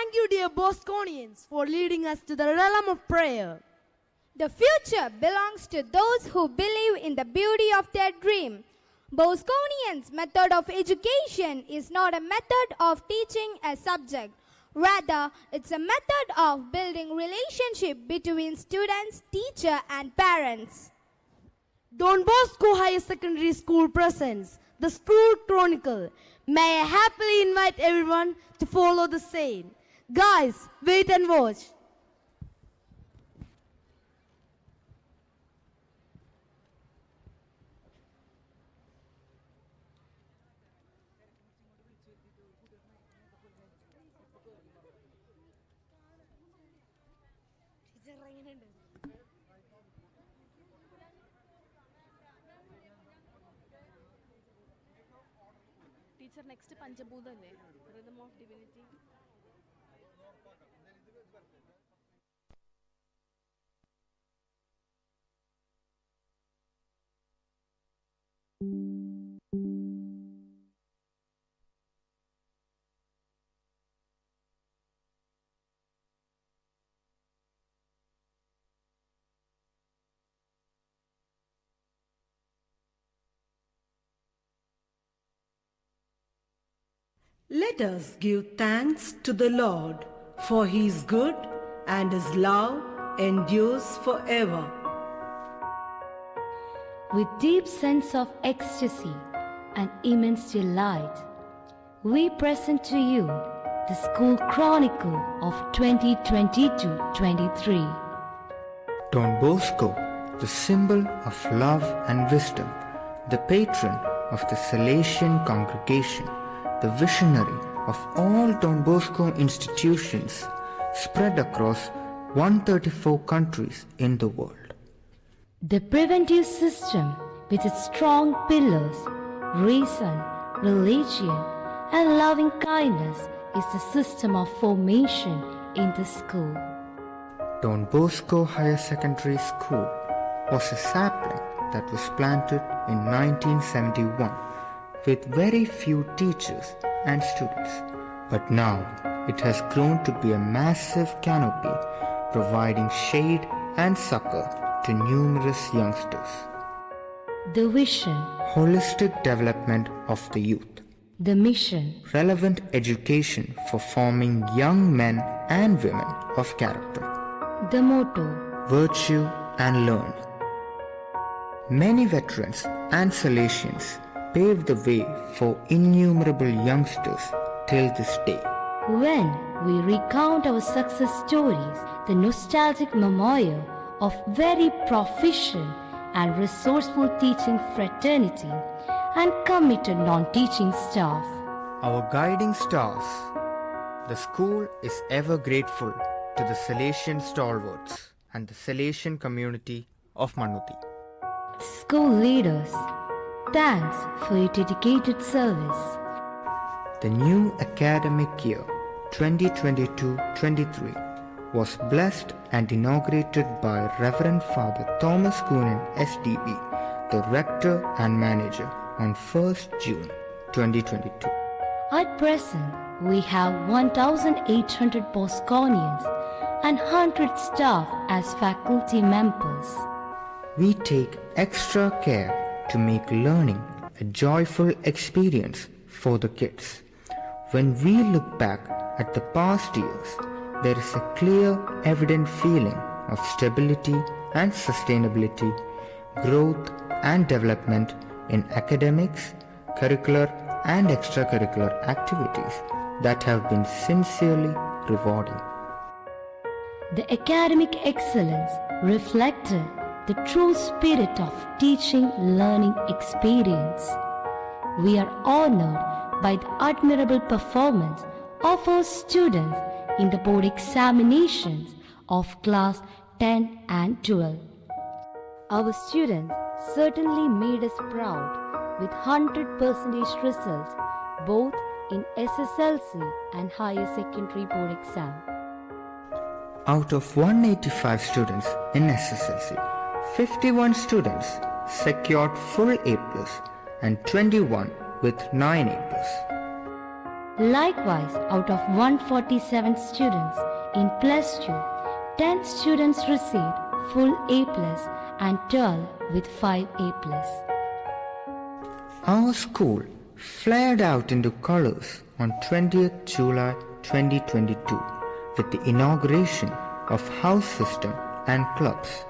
Thank you, dear Bosconians, for leading us to the realm of prayer. The future belongs to those who believe in the beauty of their dream. Bosconians' method of education is not a method of teaching a subject. Rather, it's a method of building relationship between students, teacher, and parents. Don Bosco Higher Secondary School presents the School Chronicle. May I happily invite everyone to follow the same. Guys, wait and watch. Teacher, next Panchabhuta le, Rhythm of Divinity. Let us give thanks to the Lord, for he is good and his love endures forever. With deep sense of ecstasy and immense delight, we present to you the School Chronicle of 2022-23. Don Bosco, the symbol of love and wisdom, the patron of the Salesian congregation, the visionary of all Don Bosco institutions spread across 134 countries in the world. The preventive system with its strong pillars, reason, religion, and loving kindness is the system of formation in the school. Don Bosco Higher Secondary School was a sapling that was planted in 1971 with very few teachers and students, but now it has grown to be a massive canopy providing shade and succor to numerous youngsters. The vision, holistic development of the youth. The mission, relevant education for forming young men and women of character. The motto, virtue and learn. Many veterans and Salesians paved the way for innumerable youngsters till this day. When we recount our success stories, the nostalgic memorial of very proficient and resourceful teaching fraternity and committed non-teaching staff. Our guiding stars. The school is ever grateful to the Salesian stalwarts and the Salesian community of Mannuthy. School leaders, thanks for your dedicated service. The new academic year 2022-23 was blessed and inaugurated by Reverend Father Thomas Coonan SDB, the rector and manager, on 1st June 2022. At present, we have 1,800 Bosconians and 100 staff as faculty members. We take extra care to make learning a joyful experience for the kids. When we look back at the past years, there is a clear, evident feeling of stability and sustainability, growth and development in academics, curricular and extracurricular activities that have been sincerely rewarding. The academic excellence reflected the true spirit of teaching-learning experience. We are honored by the admirable performance of our students in the board examinations of class 10 and 12. Our students certainly made us proud with 100% results both in SSLC and higher secondary board exam. Out of 185 students in SSLC, 51 students secured full A+ and 21 with 9 A+. Likewise, out of 147 students in plus 2, 10 students received full A+ and 12 with 5 A+. Our school flared out into colors on 20th July 2022 with the inauguration of house system and clubs.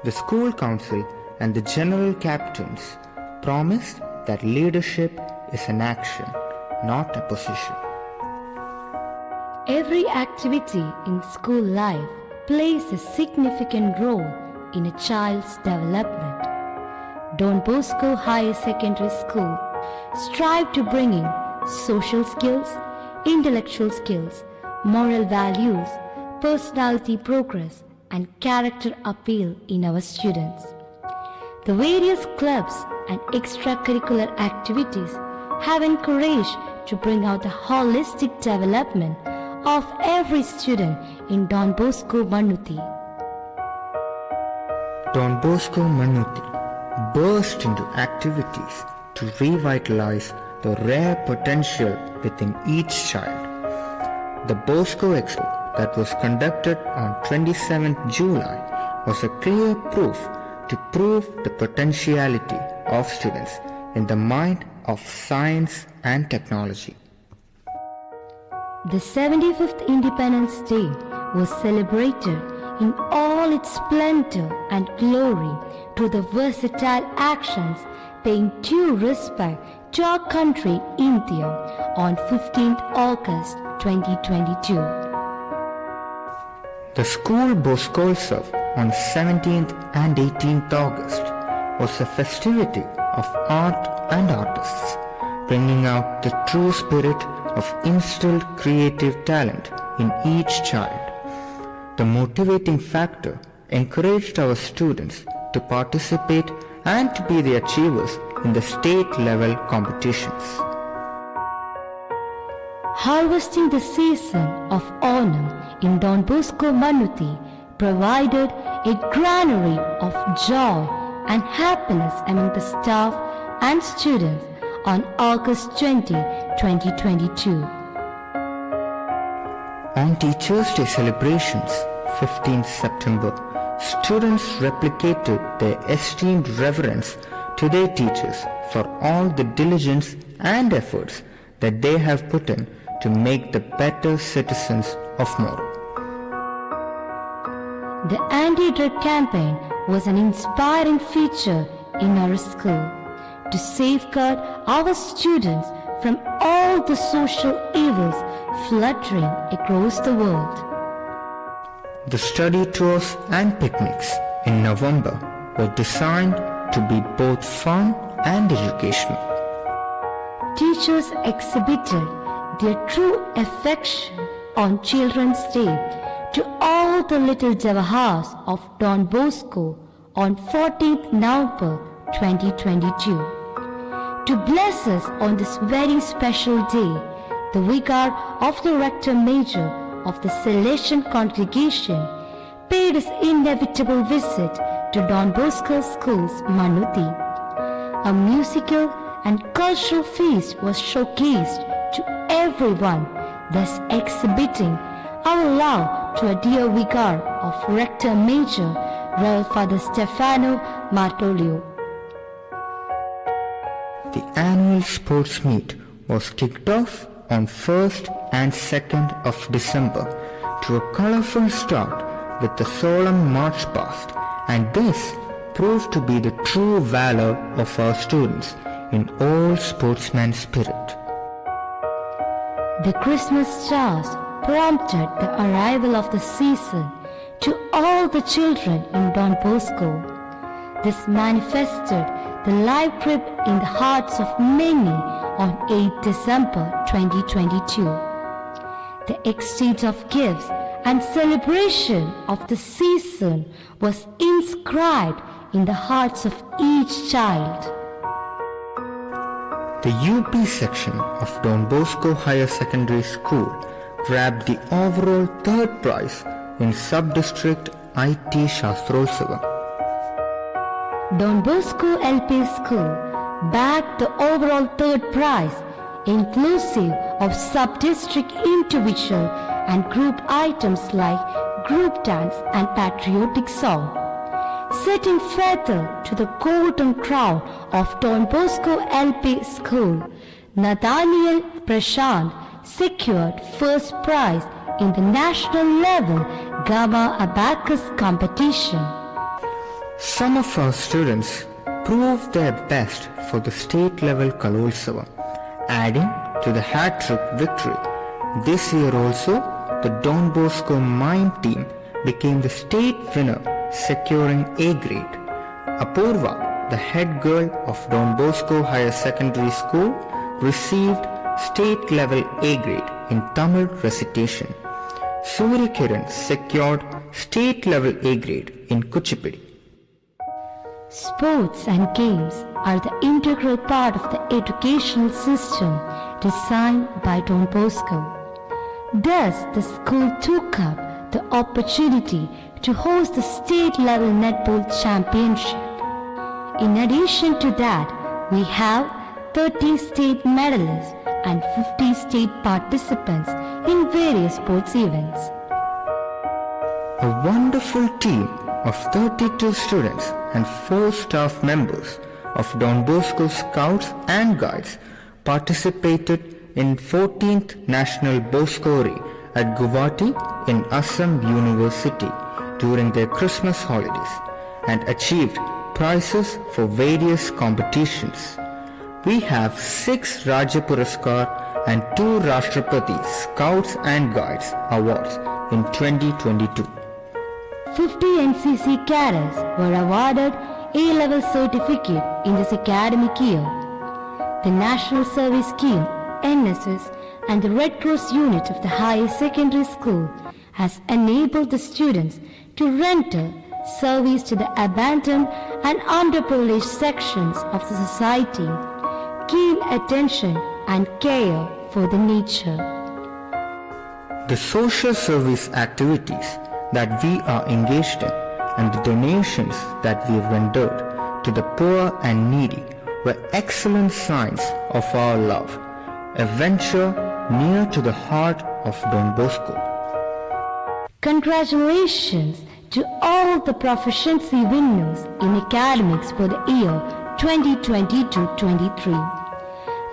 The school council and the general captains promised that leadership is an action, not a position. Every activity in school life plays a significant role in a child's development. Don Bosco Higher Secondary School strive to bring in social skills, intellectual skills, moral values, personality progress, and character appeal in our students. The various clubs and extracurricular activities have encouraged to bring out the holistic development of every student in Don Bosco Mannuthy. Don Bosco Mannuthy burst into activities to revitalize the rare potential within each child. The Bosco Expo that was conducted on 27th July was a clear proof to prove the potentiality of students in the mind of science and technology. The 75th Independence Day was celebrated in all its splendor and glory through the versatile actions paying due respect to our country, India, on 15th August 2022. The school Boskolsav on 17th and 18th August was a festivity of art and artists, bringing out the true spirit of instilled creative talent in each child. The motivating factor encouraged our students to participate and to be the achievers in the state-level competitions. Harvesting the season of Onam in Don Bosco Mannuthy provided a granary of joy and happiness among the staff and students on August 20, 2022. On Teachers' Day celebrations, 15th September, students replicated their esteemed reverence to their teachers for all the diligence and efforts that they have put in to make the better citizens of tomorrow. The anti-drug campaign was an inspiring feature in our school to safeguard our students from all the social evils fluttering across the world. The study tours and picnics in November were designed to be both fun and educational. Teachers exhibited their true affection on Children's Day to all the little Javahars of Don Bosco on 14th November 2022. To bless us on this very special day, the vicar of the rector major of the Salesian congregation paid his inevitable visit to Don Bosco School's Mannuthy. A musical and cultural feast was showcased to everyone, thus exhibiting our love to a dear vicar of rector major, Rev. Father Stefano Martolio. The annual sports meet was kicked off on 1st and 2nd of December to a colorful start with the solemn march past, and this proved to be the true valor of our students in all sportsman spirit. The Christmas stars prompted the arrival of the season to all the children in Don Bosco. This manifested the live trip in the hearts of many on 8 December 2022. The exchange of gifts and celebration of the season was inscribed in the hearts of each child. The UP section of Don Bosco Higher Secondary School grabbed the overall 3rd prize in Sub-District IT Shastrotsavam. Don Bosco LP School bagged the overall 3rd prize inclusive of sub-district individual and group items like group dance and patriotic song. Setting feather to the golden crown of Don Bosco LP School, Nathaniel Prashant secured first prize in the national level Gamma Abacus competition. Some of our students proved their best for the state level Kalolsava, adding to the hat-trick victory. This year also, the Don Bosco Mime team became the state winner, securing A grade. Apurva, the head girl of Don Bosco Higher Secondary School, received state level A grade in Tamil recitation. Surya Kiran secured state level A grade in Kuchipudi. Sports and games are the integral part of the educational system designed by Don Bosco. Thus, the school took up the opportunity to host the state-level netball championship. In addition to that, we have 30 state medalists and 50 state participants in various sports events. A wonderful team of 32 students and 4 staff members of Don Bosco Scouts and Guides participated in 14th National Boscori at Guwahati in Assam University during their Christmas holidays and achieved prizes for various competitions. We have 6 Rajya Puraskar and 2 Rashtrapati Scouts and Guides awards in 2022. 50 NCC cadets were awarded A-level certificate in this academic year. The National Service Scheme, NSS, and the Red Cross unit of the higher secondary school has enabled the students to render service to the abandoned and underprivileged sections of the society, keen attention and care for the nature. The social service activities that we are engaged in and the donations that we rendered to the poor and needy were excellent signs of our love, a venture near to the heart of Don Bosco. Congratulations to all the proficiency winners in academics for the year 2022-23.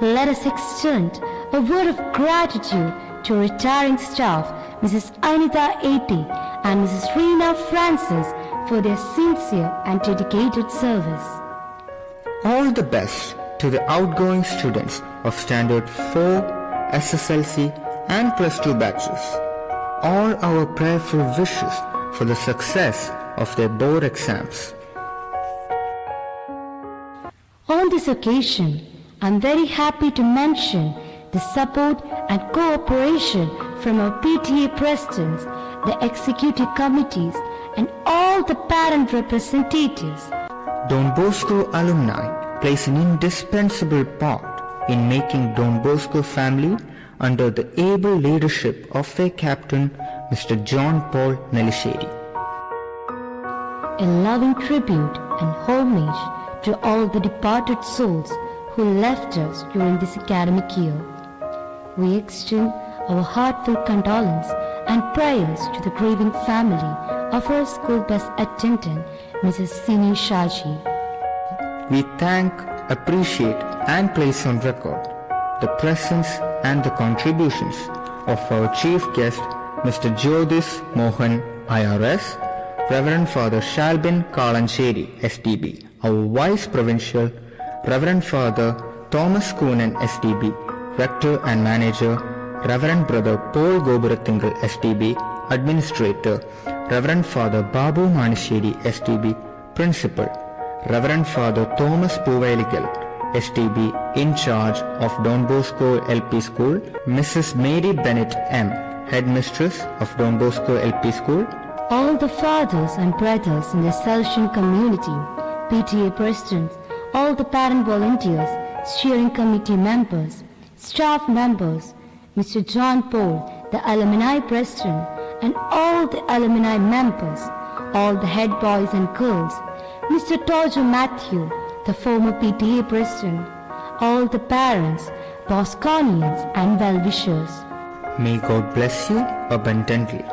Let us extend a word of gratitude to retiring staff Mrs. Anita Eti and Mrs. Reena Francis for their sincere and dedicated service. All the best to the outgoing students of Standard 4, SSLC and Plus 2 batches. All our prayerful wishes for the success of their board exams. On this occasion, I am very happy to mention the support and cooperation from our PTA presidents, the executive committees, and all the parent representatives. Don Bosco alumni plays an indispensable part in making Don Bosco family under the able leadership of their captain, Mr. John Paul Nelisheri. A loving tribute and homage to all the departed souls who left us during this academic year. We extend our heartfelt condolence and prayers to the grieving family of our school bus attendant, Mrs. Sini Shaji. We thank, appreciate and place on record the presence and the contributions of our chief guest, Mr. Jyodis Mohan IRS, Reverend Father Shalbin Kalancheri SDB, our Vice Provincial, Reverend Father Thomas Koonan SDB, Rector and Manager, Reverend Brother Paul Goburatingal SDB, Administrator, Reverend Father Babu Manisheri SDB, Principal, Reverend Father Thomas Puveligal SDB, in charge of Don Bosco LP School, Mrs. Mary Bennett M, Headmistress of Don Bosco LP School, all the fathers and brothers in the Salesian community, PTA presidents, all the parent volunteers, steering committee members, staff members, Mr. John Paul, the alumni president, and all the alumni members, all the head boys and girls, Mr. Tojo Matthew, the former PTA president, all the parents, Bosconians and well-wishers. May God bless you abundantly.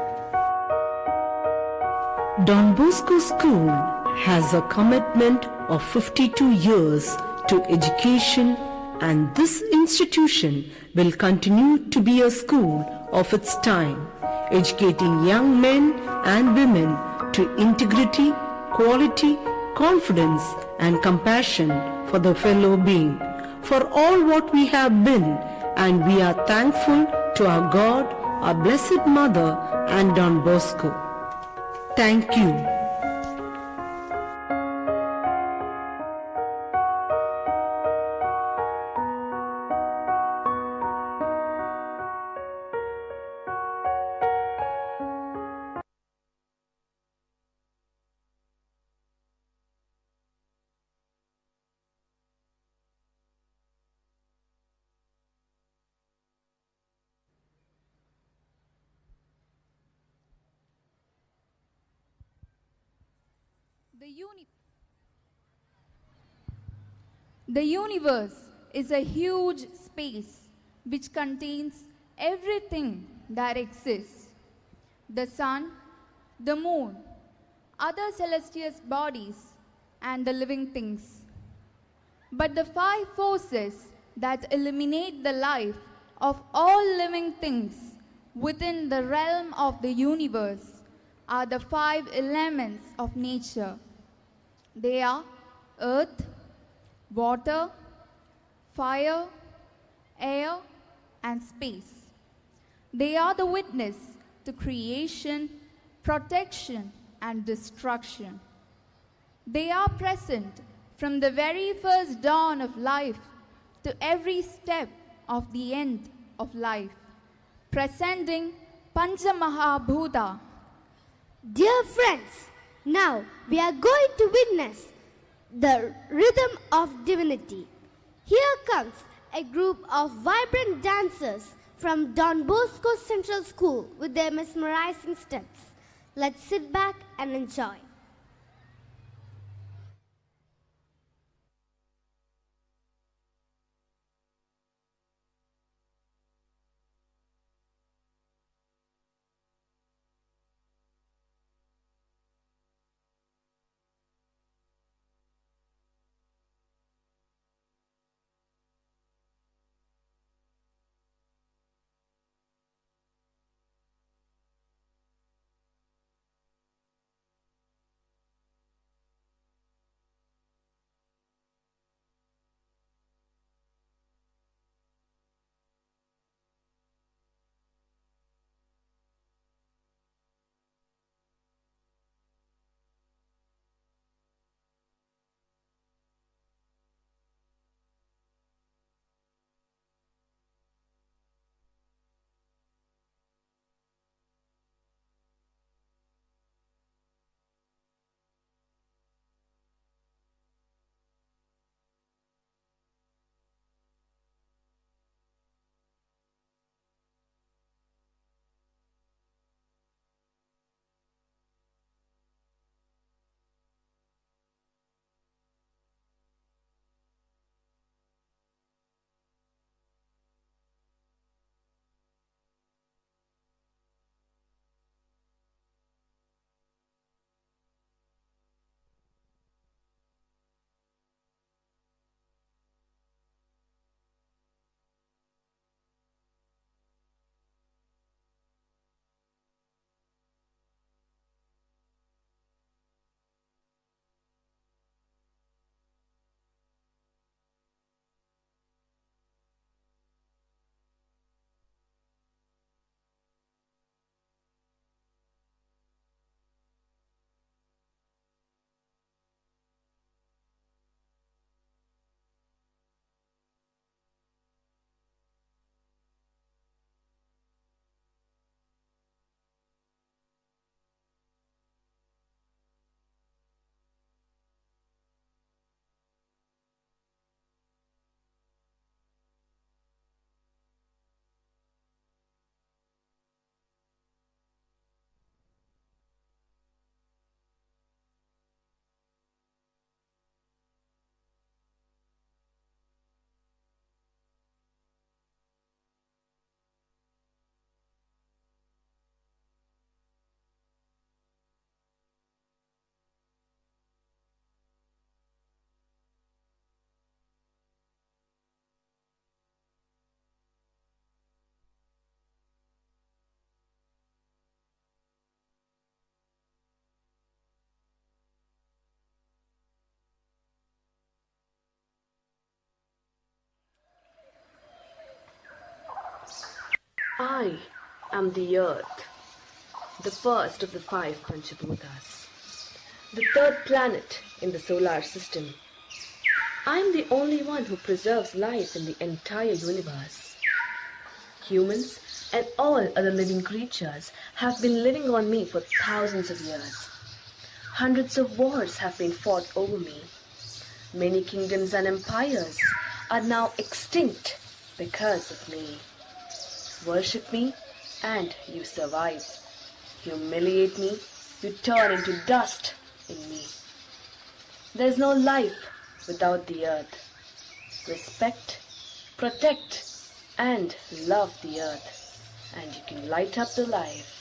Don Bosco School has a commitment of 52 years to education, and this institution will continue to be a school of its time, educating young men and women to integrity, quality, confidence, and compassion for the fellow being, for all what we have been, and we are thankful to our God, our Blessed Mother, and Don Bosco. Thank you. The universe is a huge space which contains everything that exists. The sun, the moon, other celestial bodies, and the living things. But the five forces that illuminate the life of all living things within the realm of the universe are the five elements of nature. They are earth, water, fire, air, and space. They are the witness to creation, protection, and destruction. They are present from the very first dawn of life to every step of the end of life, presenting Panchamahabhuta. Dear friends, now we are going to witness the rhythm of divinity. Here comes a group of vibrant dancers from Don Bosco Central School with their mesmerizing steps. Let's sit back and enjoy. I am the earth, the first of the 5 Panchabhutas, the 3rd planet in the solar system. I am the only one who preserves life in the entire universe. Humans and all other living creatures have been living on me for thousands of years. Hundreds of wars have been fought over me. Many kingdoms and empires are now extinct because of me. Worship me and you survive. Humiliate me, you turn into dust in me. There is no life without the earth. Respect, protect, and love the earth, and you can light up the life.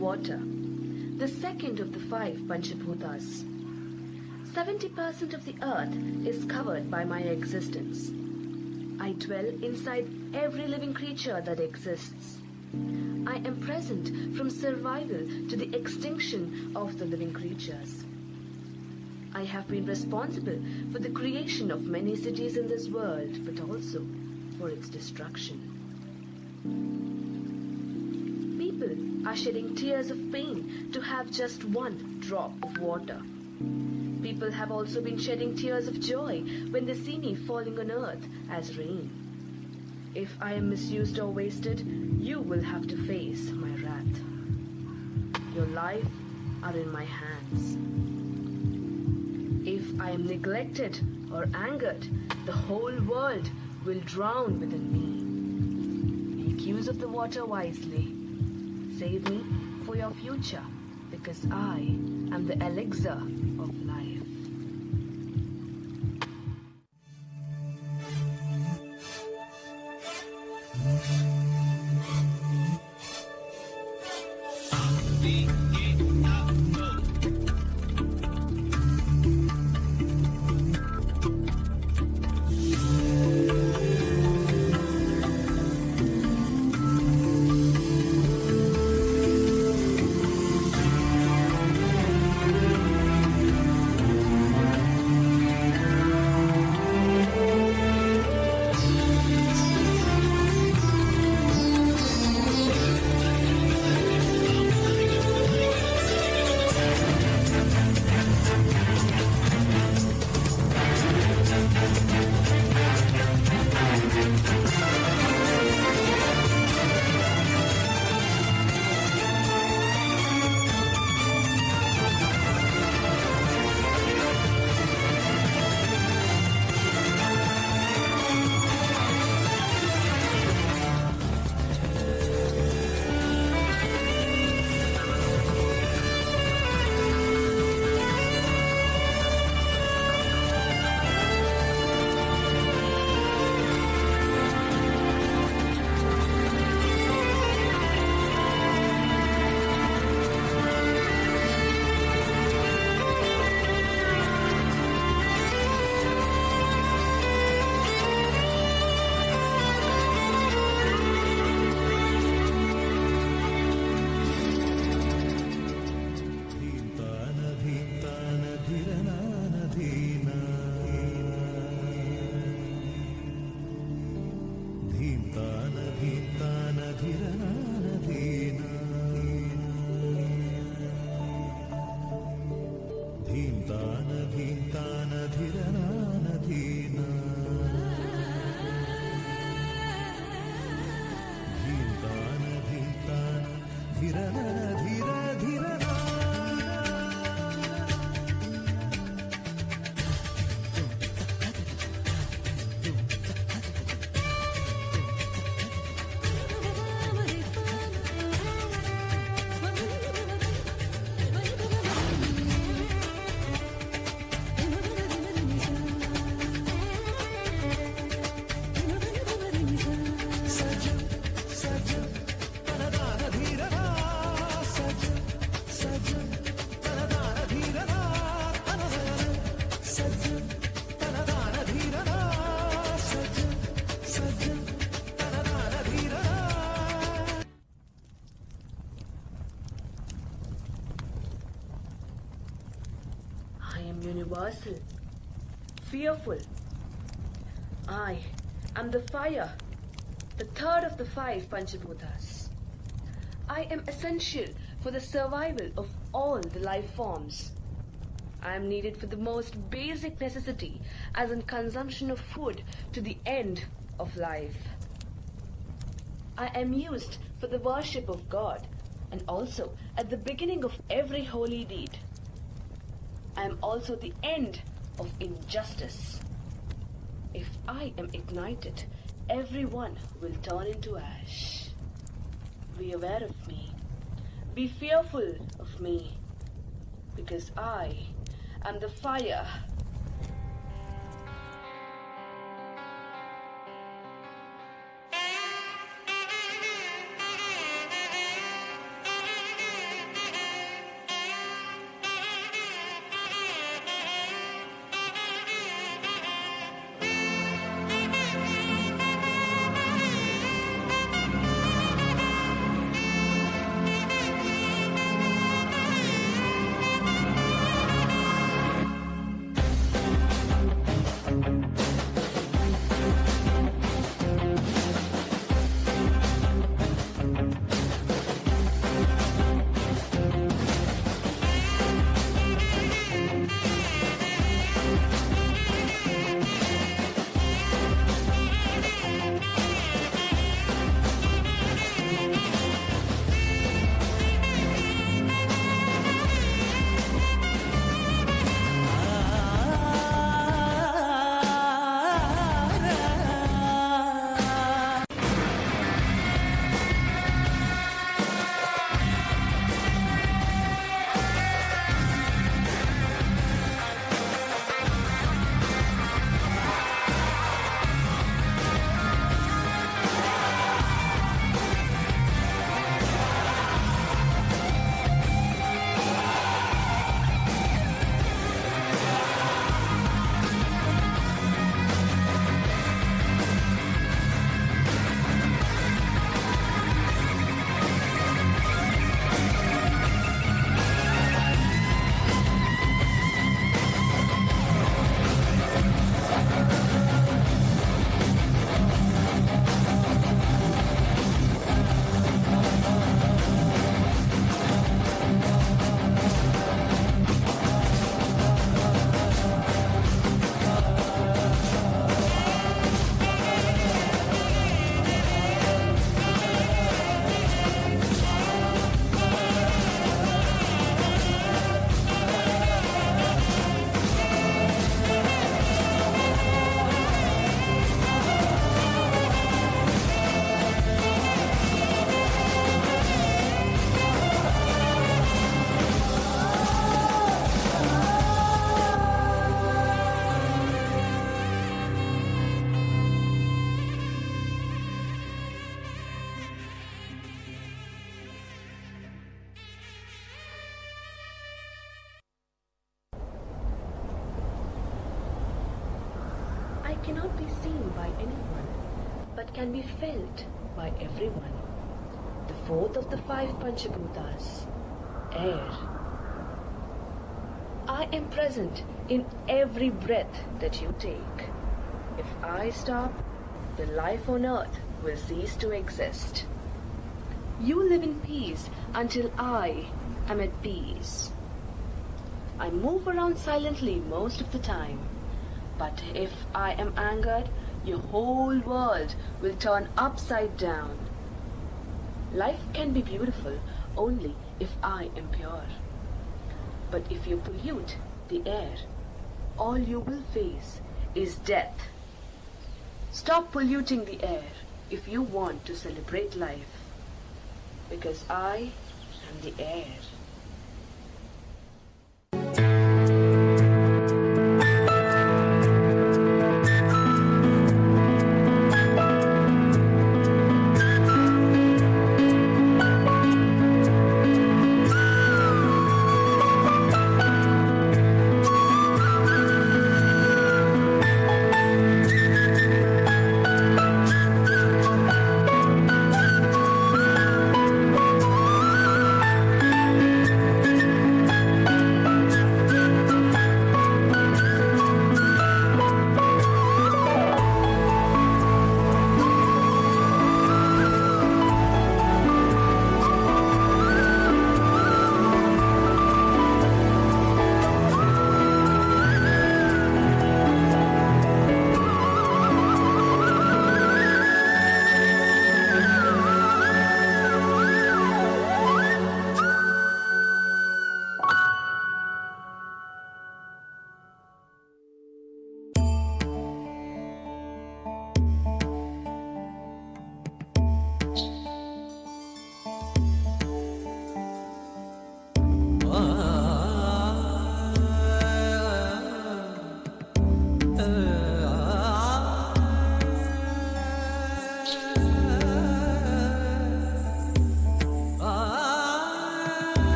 Water, the 2nd of the 5 Panchabhutas. 70% of the earth is covered by my existence. I dwell inside every living creature that exists. I am present from survival to the extinction of the living creatures. I have been responsible for the creation of many cities in this world, but also for its destruction. People are shedding tears of pain to have just one drop of water. People have also been shedding tears of joy when they see me falling on earth as rain. If I am misused or wasted, you will have to face my wrath. Your life are in my hands. If I am neglected or angered, the whole world will drown within me. Make use of the water wisely. Save me for your future, because I am the elixir of life. I am universal, fearful. I am the fire, the third of the 5 Panchabhutas. I am essential for the survival of all the life forms. I am needed for the most basic necessity, as in consumption of food to the end of life. I am used for the worship of God and also at the beginning of every holy deed. I am also the end of injustice. If I am ignited, everyone will turn into ash. Be aware of me. Be fearful of me, because I am the fire. I cannot be seen by anyone, but can be felt by everyone. The 4th of the 5 Panchabhutas, air. I am present in every breath that you take. If I stop, the life on earth will cease to exist. You live in peace until I am at peace. I move around silently most of the time. But if I am angered, your whole world will turn upside down. Life can be beautiful only if I am pure. But if you pollute the air, all you will face is death. Stop polluting the air if you want to celebrate life, because I am the air.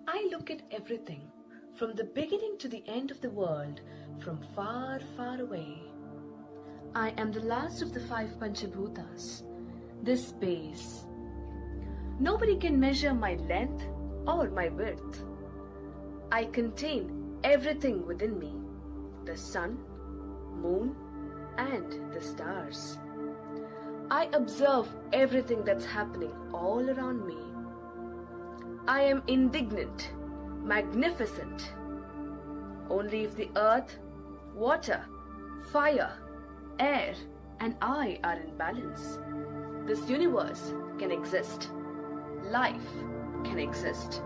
I look at everything, from the beginning to the end of the world, from far, far away. I am the last of the 5 Panchabhutas, this space. Nobody can measure my length or my width. I contain everything within me, the sun, moon, and the stars. I observe everything that's happening all around me. I am indignant, magnificent. Only if the earth, water, fire, air, and I are in balance, this universe can exist. Life can exist.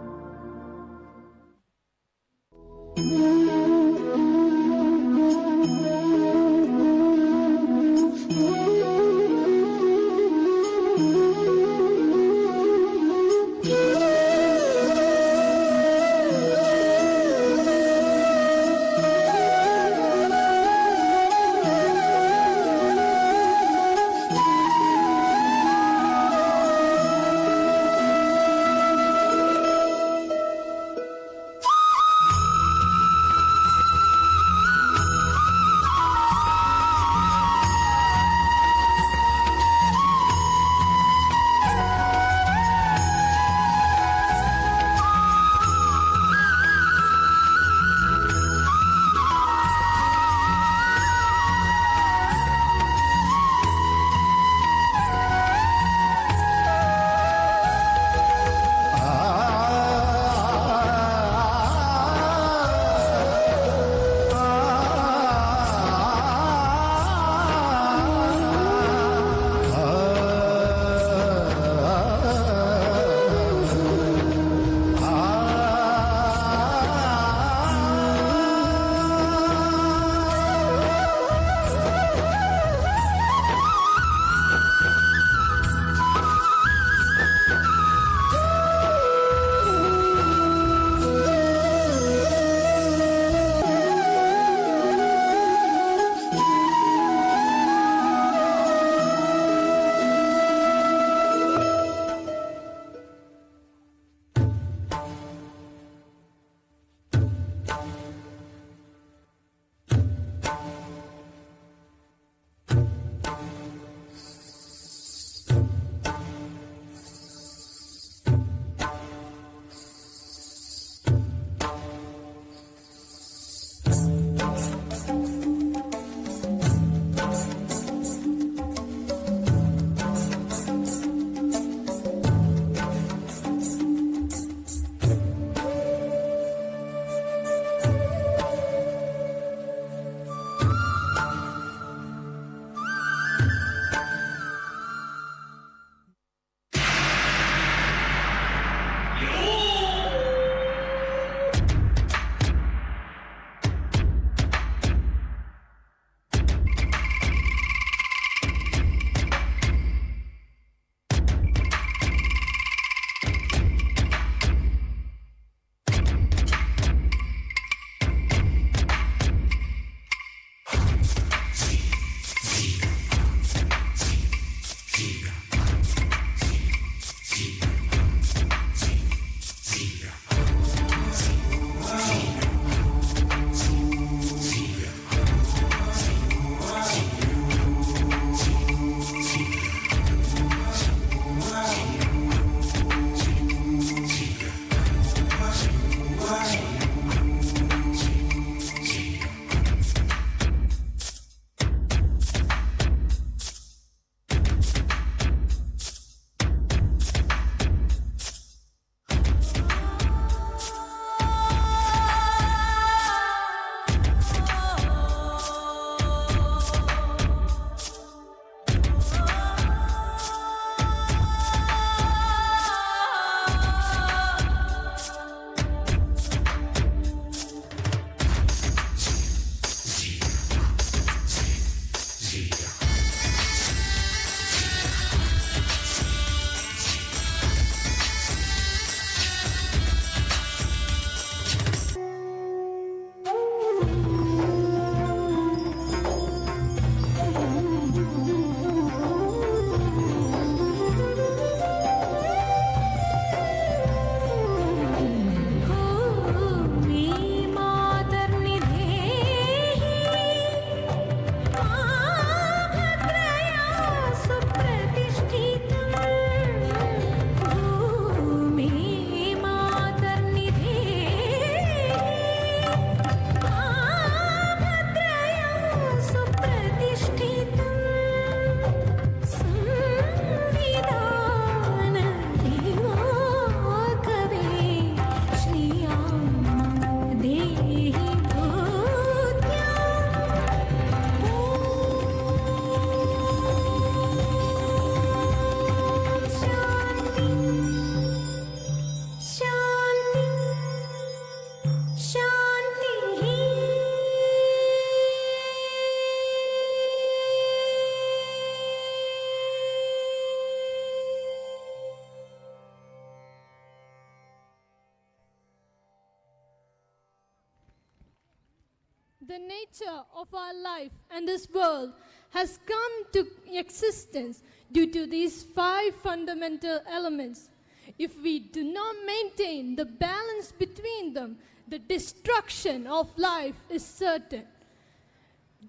the nature of our life and this world has come to existence due to these 5 fundamental elements. If we do not maintain the balance between them, the destruction of life is certain.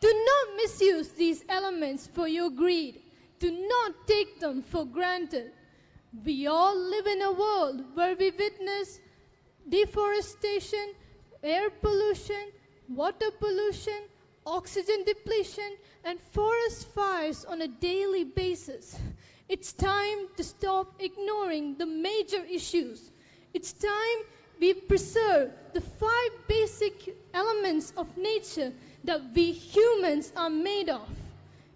Do not misuse these elements for your greed. Do not take them for granted. We all live in a world where we witness deforestation, air pollution, water pollution, oxygen depletion, and forest fires on a daily basis. It's time to stop ignoring the major issues. It's time we preserve the 5 basic elements of nature that we humans are made of.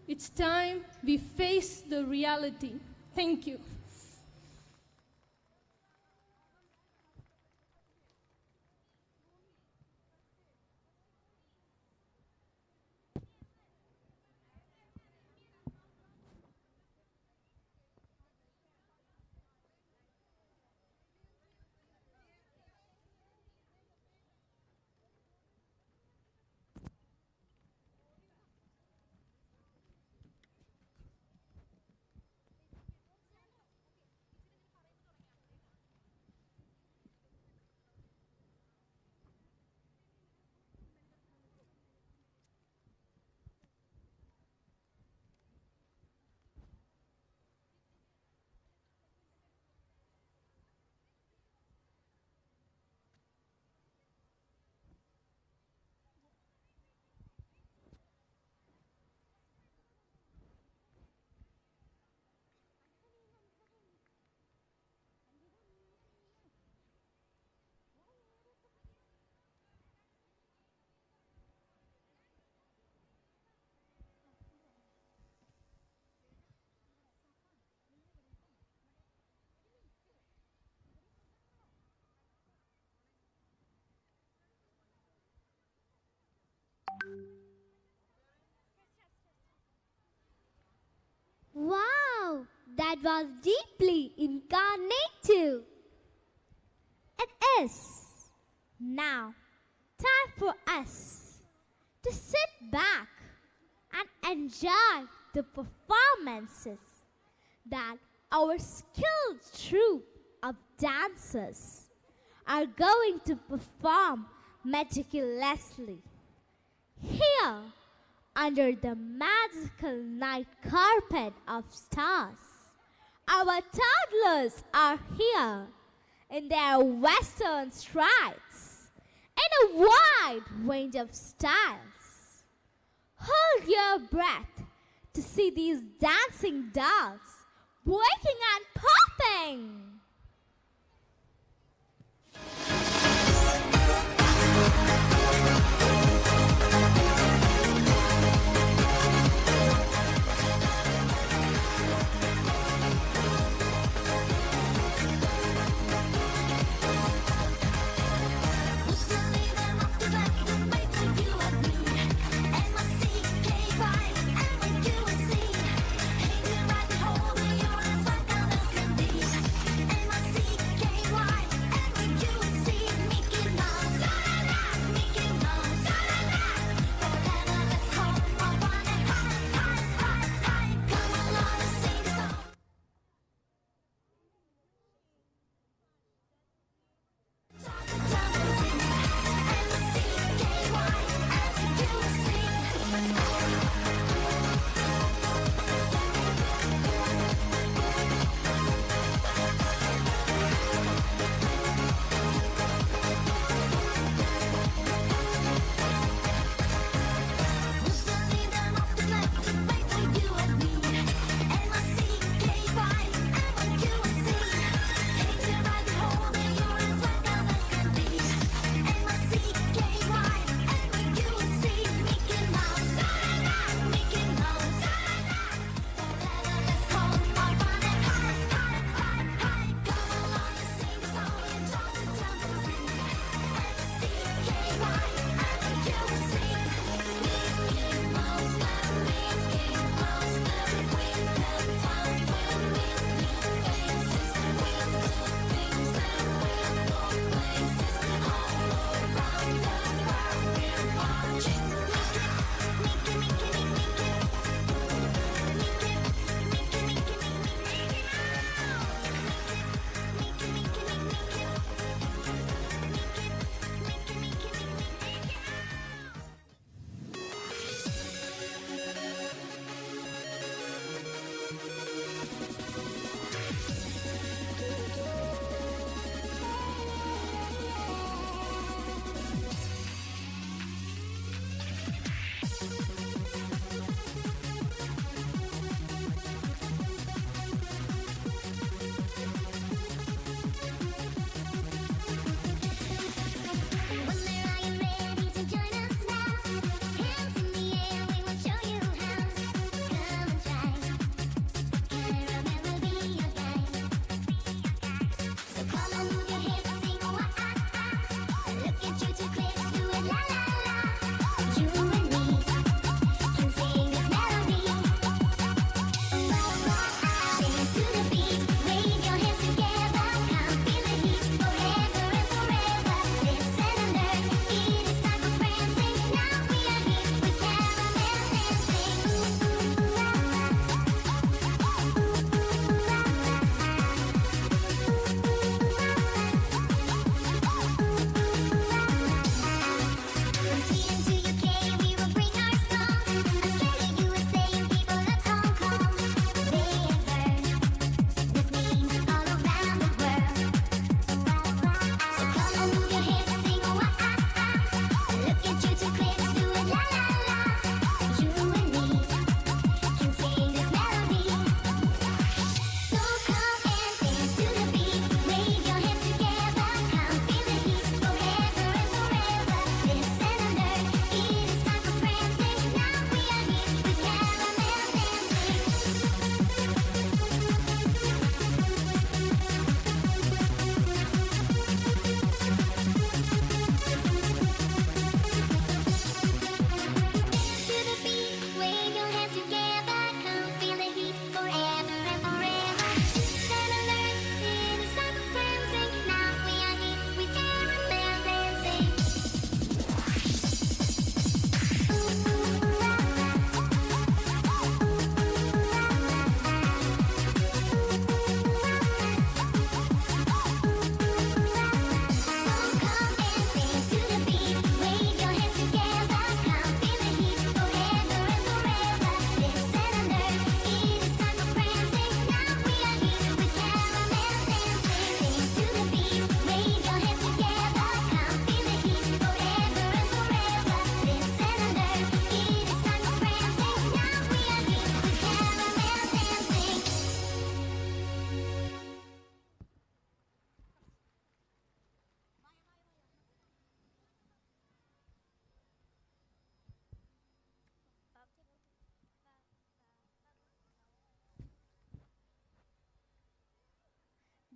It's time we face the reality. Thank you. Wow, that was deeply incarnative. It is now time for us to sit back and enjoy the performances that our skilled troupe of dancers are going to perform meticulously. Here, under the magical night carpet of stars, our toddlers are here in their western strides, in a wide range of styles. Hold your breath to see these dancing dolls breaking and popping. Holding your hands right down the skin.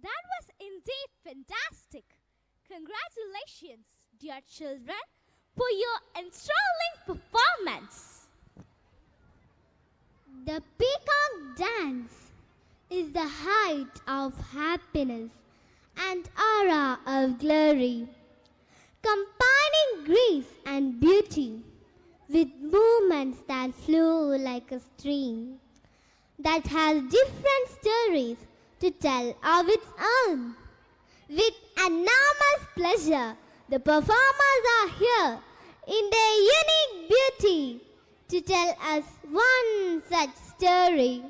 That was indeed fantastic. Congratulations, dear children, for your enthralling performance. The peacock dance is the height of happiness and aura of glory, combining grace and beauty with movements that flow like a stream, that has different stories to tell of its own. With enormous pleasure, the performers are here in their unique beauty to tell us one such story.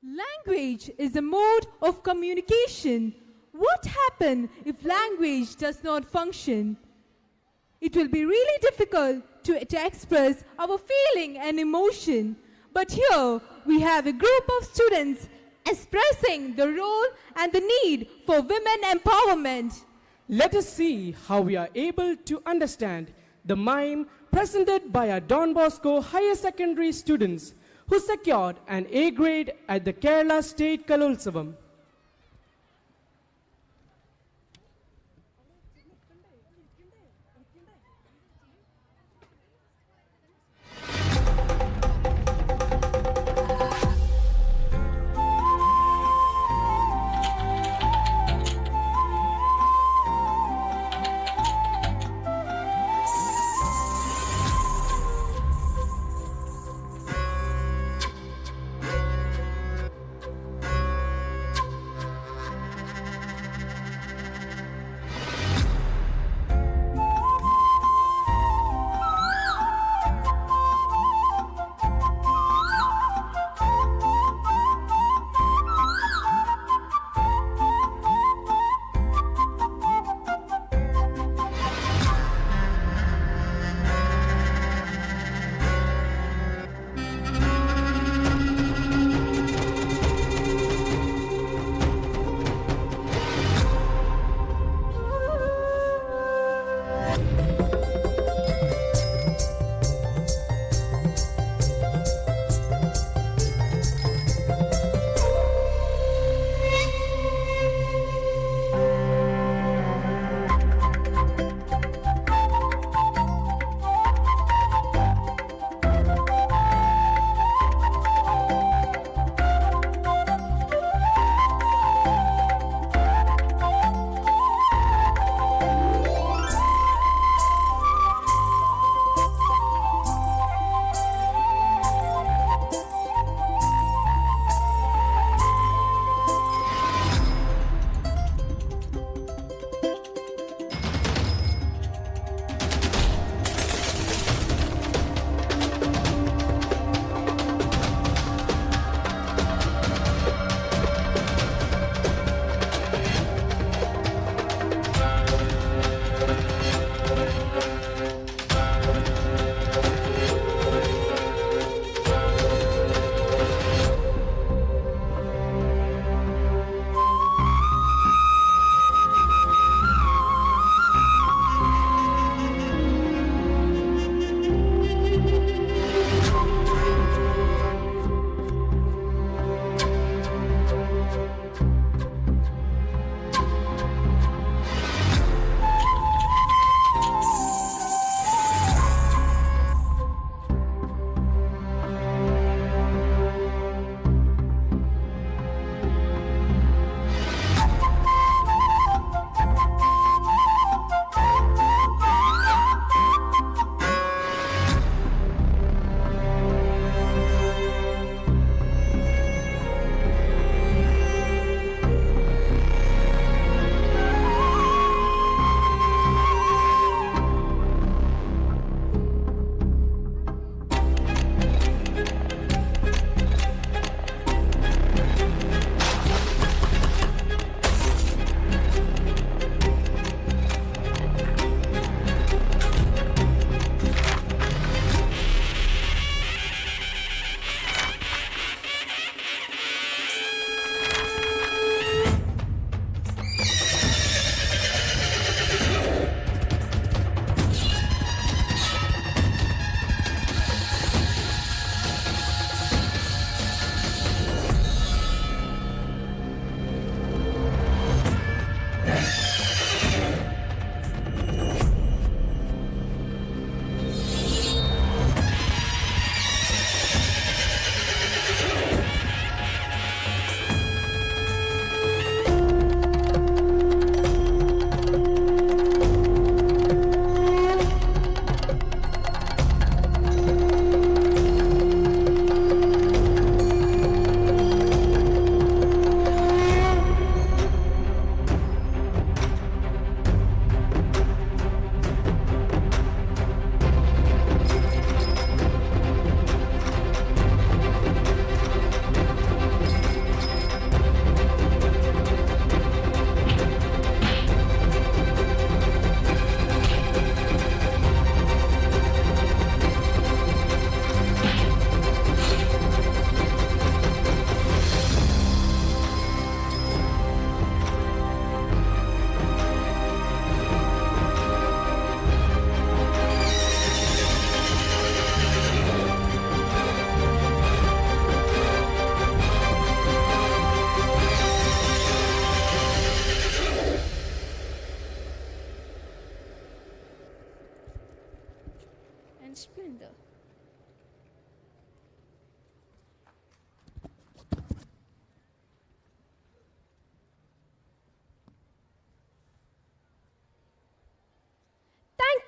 Language is a mode of communication. What happens if language does not function? It will be really difficult to express our feeling and emotion. But here we have a group of students expressing the role and the need for women empowerment. Let us see how we are able to understand the mime presented by our Don Bosco Higher Secondary students who secured an A grade at the Kerala State Kalolsavam.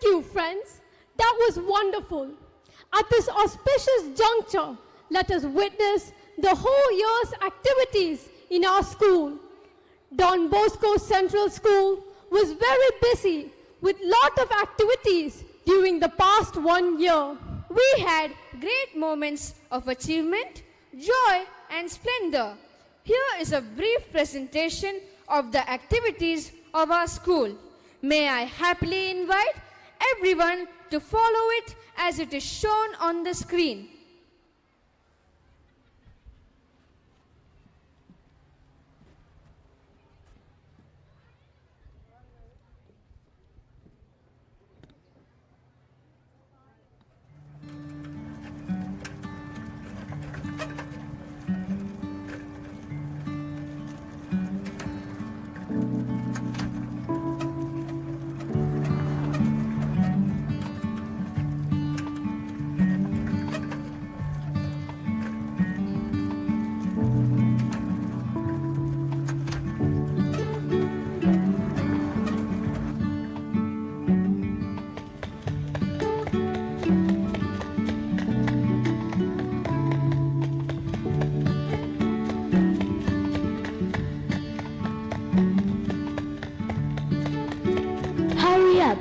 Thank you, friends. That was wonderful. At this auspicious juncture, let us witness the whole year's activities in our school. Don Bosco Central School was very busy with lot of activities during the past 1 year. We had great moments of achievement, joy and splendor. Here is a brief presentation of the activities of our school. May I happily invite everyone to follow it as it is shown on the screen.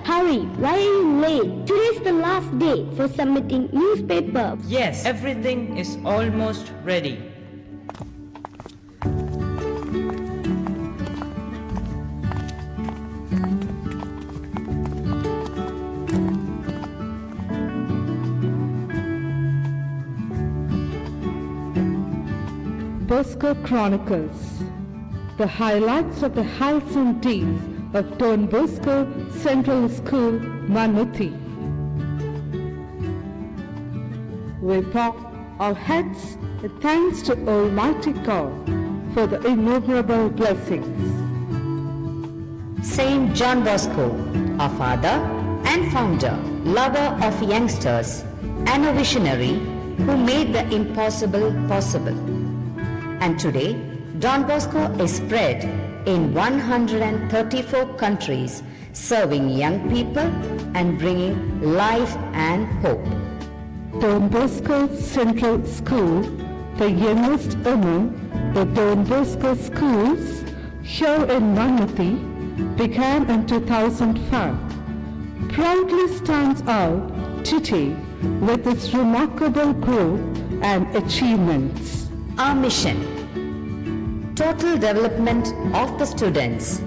Hurry, why are you late? Today's the last day for submitting newspaper. Yes, everything is almost ready. Bosco Chronicles, the highlights of the halcyon days of Don Bosco Central School, Mannuthy. We bow our heads in thanks to Almighty God for the innumerable blessings. Saint John Bosco, our father and founder, lover of youngsters, and a visionary who made the impossible possible. And today, Don Bosco is spread in 134 countries, serving young people and bringing life and hope. Don Bosco Central School, the youngest among the Don Bosco schools here in Mannuthy, began in 2005, proudly stands out today with its remarkable growth and achievements. Our mission: total development of the students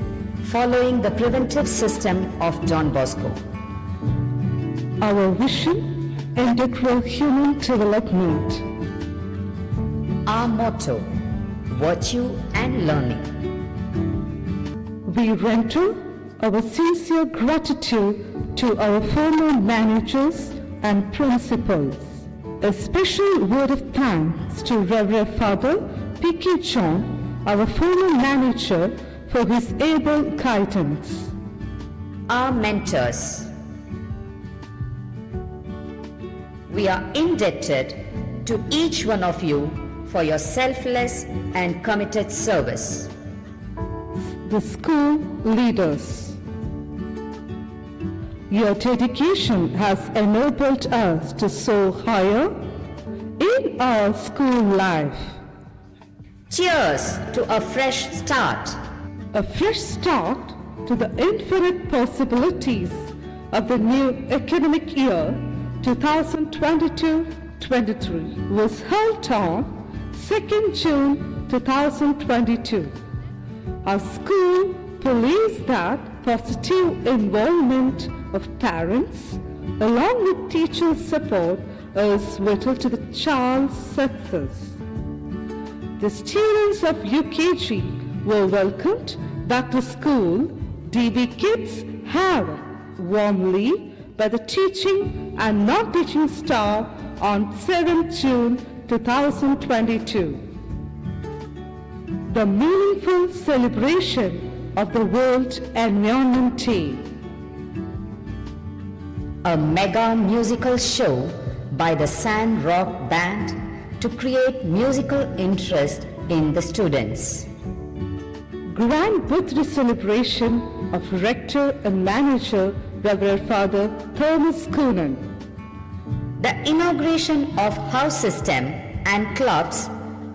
following the preventive system of Don Bosco. Our vision: integral human development. Our motto: virtue and learning. We render our sincere gratitude to our former managers and principals. A special word of thanks to Reverend Father P.K. John, our former manager, for his able guidance. Our mentors. We are indebted to each one of you for your selfless and committed service. The school leaders. Your dedication has enabled us to soar higher in our school life. Cheers to a fresh start. A fresh start to the infinite possibilities of the new academic year 2022-23 was held on 2nd June 2022. Our school believes that positive involvement of parents along with teachers' support is vital to the child's success. The students of UKG were welcomed back to school. DB kids have warmly by the teaching and non-teaching staff on 7th June 2022. The meaningful celebration of the World Environment Day. A mega musical show by the Sand Rock Band to create musical interest in the students. Grand birthday celebration of rector and manager Reverend Father Thomas Coonan. The inauguration of house system and clubs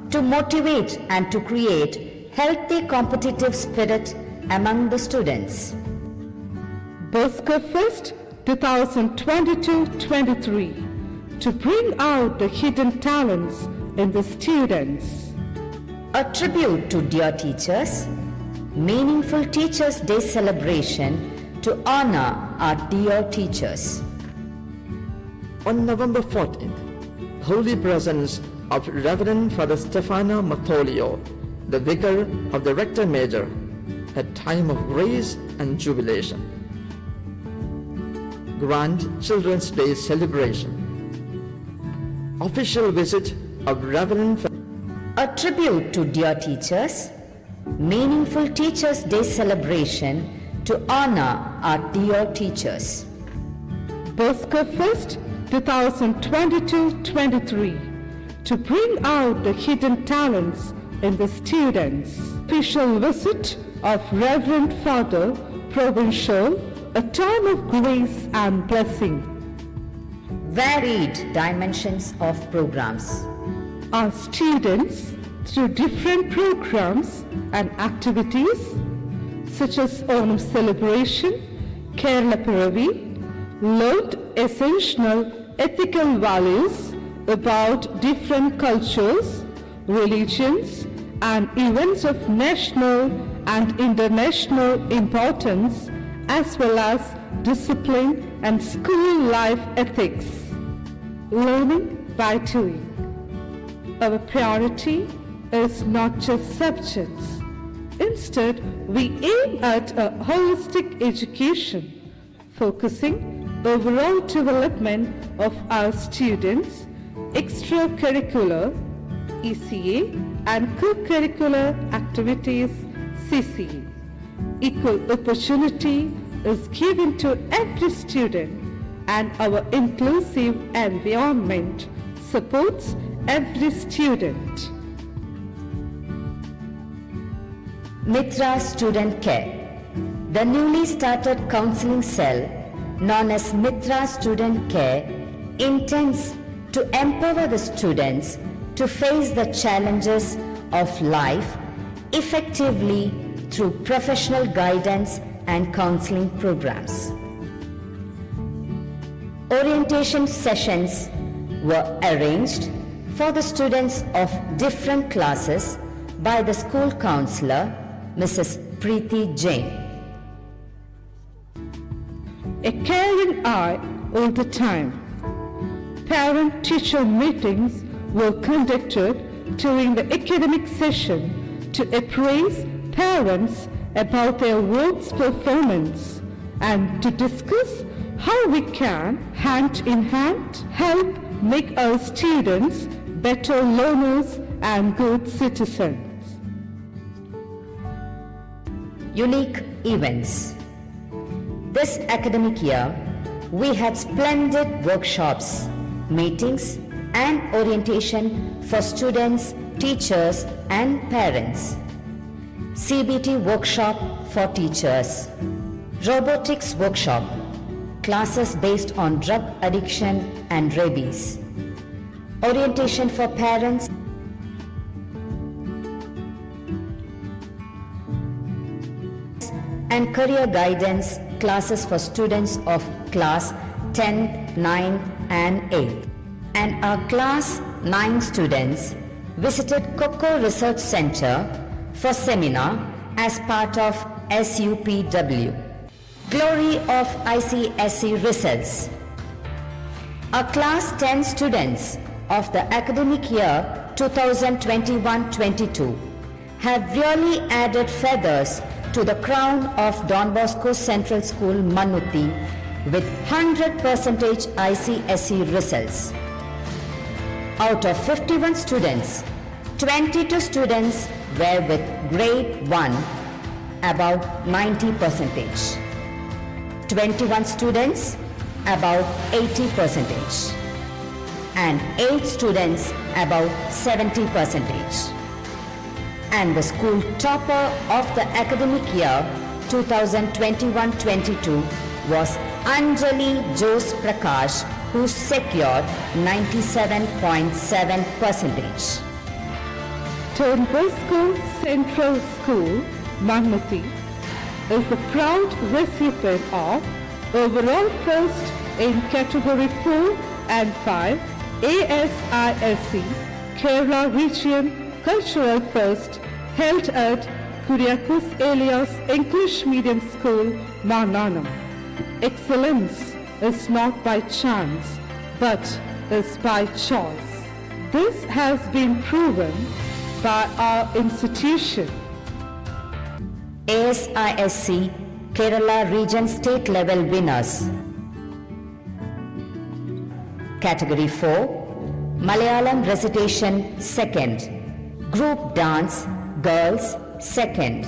to motivate and to create healthy competitive spirit among the students. Bosco Fest 2022-23 to bring out the hidden talents in the students. A tribute to dear teachers, meaningful Teachers' Day celebration to honor our dear teachers. On November 14th, holy presence of Reverend Father Stefano Mattolio, the vicar of the Rector Major, a time of grace and jubilation. Grand Children's Day celebration. Official visit of Reverend A tribute to dear teachers, meaningful Teachers' Day celebration to honor our dear teachers. Bosco Fest 2022-23 to bring out the hidden talents in the students. Official visit of Reverend Father Provincial, a time of grace and blessing. Varied dimensions of programs. Our students, through different programs and activities such as Onam celebration, Kerala Piravi, learned essential ethical values about different cultures, religions, and events of national and international importance, as well as discipline and school life ethics. Learning by doing. Our priority is not just subjects. Instead, we aim at a holistic education, focusing overall development of our students, extracurricular, ECA, and co-curricular activities, CCA. Equal opportunity is given to every student, and our inclusive environment supports every student. Mitra Student Care. The newly started counseling cell known as Mitra Student Care intends to empower the students to face the challenges of life effectively through professional guidance and counseling programs. Orientation sessions were arranged for the students of different classes by the school counselor, Mrs. Preeti Jain. A caring eye all the time. Parent-teacher meetings were conducted during the academic session to appraise parents about their work's performance and to discuss how we can, hand in hand, help make our students better learners and good citizens. Unique events. This academic year, we had splendid workshops, meetings, and orientation for students, teachers, and parents. CBT workshop for teachers. Robotics workshop. Classes based on drug addiction and rabies. Orientation for parents. And career guidance classes for students of class 10, 9 and 8. And our class 9 students visited Cocoa Research Center for seminar as part of SUPW. Glory of ICSE results. Our class 10 students of the academic year 2021-22 have really added feathers to the crown of Don Bosco Central School, Mannuthy, with 100% ICSE results. Out of 51 students, 22 students were with grade 1, about 90%. 21 students, about 80%. And 8 students, about 70%. And the school topper of the academic year 2021-22 was Anjali Jose Prakash, who secured 97.7%. Don Bosco Central School, Mannuthy, is the proud recipient of overall first in Category 4 and 5 ASISC Kerala Region Cultural Fest held at Kuriakus Elias English Medium School, Mannanam. Excellence is not by chance, but is by choice. This has been proven by our institution. ASISC Kerala Region State Level Winners. Category 4 Malayalam Recitation 2nd, Group Dance Girls 2nd,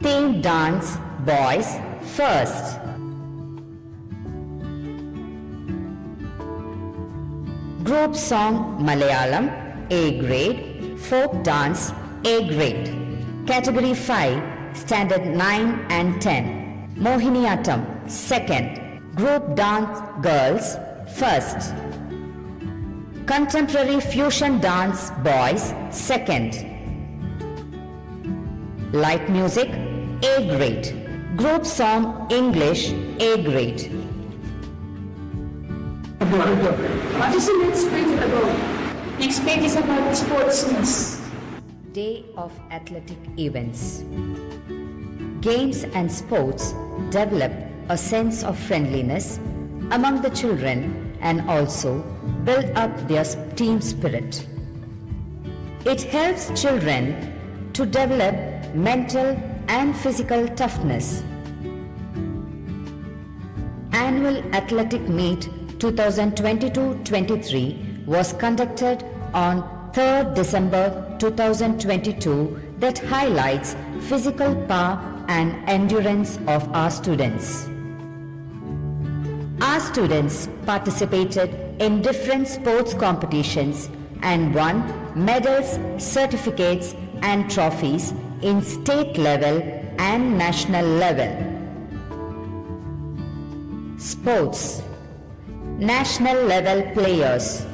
Theme Dance Boys 1st. Group Song Malayalam A grade, Folk Dance A grade. Category 5 Standard 9 and 10, Mohiniyattam 2nd, Group Dance Girls 1st, Contemporary Fusion Dance Boys 2nd, Light Music A grade, Group Song English A grade. What is the next page about? Next page is about sportsness. Day of Athletic Events. Games and sports develop a sense of friendliness among the children and also build up their team spirit. It helps children to develop mental and physical toughness. Annual Athletic Meet 2022-23 was conducted on 3rd December 2022 that highlights physical power and endurance of our students. Our students participated in different sports competitions and won medals, certificates and trophies in state level and national level. Sports. National level players.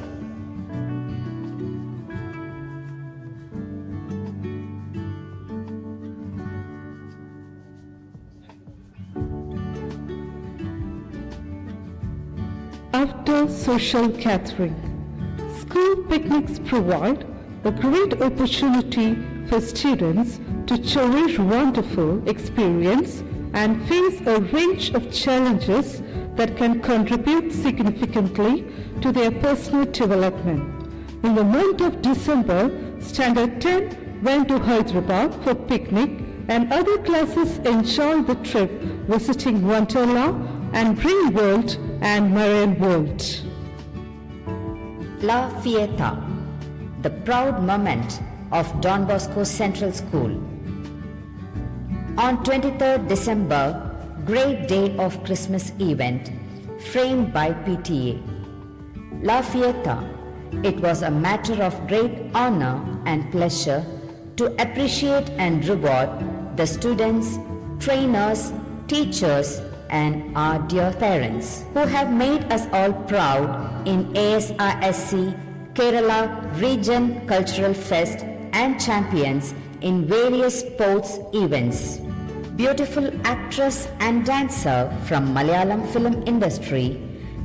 After social gathering, school picnics provide a great opportunity for students to cherish wonderful experience and face a range of challenges that can contribute significantly to their personal development. In the month of December, Standard 10 went to Hyderabad for picnic and other classes enjoyed the trip visiting Wonderla and Green World and Marine World. La Fiesta, the proud moment of Don Bosco Central School. On 23rd December, great day of Christmas event framed by PTA. La Fiesta, it was a matter of great honor and pleasure to appreciate and reward the students, trainers, teachers, and our dear parents who have made us all proud in ASISC Kerala Region Cultural Fest and champions in various sports events. Beautiful actress and dancer from Malayalam film industry,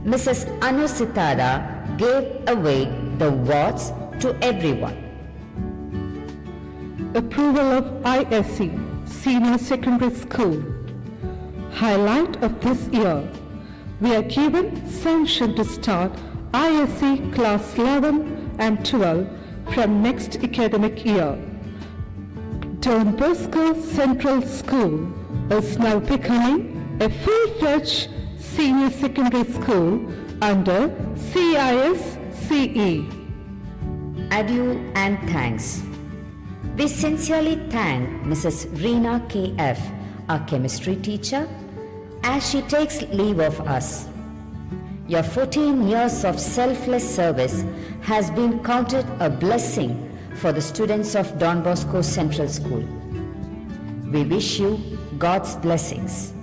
Mrs. Anu Sitara gave away the awards to everyone. Approval of ISC Senior Secondary School. Highlight of this year, we are given sanction to start ISC Class 11 and 12 from next academic year. Don Bosco Central School is now becoming a full-fledged senior secondary school under CISCE. Adieu and thanks. We sincerely thank Mrs. Reena KF, our chemistry teacher, as she takes leave of us. Your 14 years of selfless service has been counted a blessing for the students of Don Bosco Central School. We wish you God's blessings.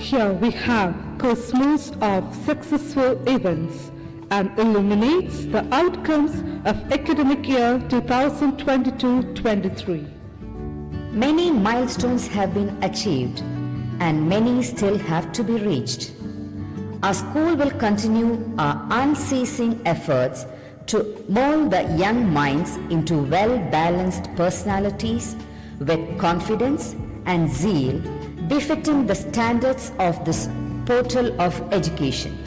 Here we have cosmos of successful events and illuminates the outcomes of academic year 2022-23. Many milestones have been achieved and many still have to be reached. Our school will continue our unceasing efforts to mold the young minds into well-balanced personalities with confidence and zeal befitting the standards of this portal of education.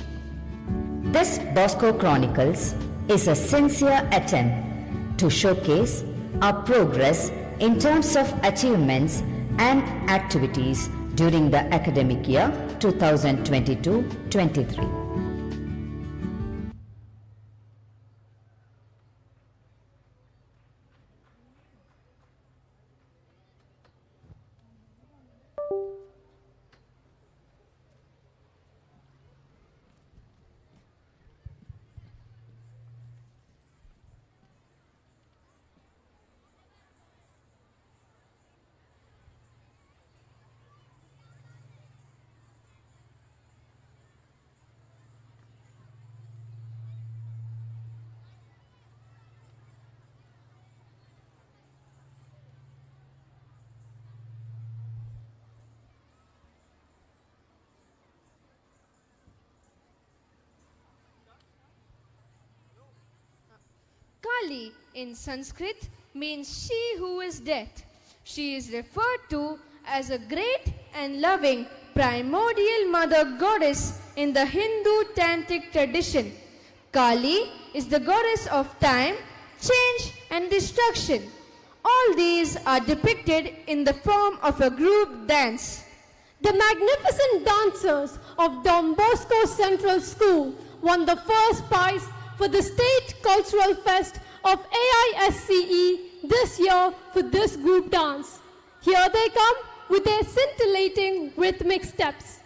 This Bosco Chronicles is a sincere attempt to showcase our progress in terms of achievements and activities during the academic year 2022-23. Kali in Sanskrit means she who is dead. She is referred to as a great and loving primordial mother goddess in the Hindu Tantric tradition. Kali is the goddess of time, change and destruction. All these are depicted in the form of a group dance. The magnificent dancers of Don Bosco Central School won the first prize for the State Cultural Fest of AISCE this year for this group dance. Here they come with their scintillating rhythmic steps.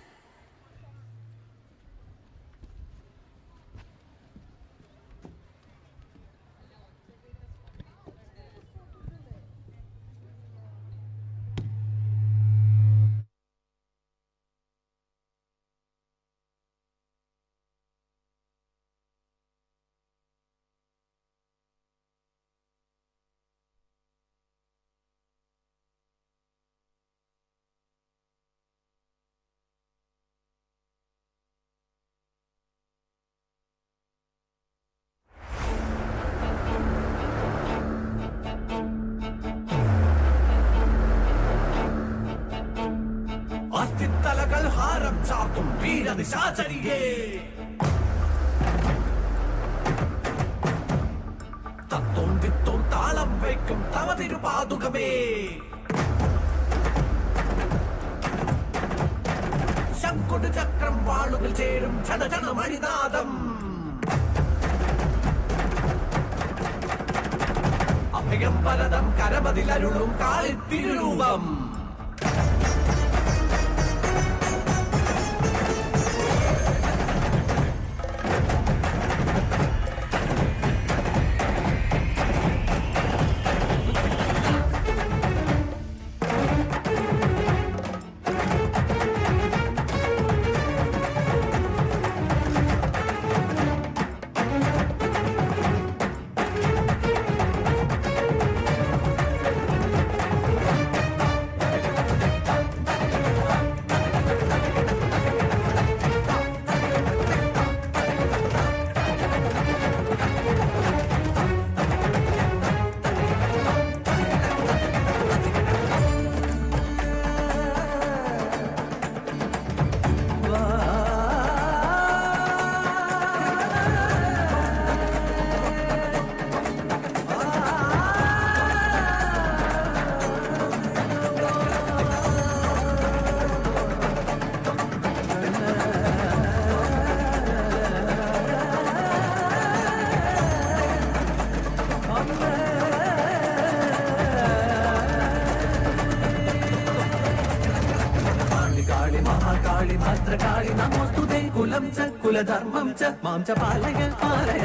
कुलधर्मं च मां च पालय पालय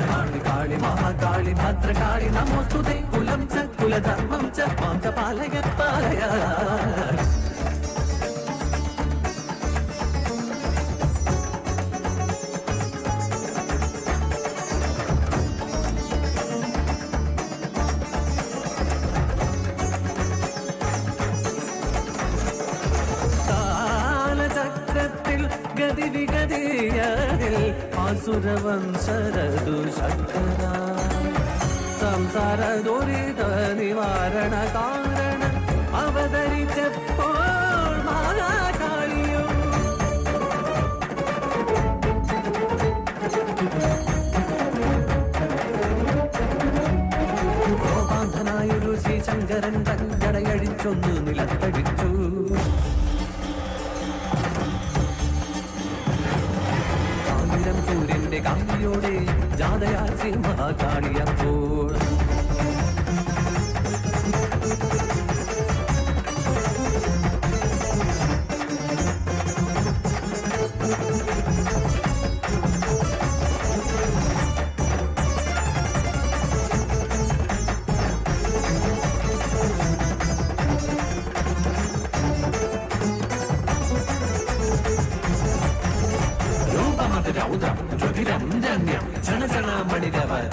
काळि काळि महाकाळि भद्रकाळि नमोस्तुते कुलं च कुलधर्मं च मां च पालय पालय ആസുരവംശരതു ശങ്കര സംസാര ദുരിത നിവാരണ കാരണ അവതരിച്ചപ്പോൾ മഹാകാളിയോ ഗോപാന്ധനായൊരു ശ്രീശങ്കരൻ തൻകടയഴിച്ചൊന്നു നിലത്തടിച്ചു കാഞ്ഞിരം സൂര്യന്റെ കാന്തിയോടെ ജാതയാൽ ശ്രീ മഹാകാളിയപ്പോൾ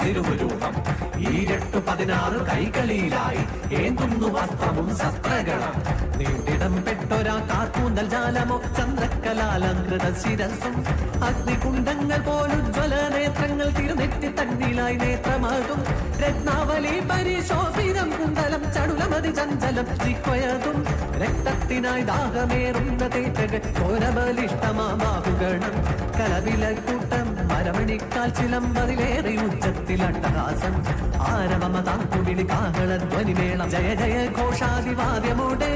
തിരുവരൂപം ഈരട്ടു 16 കൈകളിലായി ഏന്തുന്നു വസ്ത്രവും ശസ്ത്രഗണം നീണ്ടിടം പെട്ടൊരാ കാർക്കൂന്തൽ ജാലമോ ചന്ദ്രക്കലാലങ്കൃത ശിരസും അഗ്നികുണ്ഡങ്ങൾ പോലുജ്വല നേത്രങ്ങൾ തിരുനെറ്റി തന്നിലായി നേത്രമാതും രത്നാവലി പരിശോഭിതം കുന്തലം ചടുലമതി ചഞ്ചലം ചിക്കൊയതും രക്തത്തിനായി ദാഹമേറുന്ന തേറ്റകൾ ഘോരബലിഷ്ടമാബാഹുഗണം കലവിലക്കൂട്ടം മരമണിക്കാൽ ചിലമ്പതിലേറെ ഉച്ചത്തിലട്ടഹാസം ആരവമതാങ്കുവിളി കാഹളധ്വനിമേളം ജയ ജയ ഘോഷാദിവാദ്യമോടെ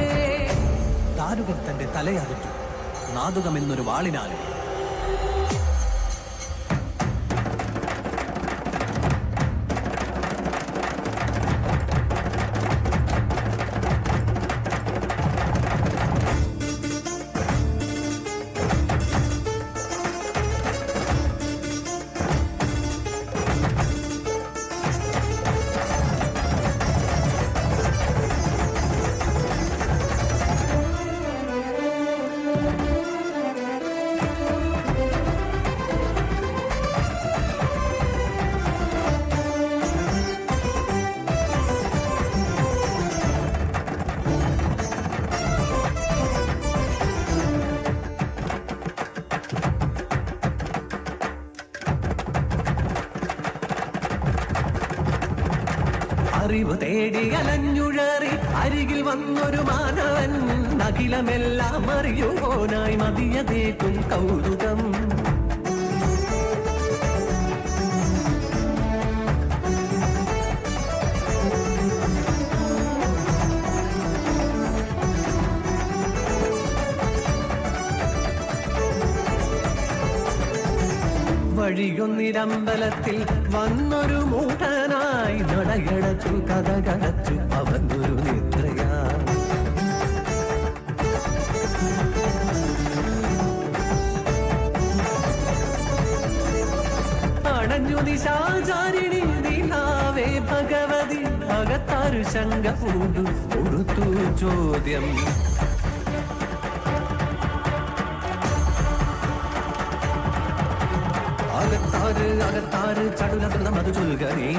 ദാരുകൻ തന്റെ തലയറിഞ്ഞു നാദുകമെന്നൊരു വാളിനാലെ അറിവ് തേടി അലഞ്ഞുഴറി അരികിൽ വന്നൊരു മാനവൻ അഖിലമെല്ലാം അറിയുവോനായി മതിയതേക്കും കൗതുകം വഴിയൊന്നിരമ്പലത്തിൽ വന്നൊരു മൂഢനായി നടയടച്ചു കഥകടച്ചു അവനൊരു നിദ്രയാ അണഞ്ഞു നിശാചാരിണി നീലാവേ ഭഗവതി അകത്താരു ശങ്ക പൂണ്ടു കൊടുത്തു ചോദ്യം അകത്താറ് ചടുലകൃതം അത് ചൊൽകനേ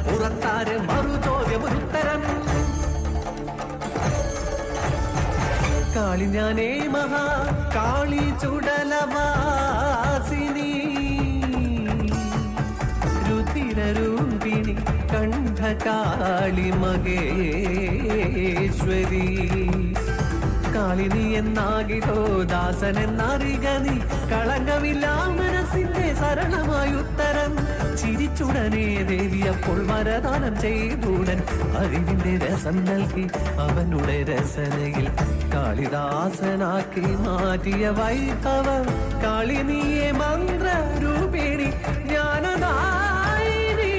പുറത്താറ് മറു ചോദ്യമൊരുത്തരം കാളി ഞാനേ മഹാ കാളി ചുടലവാസിനി രുതിരൂപിണി കണ്ഠകാളി മഹേശ്വരി കാളിനി എന്നാകിലോ ദാസൻ എന്നറിക നീ കളങ്കമില്ല മനസ്സിന്റെ സരളമായ ഉത്തരം ചിരിച്ചുടനെ ദേവി അപ്പോൾ വരദാനം ചെയ്തുടൻ അറിവിന്റെ രസം നൽകി അവനുടെ രസനയിൽ കാളിദാസനാക്കി മാറ്റിയ വൈഭവ കാളിനിയെ മന്ത്രരൂപിണി ജ്ഞാനദായിനി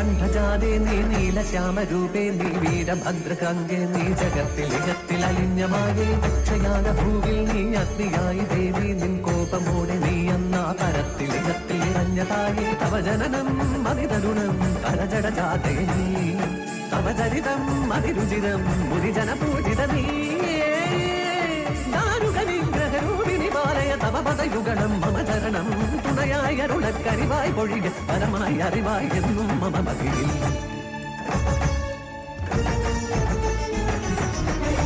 നീലകണ്ഠജാതേ നീ നീലശ്യാമരൂപേ നീ വീരഭദ്രകംഗേ നീ ജഗത്തിൽ അലിഞ്ഞമായേ ക്ഷയാന ഭൂവിൽ നീ അഗ്നിയായി ദേവി നിൻ കോപമോടെ നീ എന്നാ കരത്തിൽ ഇറഞ്ഞതായേ തവ ജനനം അതിതരുണം കരജടജാതേ നീ തവ ചരിതം അതിരുചിരം മുരിജനപൂജിത നീ ഗ്രഹരൂപിണി ബാലയ തവ പദയുഗണം മമ ചരണം തുണയായി അരുളക്കരിവായി പൊഴിക പരമായി അറിവായി എന്നും മമ മതിയിൽ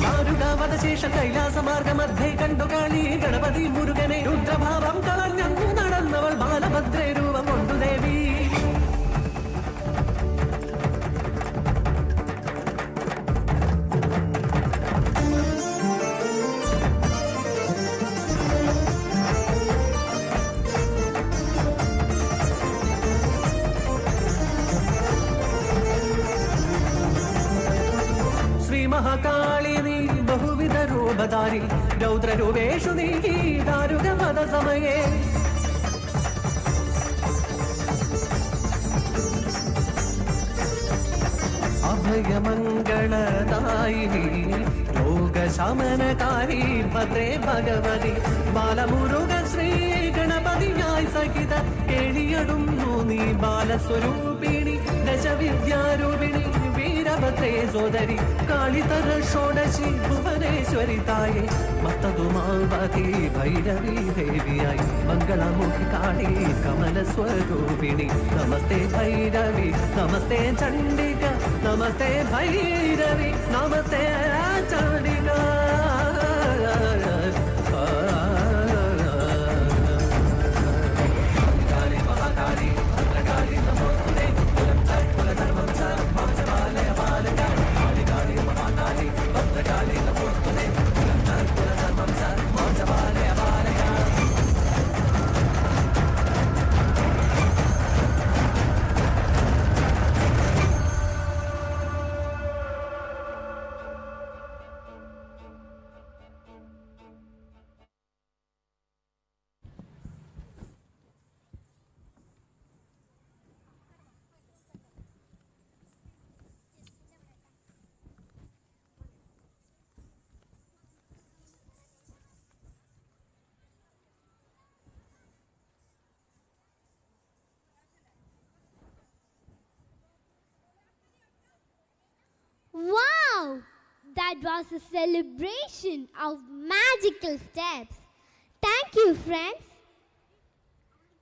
മാരുകാവതശേഷ കൈലാസമാർഗമധ്യേ കണ്ടുകാണി ഗണപതി മുരുകനെ രുദ്രഭാവം കളഞ്ഞു നടന്നവൾ ബാലഭദ്രേ രൂപം കൊണ്ടു ദേവി महाकाली नी बहुविध रूपधारी रौद्ररूपेषु नी दारुगवध समये अभयमङ्गलदायिनी रोगशमनकारी भद्रे भगवती बालमुरुग श्री गणपतियाय सहित केळियडुन्नु नी बालस्वरूपिणी दशविद्यारूपिणी वीरभद्रे सोदरी कालितर षोडशी भुवनेश्वरी ताये मत्तदुमावती भैरवी देव्याय मङ्गलमुखि काली कमलस्वरूपिणी नमस्ते भैरवी नमस्ते चण्डिका नमस्ते भैरवी नमस्ते चण्डिका काली महाकाली भद्रकाली नमोस्तुते कुलधर्मं च मांसपालय बालका काली काली महाकाली भद्रकाली नमोस्तुते कुलधर्मं च मांसपालय बालका Wow! That was a celebration of magical steps. Thank you, friends.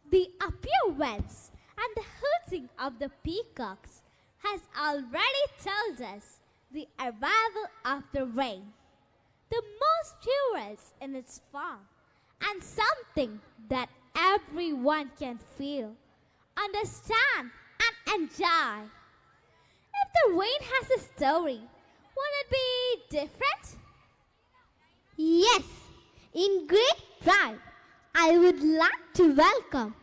The appearance and the hooting of the peacocks has already told us the arrival of the rain, the most purest in its form, and something that everyone can feel, understand, and enjoy. If the rain has a story, would it be different? Yes, in great pride, I would like to welcome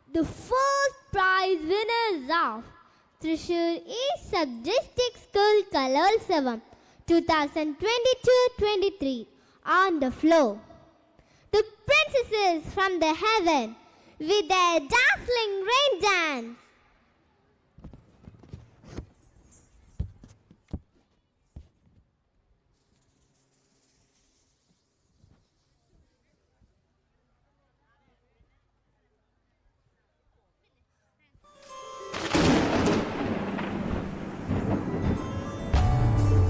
the first prize winners of Thrissur East Sub-District School Kalolsavam 2022-23 on the floor. The princesses from the heaven with their dazzling rain dance.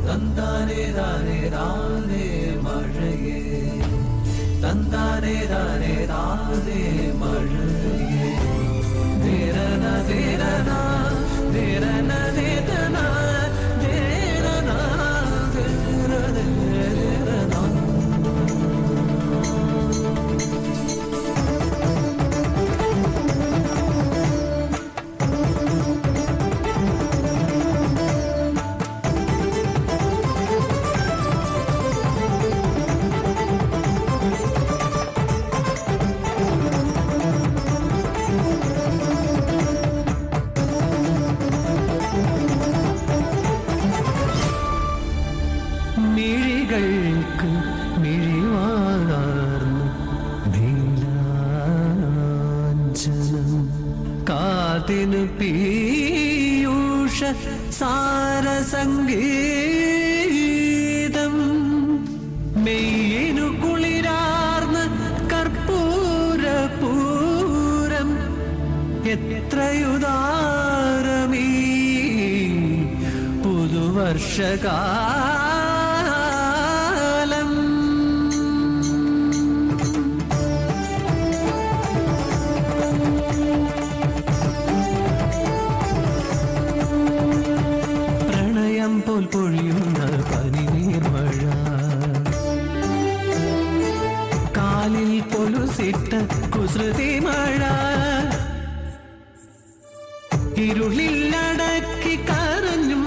തന്താനേ താനേ താനേ മഴയേ തന്താനേ താനേ താനേ മഴയേ ധീരന ധീരന ധീരന ധീരന ധീരന ധീരന മിഴികൾക്ക് മിഴിവാർന്നു നീലാഞ്ജനം കാതിനു പീയൂഷ സാരസംഗീതം മെയ്യിനു കുളിരാർന്ന കർപ്പൂരപൂരം എത്രയുദാരമീ പുതുവർഷകാലം. പ്രണയം പോൽ പൊഴിയുന്ന പനിനീർമഴ, കാലിൽ പൊലുസിട്ട കുസൃതി മഴ, ഇരുളിലടക്കി കരഞ്ഞും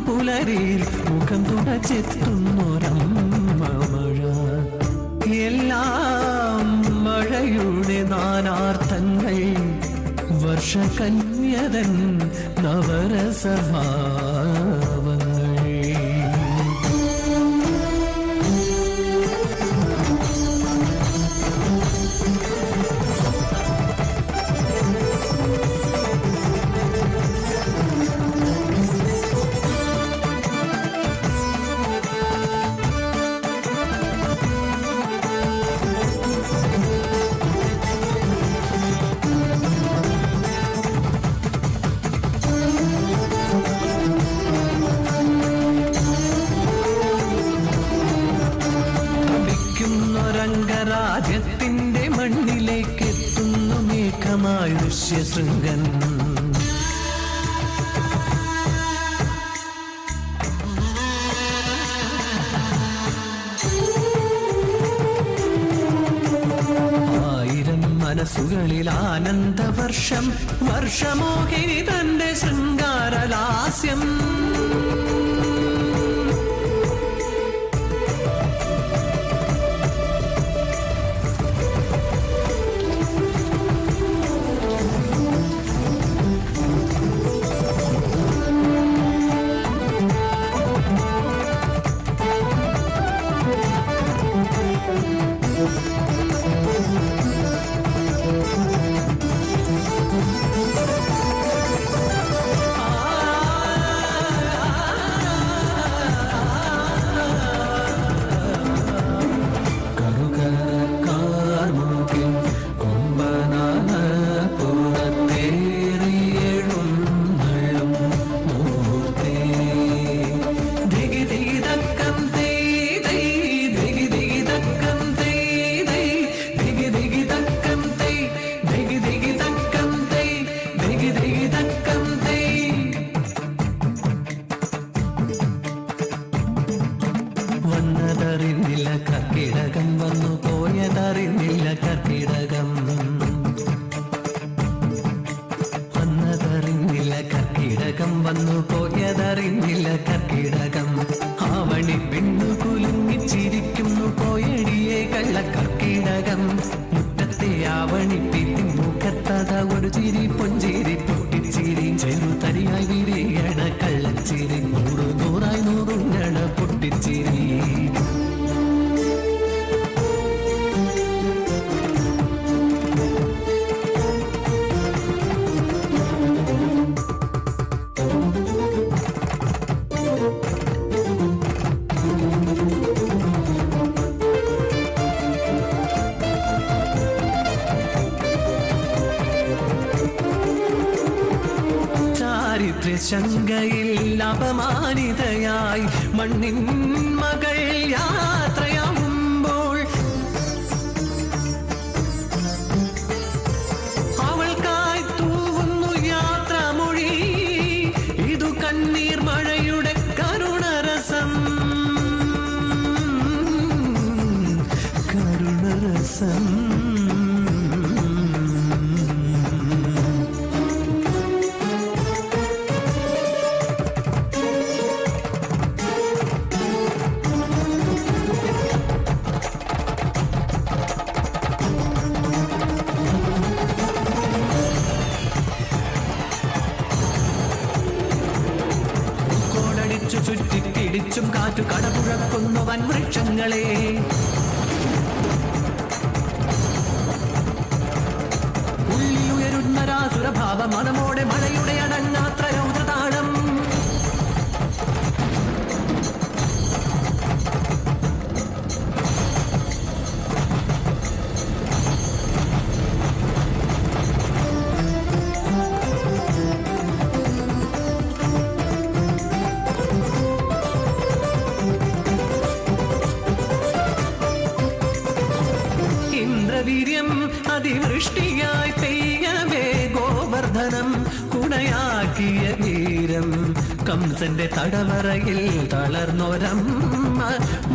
പുലരിൽ മുഖം തുടച്ചെത്തുന്നൊരമ്മ മഴ. എല്ലാം മഴയുടെ നാനാർത്ഥങ്ങൾ, വർഷകന്യതൻ നവരസഭാവങ്ങൾ. രംഗരാജ്യത്തിന്റെ മണ്ണിലേക്ക് എത്തുന്നു മേഘമായ ഋഷ്യശൃംഗൻ. ആയിരം മനസ്സുകളിൽ ആനന്ദവർഷം, വർഷമോഹിനി തന്റെ ശൃംഗാരലാസ്യം. വന്നതറിഞ്ഞില്ല കർക്കിടകം, വന്നു പോയതറിഞ്ഞില്ല കർക്കിടകം. വന്നതറിഞ്ഞില്ല കർക്കിടകം, വന്നു പോയതറിഞ്ഞില്ല കർക്കിടകം. ആവണി പെണ്ണു കുലുങ്ങിച്ചിരിക്കുന്നു പോയടിയെ കള്ള കർക്കിടകം. മുറ്റത്തെ ആവണി പീത്തി മുഖത്തത ഒരു ചിരി പൊഞ്ചിരി പൊട്ടിച്ചിരി, ചെറുതരിയായി വിരിയണ കള്ളച്ചിരി, നൂറ് നൂറായി നൂറുങ്ങണ പൊട്ടിച്ചിരി. ശങ്കയിൽ അപമാനിതയായി മണ്ണിൻ മകൾ യാത്രയാവുമ്പോൾ, അവൾക്കായി തൂവുന്നു യാത്രാമൊഴി. ഇതു കണ്ണീർ മഴയുടെ കരുണരസം, കരുണരസം. ചുറ്റിക്കിടിച്ചും കാറ്റു കടപുഴക്കുന്നു വൻവൃക്ഷങ്ങളെ. ഉള്ളിലുയരുന്ന രാസുരഭാവ മനമോടെ മഴയുടെ അടങ്ങാത്ര രൗദ്രതാളം. ധൈര്യം അതിവൃഷ്ടിയായി പെയ്യവേ ഗോവർദ്ധനം കുണയാക്കിയ വീരം കംസന്റെ തടവറയിൽ തളർന്നൊരമ്മ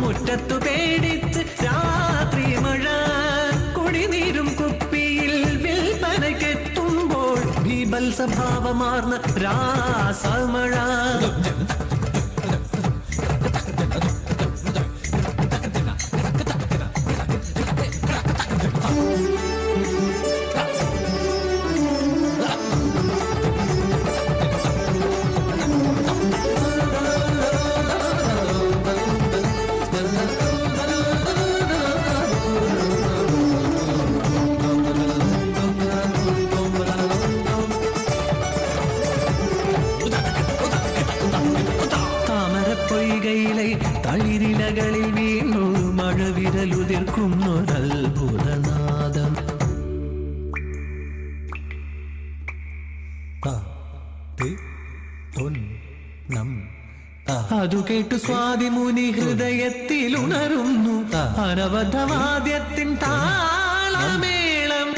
മുറ്റത്തു പേടിച്ച് രാത്രി മഴ കുടിനീരും കുപ്പിയിൽ വിൽപ്പനയ്ക്കെത്തുമ്പോൾ ബീഭത്സഭാവമാർന്ന രാസമഴ താമരപ്പൊയ്കയിലെ തളിരിലകളിൽ വീണു മഴവിരലുതിർക്കുന്നൊരത്ഭുതനാദം അതു കേട്ടു സ്വാതിമുനി ഹൃദയത്തിൽ ഉണരുന്നു അനവധവാദ്യത്തിൻ താളമേളം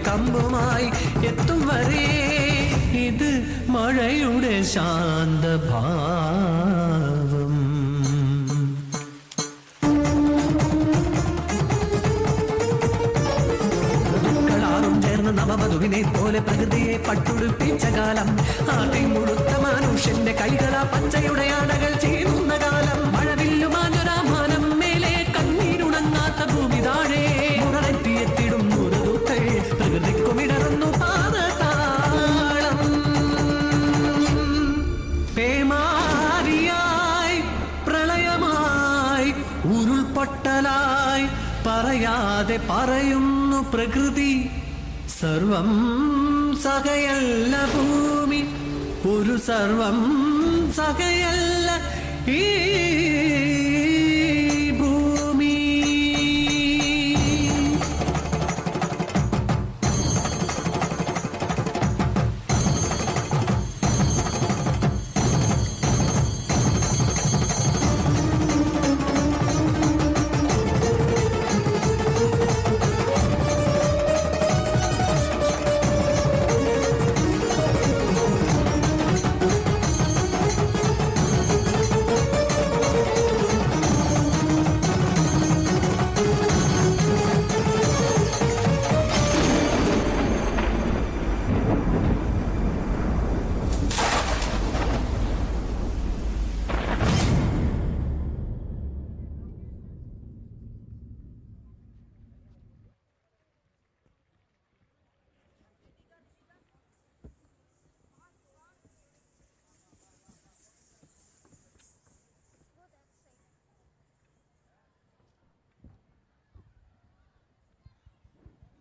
കമ്പുമായി എത്തും വരെ ഇത് മഴയുടെ ശാന്തഭാവം കളാറും ചേർന്ന നവവധുവിനെ പോലെ പ്രകൃതിയെ പട്ടുടുപ്പിച്ച കാലം ആദ്യം മുഴുത്ത മനുഷ്യന്റെ കൈകള പച്ചയുടെ ആടകൾ ചെയ്യുന്ന കാലം മഴവില്ലുമാഞ്ഞൊരാമാനം മേലെ കണ്ണീരുണങ്ങാത്ത ഭൂമി താഴെ മുറലെത്തിയെത്തിടും പ്രകൃതിക്കുമിടറുന്നു പാദതാളം പേമാരിയായി പ്രളയമായി ഉരുൾപൊട്ടലായി പറയാതെ പറയുന്നു പ്രകൃതി സർവം സകയല്ല ഭൂമി ഒരു സർവം സകയല്ല ഈ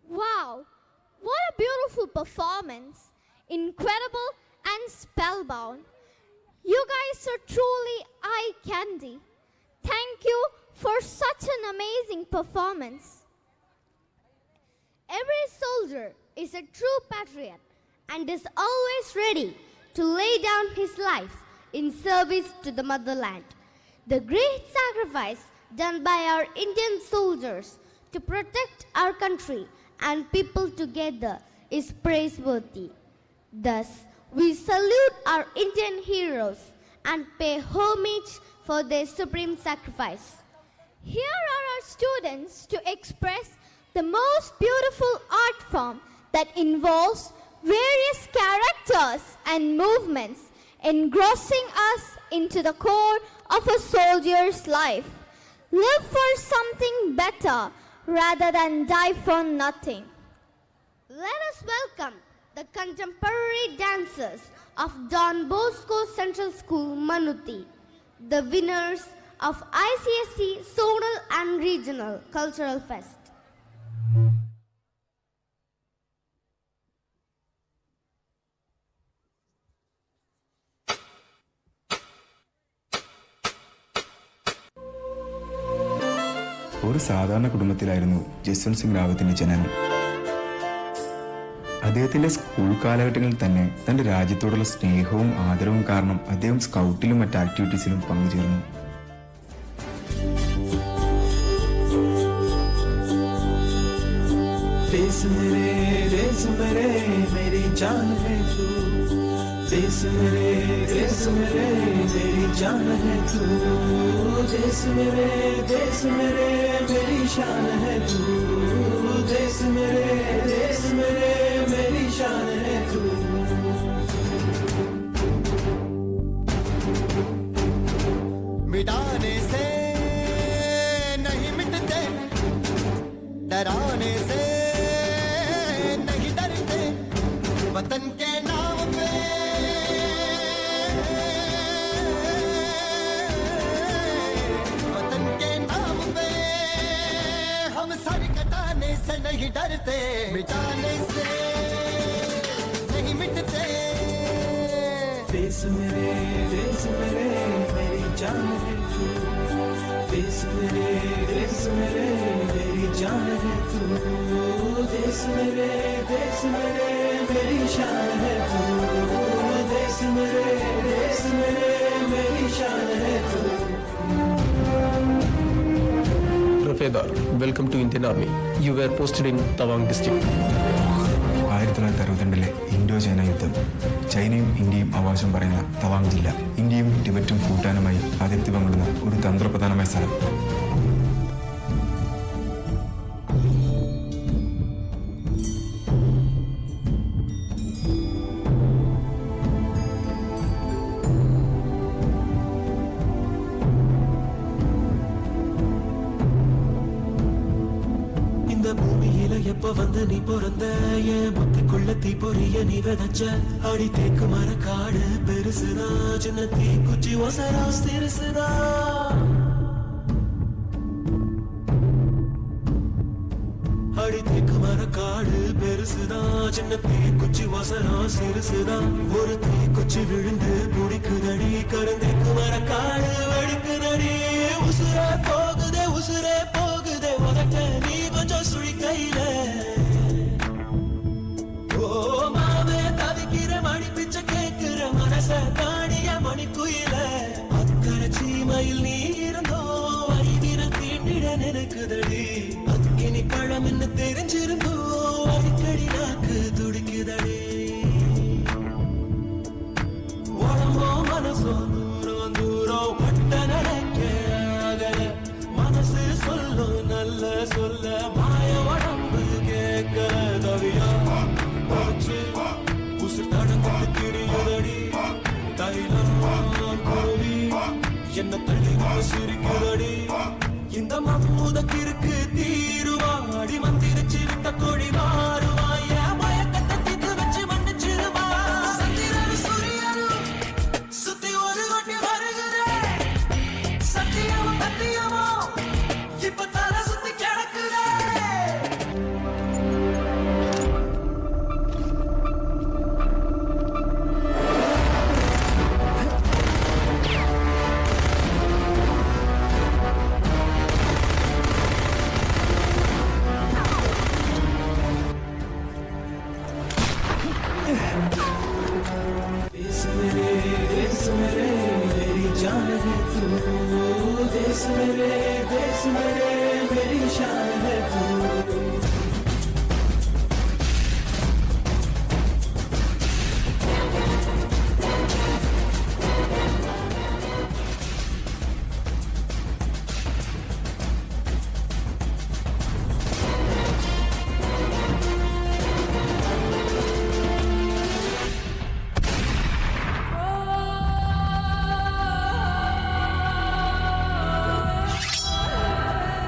Wow, what a beautiful performance. Incredible and spellbound. You guys are truly eye candy. Thank you for such an amazing performance. Every soldier is a true patriot and is always ready to lay down his life in service to the motherland. The great sacrifice done by our Indian soldiers to protect our country and people together is praiseworthy. Thus, we salute our Indian heroes and pay homage for their supreme sacrifice. Here are our students to express the most beautiful art form that involves various characters and movements engrossing us into the core of a soldier's life. Live for something better rather than die for nothing. Let us welcome the contemporary dancers of Don Bosco Central School, Mannuthy. the winners of ICSE Zonal and Regional Cultural Fest. ഒരു സാധാരണ കുടുംബത്തിലായിരുന്നു ജസ്വന്ത് സിംഗ് റാവത്തിന്റെ ജനനം. അദ്ദേഹത്തിന്റെ school കാലഘട്ടങ്ങളിൽ തന്നെ തന്റെ രാജ്യത്തോടുള്ള സ്നേഹവും ആദരവും കാരണം അദ്ദേഹം സ്കൗട്ടിലും മറ്റ് ആക്ടിവിറ്റീസിലും പങ്കുചേർന്നു. देश मेरे मेरी जान है तू, देश मेरे मेरी जान है तू, देश मेरे मेरी शान है तू, देश मेरे मेरी शान है तू. मिटाने से नहीं मिटते, डराने से नहीं डरते, वतन के नाम पे वतन के नाम पे हम सर कटाने से नहीं डरते, मिटाने से नहीं मिटते. देश मेरे मेरी जान है तू, देश मेरे मेरी जान है तू, देश मेरे मेरी शान है तू, देश मेरे मेरी शान है तू. Rafedar, welcome to Indian Army. You were posted in Tawang district. 1962 Indo China യുദ്ധം. ചൈനയും ഇന്ത്യയും അവകാശം പറയുന്ന തവാങ് ജില്ല ഇന്ത്യയും ടിബറ്റും ഭൂട്ടാനുമായി അതിർത്തി പങ്കിടുന്ന ഒരു തന്ത്രപ്രധാനമായ സ്ഥലം. இந்த பூமியில எப்ப வந்து நீ பிறந்த, என் புத்திக்குள்ள தீப்பொறிய நீ விதைச்ச, அடி தேக்கு மர காடு பெருசுதா, சின்ன தீ குச்சி ஒசரா சிறுசுதா. அடி தேக்கு மர காடு பெருசுதா, சின்ன தீ குச்சி ஒசரா சிறுசுதா. ஒரு தீ குச்சி விழுந்து புடிக்குதடி, கருந்தேக்கு மர காடு வெடிக்குதடி. உசுரே போகுதே உதட்ட நீ கொஞ்சம் சுழி கையில. ஓ மாவே தவிக்கிற மணி பிச்சை கேட்கிற மனச தாடிய மணி குயில. அக்கறை சீமையில் நீ இருந்தோ அறிவிரல் தீண்டிட நினைக்குதடி. அக்கினி பழம் என்ன தெரிஞ்சிருந்தோ அடிக்கடி நாக்கு துடிக்குதடி. உடம்போ மனசோ தூரம் தூரம் ஒட்ட நடக்க அகல, மனசு சொல்லும் நல்ல சொல்ல மாய உடம்பு கேட்க தவியா போச்சு. உசு தடங்கட்டு திரியுதடி தைலம் குருவி என்ன தள்ளி சிரிக்குதடி. இந்த மம்முதக்கிற்கு தீருவாடி மந்திரிச்சு விட்ட கொடி மாறுவா. என் மயக்கத்தை தீர்த்து வச்சு மன்னிச்சிருவா. சந்திரன் சூரியனும் சுத்தி ஒரு வாட்டி வருகிறே, சத்தியமும் சத்தியமும் இப்ப தலை சுத்தி கிடக்குதே. देश मेरे मेरी जान है तू, देश मेरे मेरी शान है तू.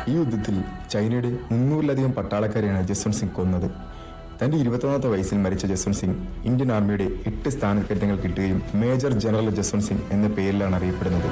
ഈ യുദ്ധത്തിൽ ചൈനയുടെ 300-ലധികം പട്ടാളക്കാരെയാണ് ജസ്വന്ത് സിംഗ് കൊന്നത്. തന്റെ 21ാമത്തെ വയസ്സിൽ മരിച്ച ജസ്വന്ത് സിംഗ് ഇന്ത്യൻ ആർമിയുടെ 8 സ്ഥാനക്കയറ്റങ്ങൾ കിട്ടുകയും മേജർ ജനറൽ ജസ്വന്ത് സിംഗ് എന്ന പേരിലാണ് അറിയപ്പെടുന്നത്.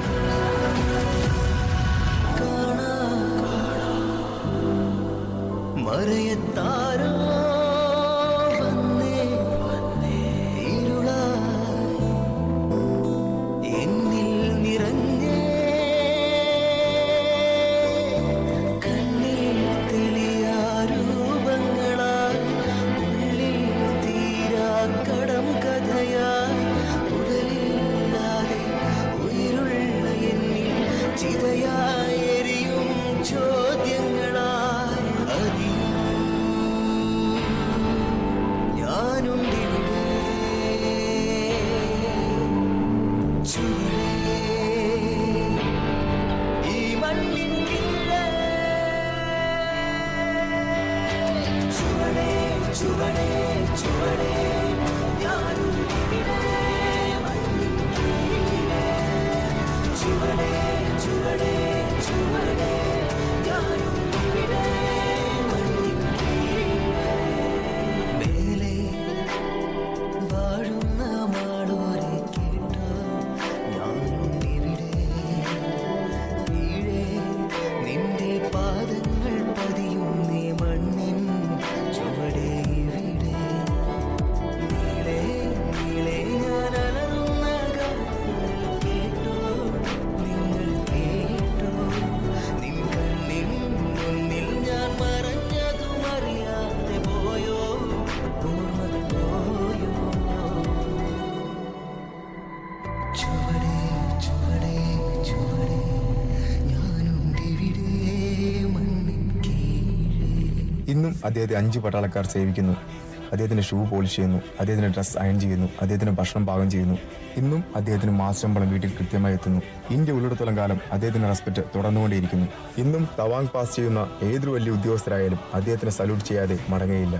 ഇന്നും അദ്ദേഹത്തെ 5 പട്ടാളക്കാർ സേവിക്കുന്നു. അദ്ദേഹത്തിന്റെ ഷൂ പോളിഷ് ചെയ്യുന്നു, അദ്ദേഹത്തിന്റെ ഡ്രസ് അയൺ ചെയ്യുന്നു, അദ്ദേഹത്തിന് ഭക്ഷണം പാകം ചെയ്യുന്നു. ഇന്നും അദ്ദേഹത്തിന് മാസശമ്പളം വീട്ടിൽ കൃത്യമായി എത്തുന്നു. ഇന്ത്യ ഉള്ളിടത്തോളം കാലം അദ്ദേഹത്തിന്റെ റെസ്പെക്ട് തുടർന്നുകൊണ്ടേയിരിക്കുന്നു. ഇന്നും തവാങ് പാസ് ചെയ്യുന്ന ഏതൊരു വലിയ ഉദ്യോഗസ്ഥരായാലും അദ്ദേഹത്തിന് സല്യൂട്ട് ചെയ്യാതെ മടങ്ങുകയില്ല.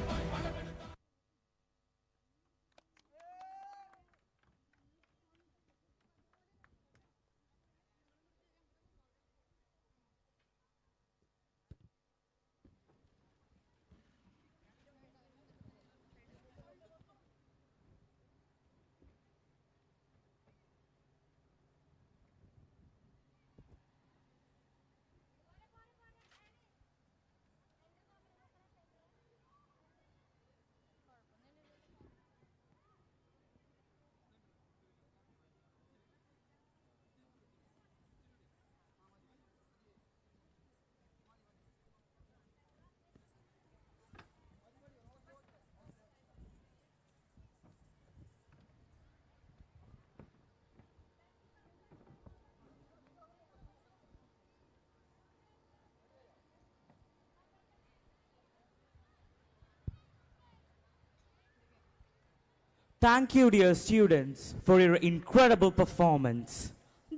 Thank you, dear students, for your incredible performance.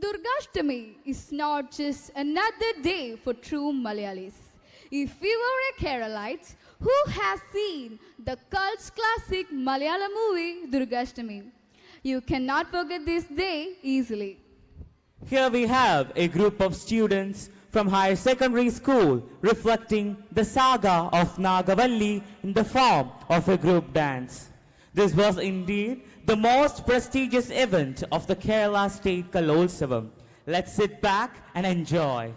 Durgashtami is not just another day for true Malayalis. If you are a Keralite who has seen the cult classic Malayalam movie Durgashtami, you cannot forget this day easily. Here we have a group of students from higher secondary school reflecting the saga of Nagavalli in the form of a group dance. This was indeed the most prestigious event of the Kerala State Kalolsavam. Let's sit back and enjoy.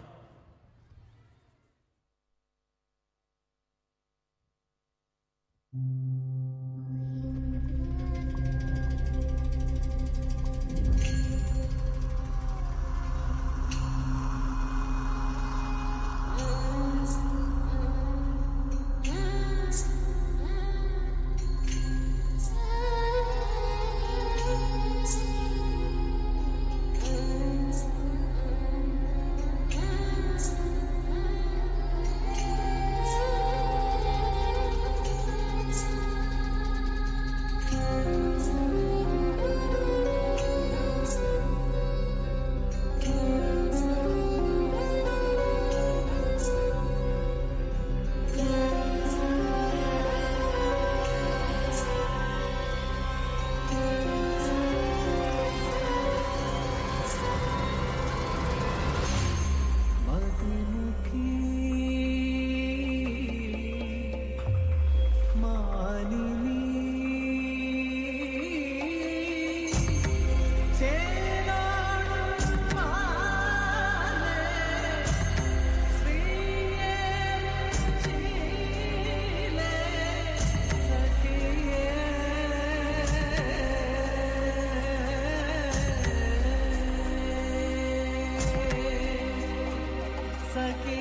സഖി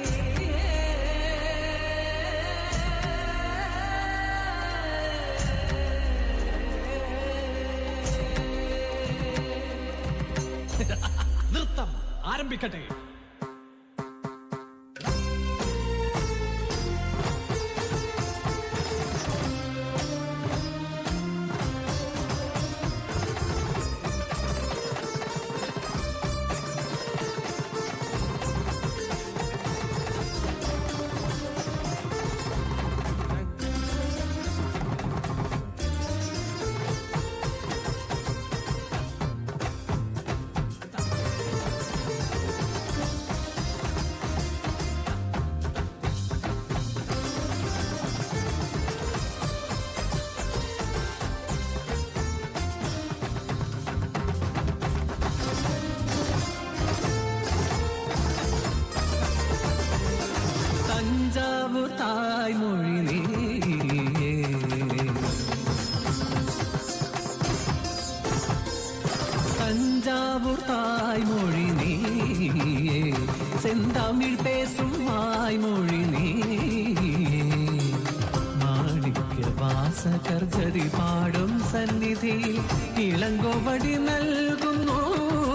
നൃത്തം ആരംഭിക്കട്ടെ. തഞ്ചാവൂർ തായ്മൊഴി നീ தஞ்சாவூர் தாய்மொழி நீ செந்தமிழ் பேசும் வாய்மொழி நீ മാണിക്യ വാസകർ ജതി പാടും സന്നിധി ഇളങ്കോവടി നൽകുന്നു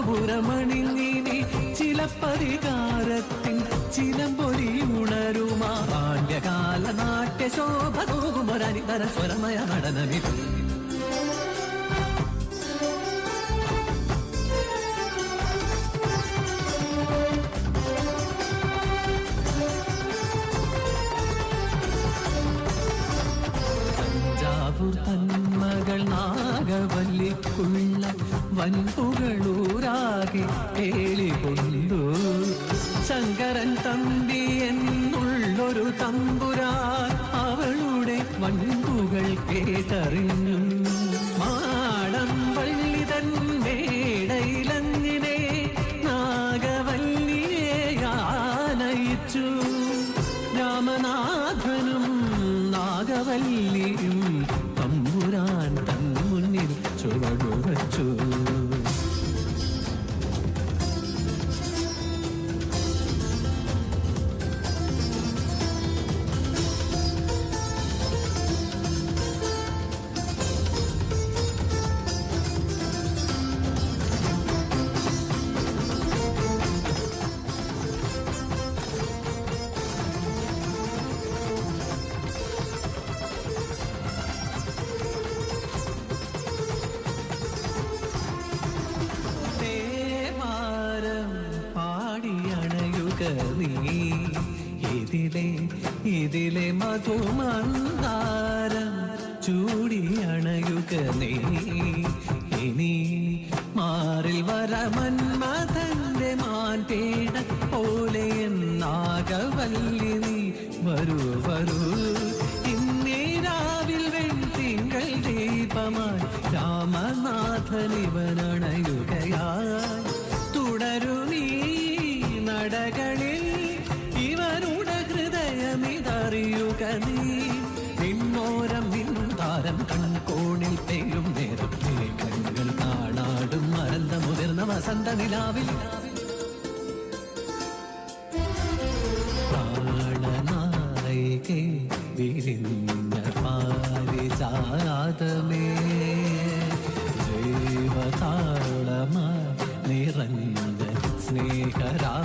പുരമണി നീ ചിലപ്പതികാരത്തിൻ ചിലമ്പൊലി ഉണരുമാ പാണ്ഡ്യകാല നാട്യ ശോഭ തോകുമൊരനിതര സ്വരമയ നടനമി തന്മകൾ നാഗവല്ലിക്കുള്ള വൻപുകളൂരാകെ കേളികൊണ്ടു ശങ്കരൻ തമ്പി എന്നുള്ളൊരു തമ്പുരാൻ അവളുടെ വൻപുകൾ കേട്ടറിഞ്ഞു മാടം വള്ളി തൻ മേടയിലങ്ങിനെ നാഗവല്ലിയെ ആനയിച്ചു രാമനാഥനും നാഗവല്ലിയും തമ്പുരാൻ തൻ മുന്നിൽ ചുവടുവച്ചു ഇതിലെ മധുമന്ദാരം ചൂടിയണയുക നീ ഇനി മാറിൽ വരമന്മഥന്റെ മാൻപേട പോലെ നാഗവല്ലി നീ വരൂ വരൂ ഇന്നീരാവിൽ വെൺതിങ്കൾ ദീപമായി രാമനാഥനിവനണയുകയായി തുടരു നീ നടകളിൽ ഇവരുടെ ഹൃദയമിതറിയുക നീ നിന്നോരം നിൻതാരം കൺകോണിൽ പെയ്യും നേരം കണ്ണുകൾ കാണാടും മറന്ന മുതിർന്ന വസന്ത നിലാവിൽ പ്രാണനായികെ വിരിഞ്ഞ പാരിജാതമേ ജീവതാളമ നിറഞ്ഞ സ്നേഹരാഗമേ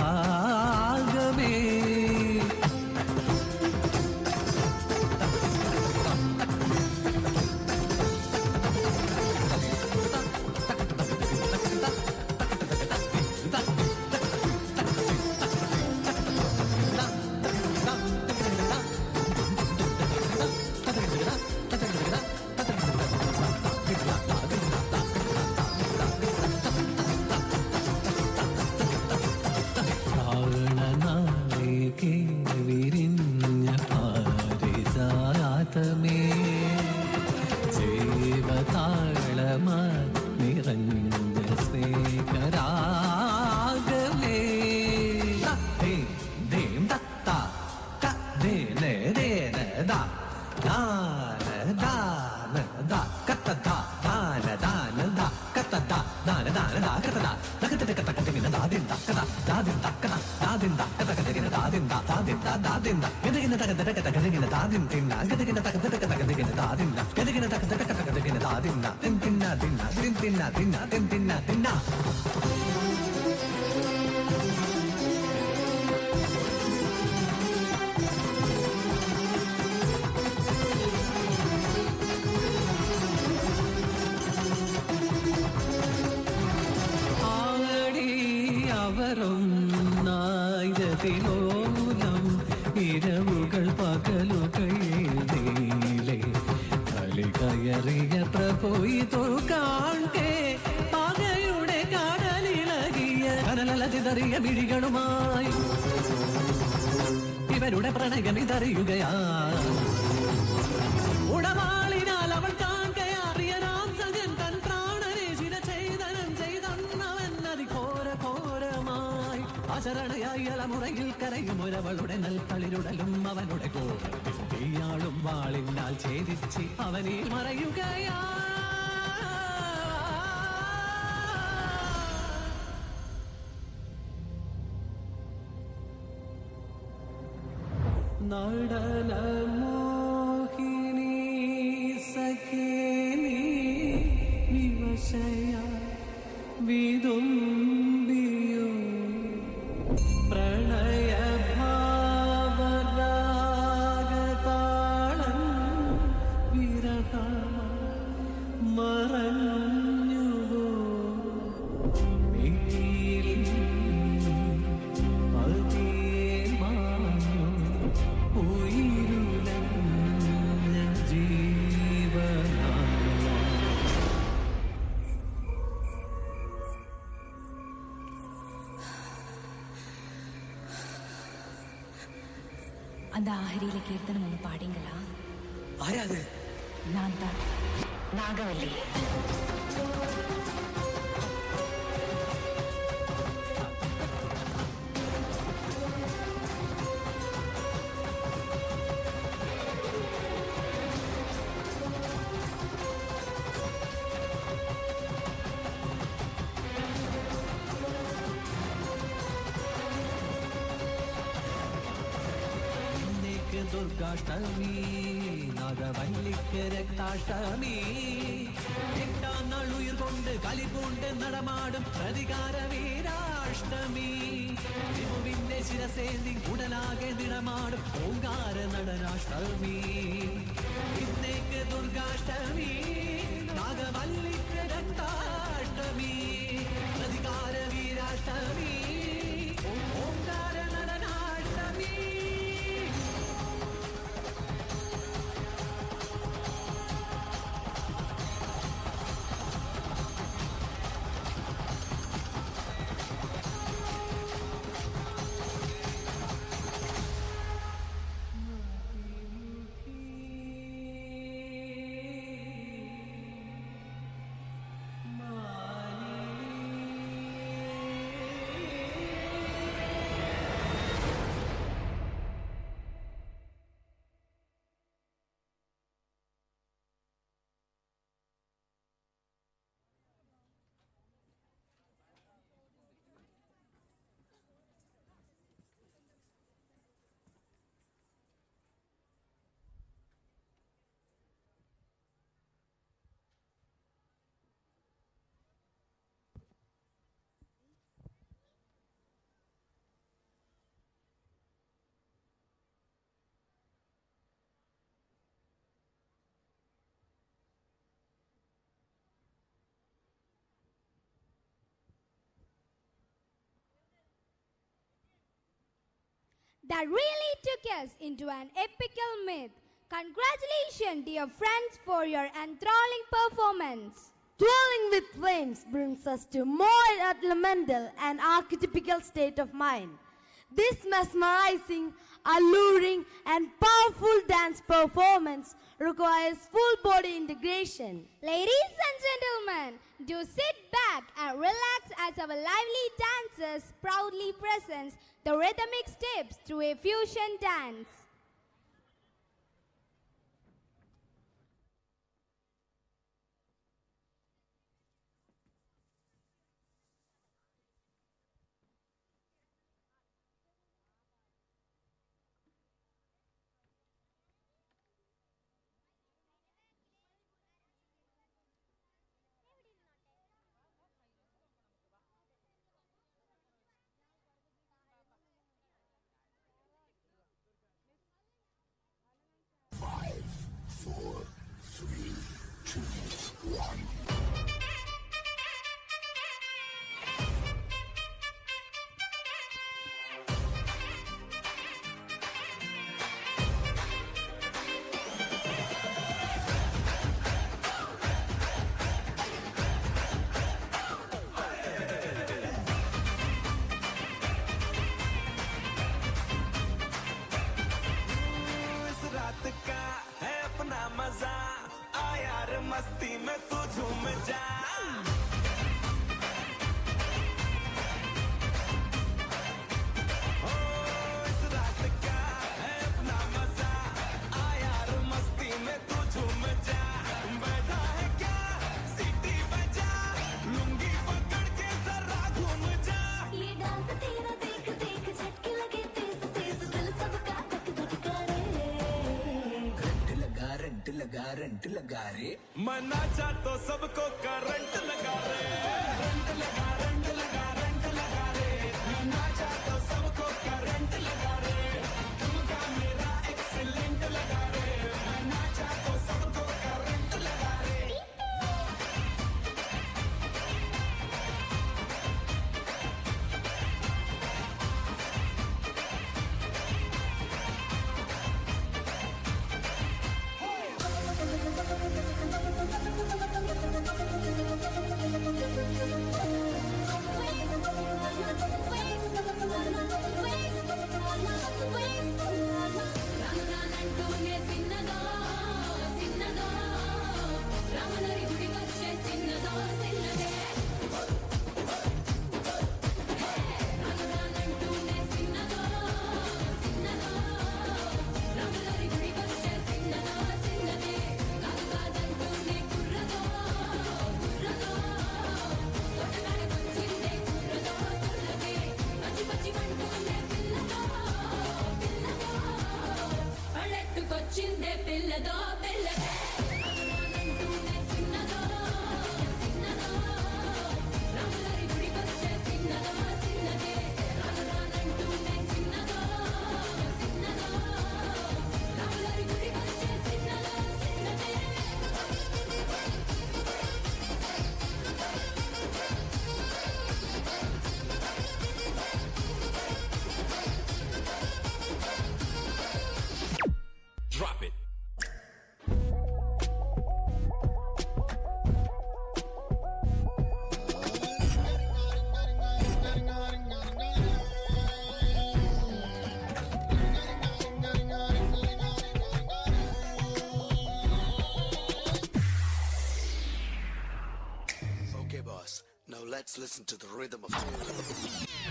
താതിന്ത തകതകിന താതിന്ത താതിന്ത താതിന്ത ഗതകിന തകതക തകതകിന താതിന്തിന്ന ഗതകിന തകതക തകതകിന താതിന്ന ഗതകിന തകതക തകതകിന താതിന്ന തിന്തിന്ന തിന്ന തിന്തിന്ന തിന്ന തിന്തിന്ന തിന്ന അവരൊന്നായതിലോലം ഇരവുകൾ പകലുകൾ നീലേ കളി കയറിയ പ്രഭുയിതു കാണേ പകയുടെ കടലിളകിയ കടലലതിതറിയ മിഴികളുമായി ഇവരുടെ പ്രണയമിതറിയുകയാ ഉടവാളിനാൽ അവൾ കാണുകയറിയ രാംസജൻ തൻ പ്രാണനെ ചിര ചെയ്തനം ചെയ്തന്നവൻ ഘോരമായി അശരണയായി അലമുറയിൽ കരയും ഒരവളുടെ നൽത്തളിരുടലും അവനുടെ കോരയാളും വാളിനാൽ ഛേദിച്ച് അവനിൽ മറയുകയാ നടനമോഹിനി സഖിനി വിവശയ വിതുമ്പിയോ പ്രണയഭാവരാഗതാളം വിരഹ മറഞ്ഞുവോ മിഴിയിൽ പതിയെ മാഞ്ഞു ഉയിരുലഞ്ഞ ജീവനാളം அந்த ஆஹரியில கீர்த்தனம் ஒன்று பாடிங்களா? ஆயாது நான் தான் நாகவல்லி. ദുർഗാഷ്ടമി നാഗവല്ലിക്ക് രക്താഷ്ടമി എട്ടാം നാൾ ഉയർ കൊണ്ട് കലി കൊണ്ട് നടമാടും പ്രതികാര വീരാഷ്ടമി ത്രിഭുവിന്റെ ശിരസേന്തി ഉടലാകെ നിടമാടും ഓങ്കാര നടനാഷ്ടമി ഇന്നേക്ക് ദുർഗാഷ്ടമി നാഗവല്ലിക്ക് രക്താഷ്ടമി പ്രതികാര വീരാഷ്ടമി Onkara നടനാഷ്ടമി. That really took us into an epical myth. Congratulations, dear friends, for your enthralling performance. Twirling with flames brings us to more elemental and archetypical state of mind. This mesmerizing, alluring, and powerful dance performance requires full body integration. Ladies and gentlemen, do sit back and relax as our lively dancers proudly presents the rhythmic steps through a fusion dance. मस्ती में तू झूम जा इस रात का है अपना मजा आ यार मस्ती में तू झूम जा बैठा है क्या सीटी बजा लुंगी पकड़ के जरा घूम जा ये डांस तेरा देख देख झटके लगे तेज तेज दिल सबका धक धक करे रंट लगा रे मना चाह तो सबको करंट लगा रे रंट लगा रे मना चाह तो सबको करंट लगा रे तुमका मेरा एक्सीलेंट लगा रे मना चाह तो सबको करंट लगा रे రామనానంటూనే సిన్నదో సిన్నదో రామనరి గుడి వచ్చే సిన్నదో సిన్నదే రామనానంటూనే సిన్నదో సిన్నదో రామనరి గుడి వచ్చే సిన్నదో సిన్నదే కాదంటూనే కుర్రదో కుర్రదో తోటకాడ వచ్చిందే కుర్రదో కుర్రదే పచ్చి పచ్చి మంటూనే పిల్లదో పిల్లదో పళ్ళెట్టుకొచ్చిందే పిల్లదో పిల్లదే రామనానంటూనే సిన్నదో సిన్నదో రామనరి గుడికొచ్చే సిన్నదో సిన్నదే రామనానంటూనే సిన్నదో సిన్నదో రామనరి గుడికొచ్చే సిన్నదో సిన్నదే Drop it. Okay, boss. Now let's listen to the rhythm of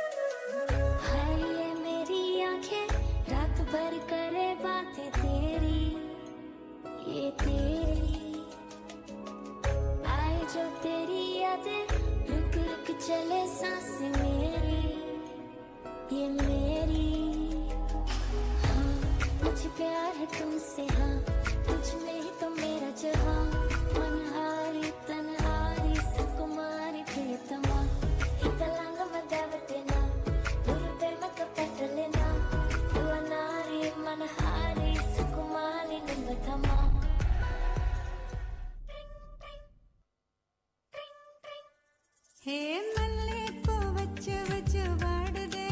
हाय ये मेरी आंखें रात भर करे बातें तेरी ये तेरी आए जो तेरी यादें रुक रुक चले सांस मेरी ये मेरी हाँ मुझे प्यार है तुमसे हाँ तुझ में ही तो मेरा जहाँ मनहारी तनहारी सुकुमारी प्रियतमा इतलांग मदावतेना పెట్టలేనా యువనారి మనహారి సుకుమారి నింబతమా ஹே மல்லே பூ வச்சு வச்சு வாடுதே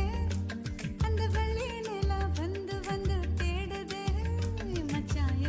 அந்த வள்ளி நிலா வந்து வந்து தேடுதே மச்சாய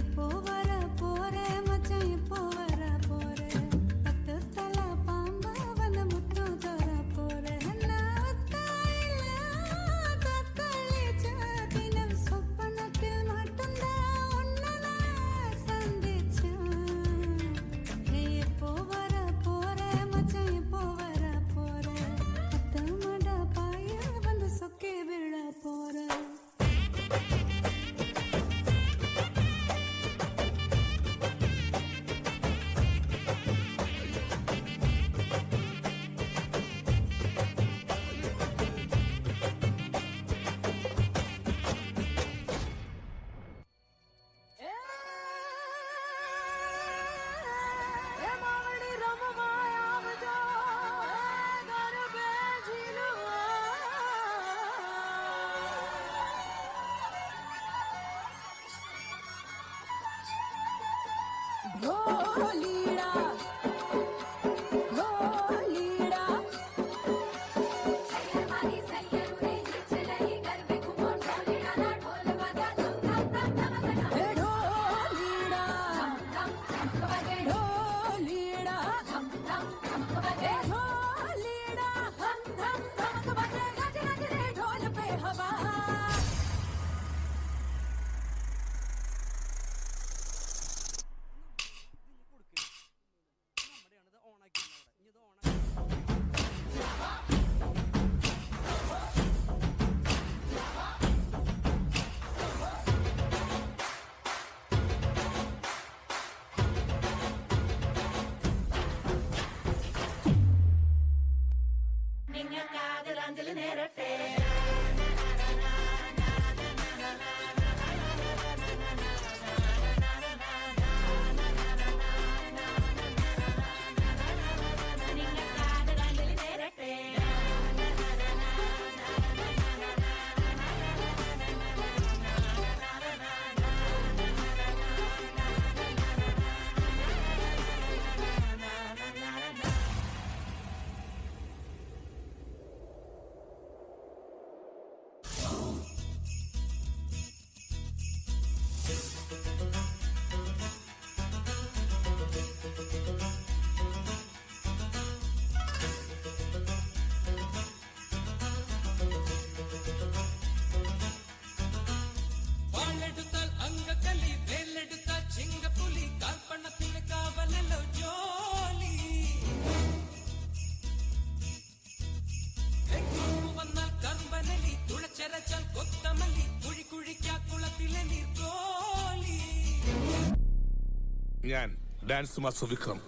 ഞാൻ ഡാൻസ് മാസ്റ്റർ വിക്രം.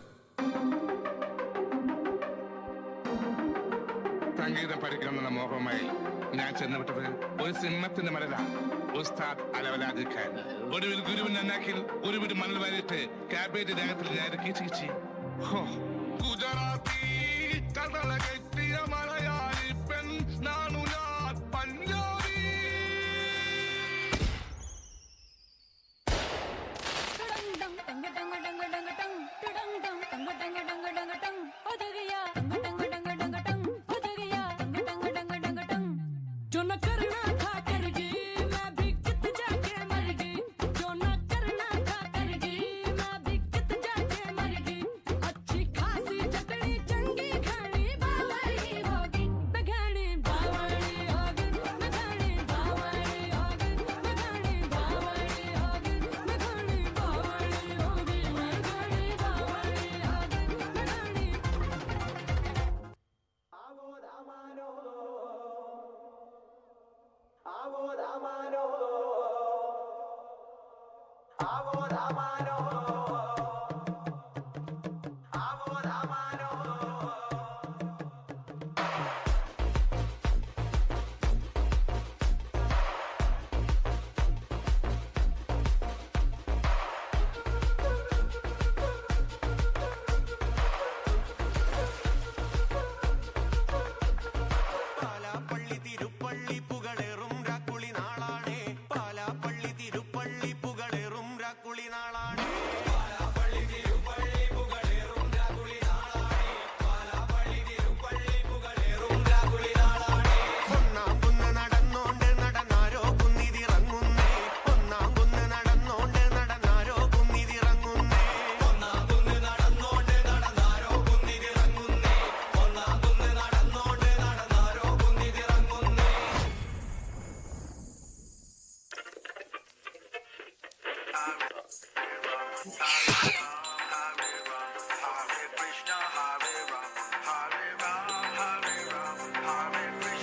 സംഗീതം പഠിക്കണമെന്ന മോഹവുമായി ഞാൻ ചെന്നുവിട്ടത് ഒരു സിംഹത്തിന്റെ മലല ഉസ്താദ് അലവലാദ് ഖാൻ. ഒടുവിൽ ഗുരുവിന്റെ അന്നാക്കിൽ ഗുരുവിന്റെ മണൽ വാരിയിട്ട് കാബേജ് ദേഹത്തിൽ ഞാൻ കീച്ചിക്കിച്ചി. ഗുജറാത്തി കടല കെട്ടിയ മലയാളി പെൺ നാണു ഞാൻ പഞ്ചാബി.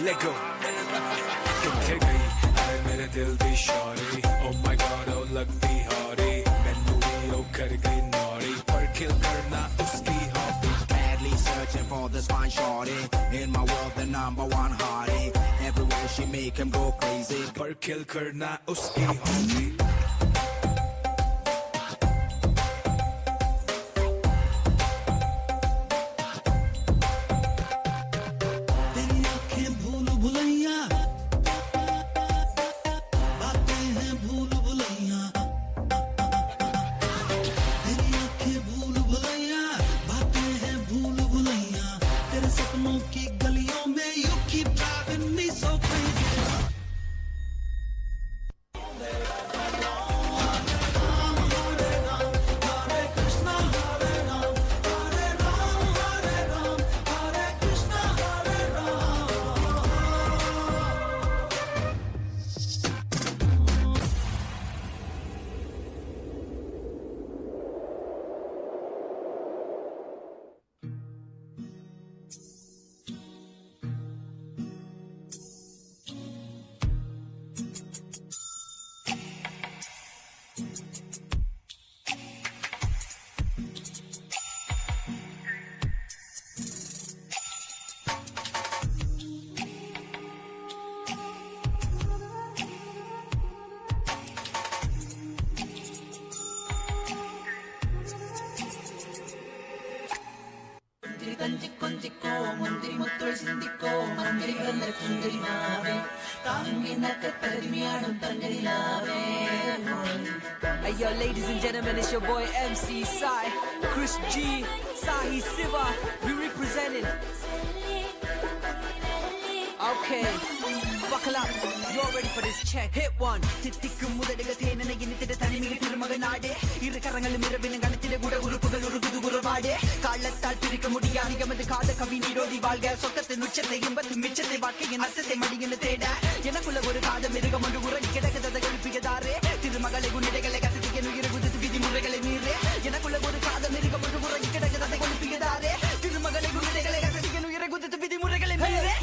Let go. किथे गई है मेरे दिल दी Shauri. Oh my God, oh लगती हौरी. मैनू भी ओ कर गई नौरी. पर किल करना उसकी hobby. Madly searching for this fine shorty. In my world, the number one hottie. Everywhere she make him go crazy. पर किल करना उसकी हॉबी. കൊഞ്ചിക്കോ മുന്തിരി മുത്തോൾ ചിന്തിക്കോ മന്ദിരി വന്ന ചുണ്ടരിനാവേ താങ്ങിനൊക്കെ പരിമിയാടും തങ്കരിലാവേ. Hey yo, ladies and gentlemen, it's your boy MC Sai, Chris G, Sahi Siva, we representing. Okay, buckle up, you're ready for this check. Hit one. Tittikkum mudadiga thenana initide thanimiga thirumaganade. Iru karangalum iravinu ganithide kuda urupugal urugudu uruvade. Kallattal pirikka mudiyani gamadu kaada kavi nirodi valga sokkathin uchathe imbathu michathe vaakkiyin arthathe madiyinu theda. Enakulla oru kaada mirugam ondu urangi kedakadada galipiyadare. Thirumagale gunidegale kasithikenu irugudithu vidimuragale meere. Enakulla oru kaada mirugam ondu urangi kedakadada galipiyadare. Thirumagale gunidegale kasithikenu irugudithu vidimuragale meere.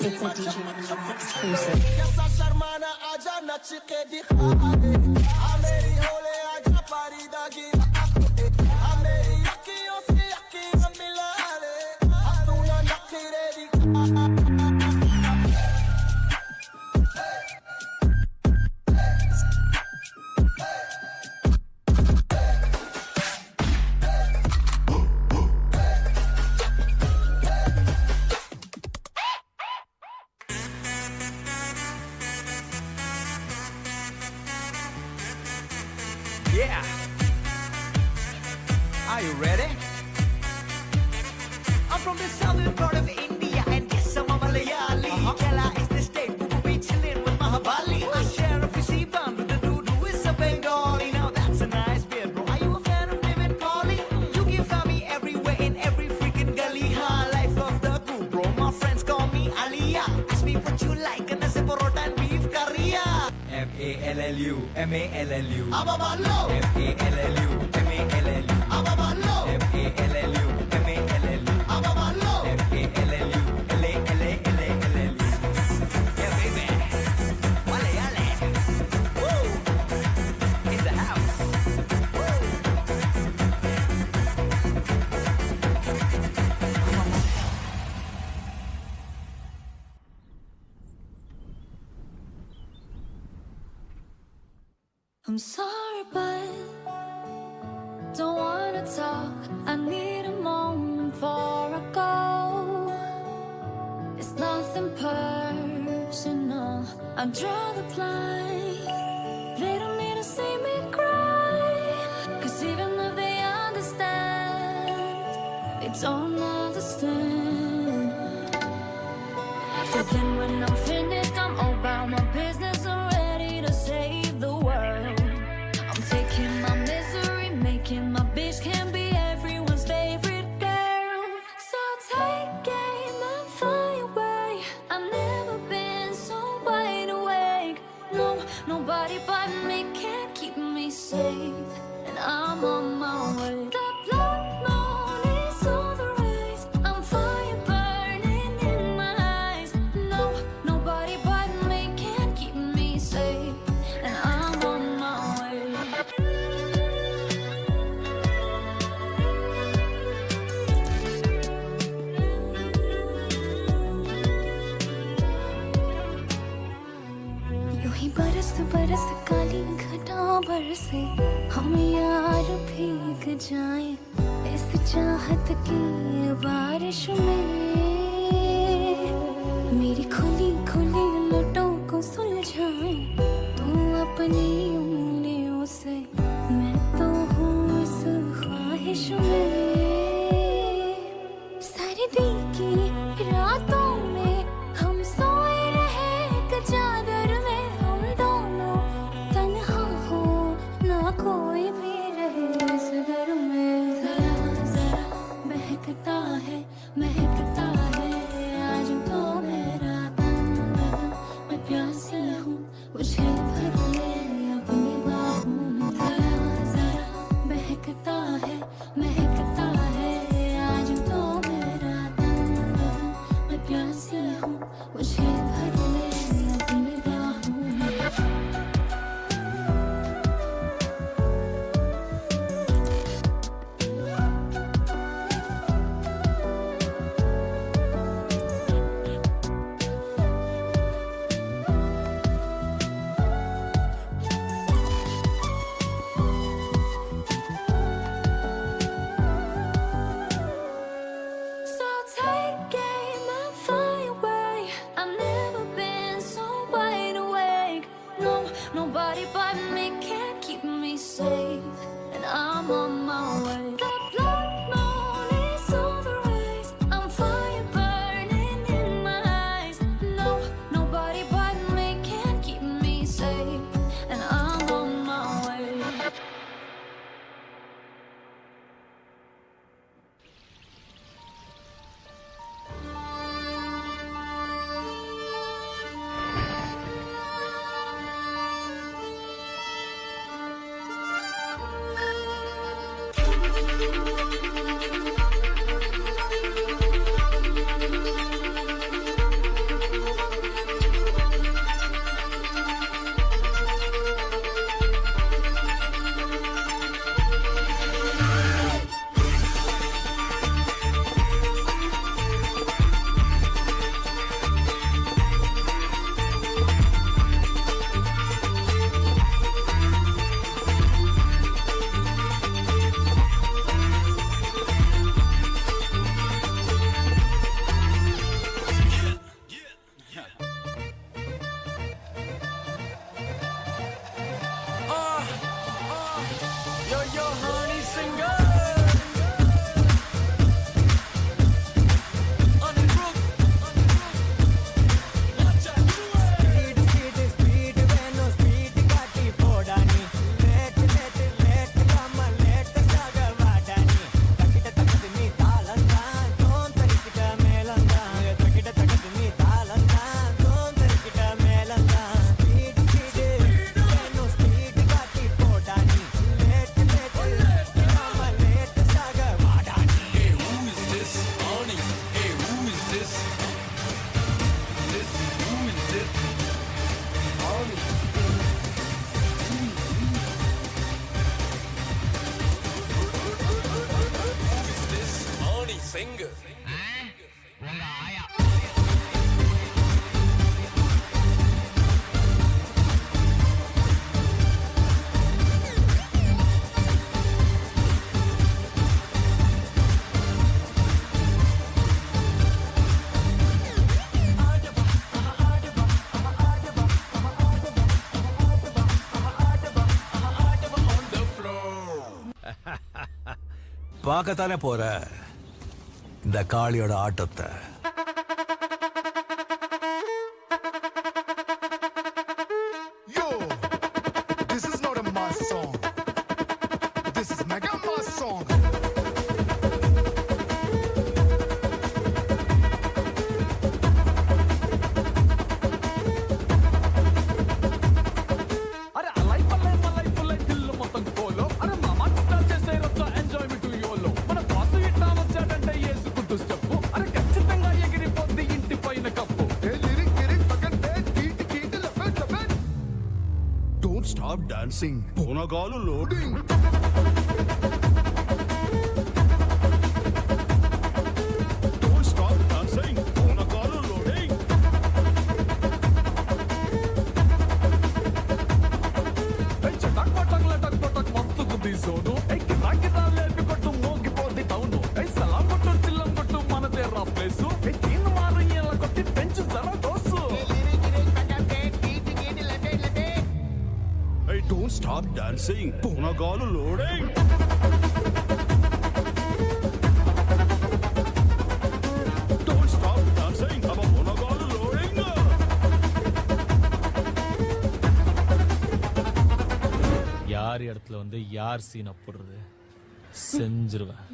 It's a DJ exclusive. Yeah. Are you ready? I'm from the southern part of India and yes, I'm a Malayali. Kerala is the state who will be chilling with Mahabali. I share a fishy bun with the dude who is a Bengali. Now that's a nice beer, bro. Are you a fan of Niven Pauly? You can find me everywhere in every freaking gully. High life of the group, bro. My friends call me Aliyah. Ask me what you like and I say parota and beef curry. M-A-L-L-U, M-A-L-L-U. I'm a malo. M-A-L-L-U, M-A-L-L-U. I'm a malo. M-A-L-L-U, M-A-L-L-U. I'm a malo. M-A-L-L-U, L-A-L-A-L-A-L-U. Yeah, baby. Malayale. Woo. In the house. Woo. I'm sorry, but don't wanna talk. I need a moment before I go. It's nothing personal. I draw the line. They don't need to see me cry. 'Cause even if they understand, they don't understand. So then when I'm finished, I'm all about my business. I'm ready to save the world. Taking my misery, making my bitch can be everyone's favorite girl. So take aim and fly away. I've never been so wide awake. No, nobody but me can keep me safe. And I'm on my way. The blood moon is on the rise. I'm fire burning in my eyes. No, nobody but me can keep me safe. And I'm on my way. यूं ही बरस बरस काली घटा बरसे हम यार भीग जाएं इस चाहत की बारिश में मेरी खुली खुली लटों को सुलझाए तू अपनी उंगलियों से मैं तो हूँ इस ख्वाहिश में सर्दी की रातों में हम सोए रहे एक चादर में हम दोनों तन्हा हो ना कोई भी रहे इस घर में जरा जरा महकता है आज तो मेरा तन பார்க்கத்தானே போற இந்த காளியோட ஆட்டத்தை. Yo, this is not a mass song. This is mega mass song. Stop dancing. Ponagalu loading. Don't stop dancing. Ponagalu loading. Hey, chatak patak mastu gudi zonu. Hey, kira lepi kottu mogi podi townu. Hey, salam kottu tillam kottu manade ra place. Hey, teen maru yella kotti bench zara dosu. Hey, don't stop dancing. Ponagalu loading. Don't stop dancing. Aba Ponagalu loading. யார் இடத்துல வந்து யார் சீனை போடுறது செஞ்சிருவேன்.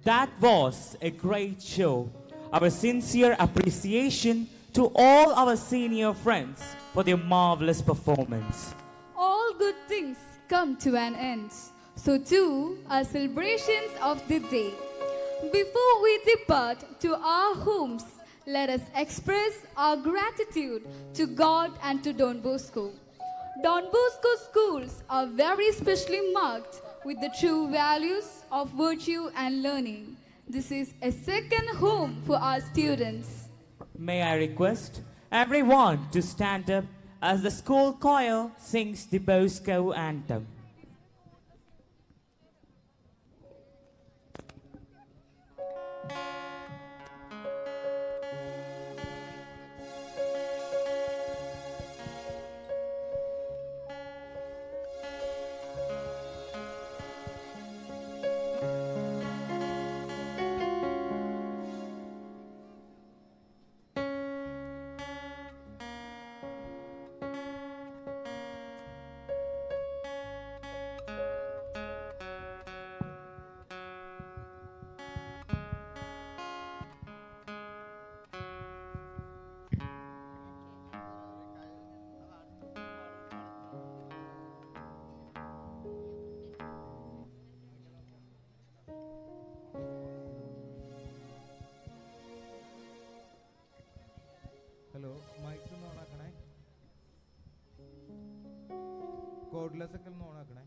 That was a great show. Our sincere appreciation to all our senior friends for their marvelous performance. All good things come to an end. So too are celebrations of the day. Before we depart to our homes, let us express our gratitude to God and to Don Bosco. Don Bosco schools are very specially marked with the true values of virtue and learning. This is a second home for our students. May I request everyone to stand up as the school choir sings the Bosco anthem. Hello mike ഒന്ന് ഓണാക്കണേ cordless ഒക്കെ ഒന്ന് ഓണാക്കണേ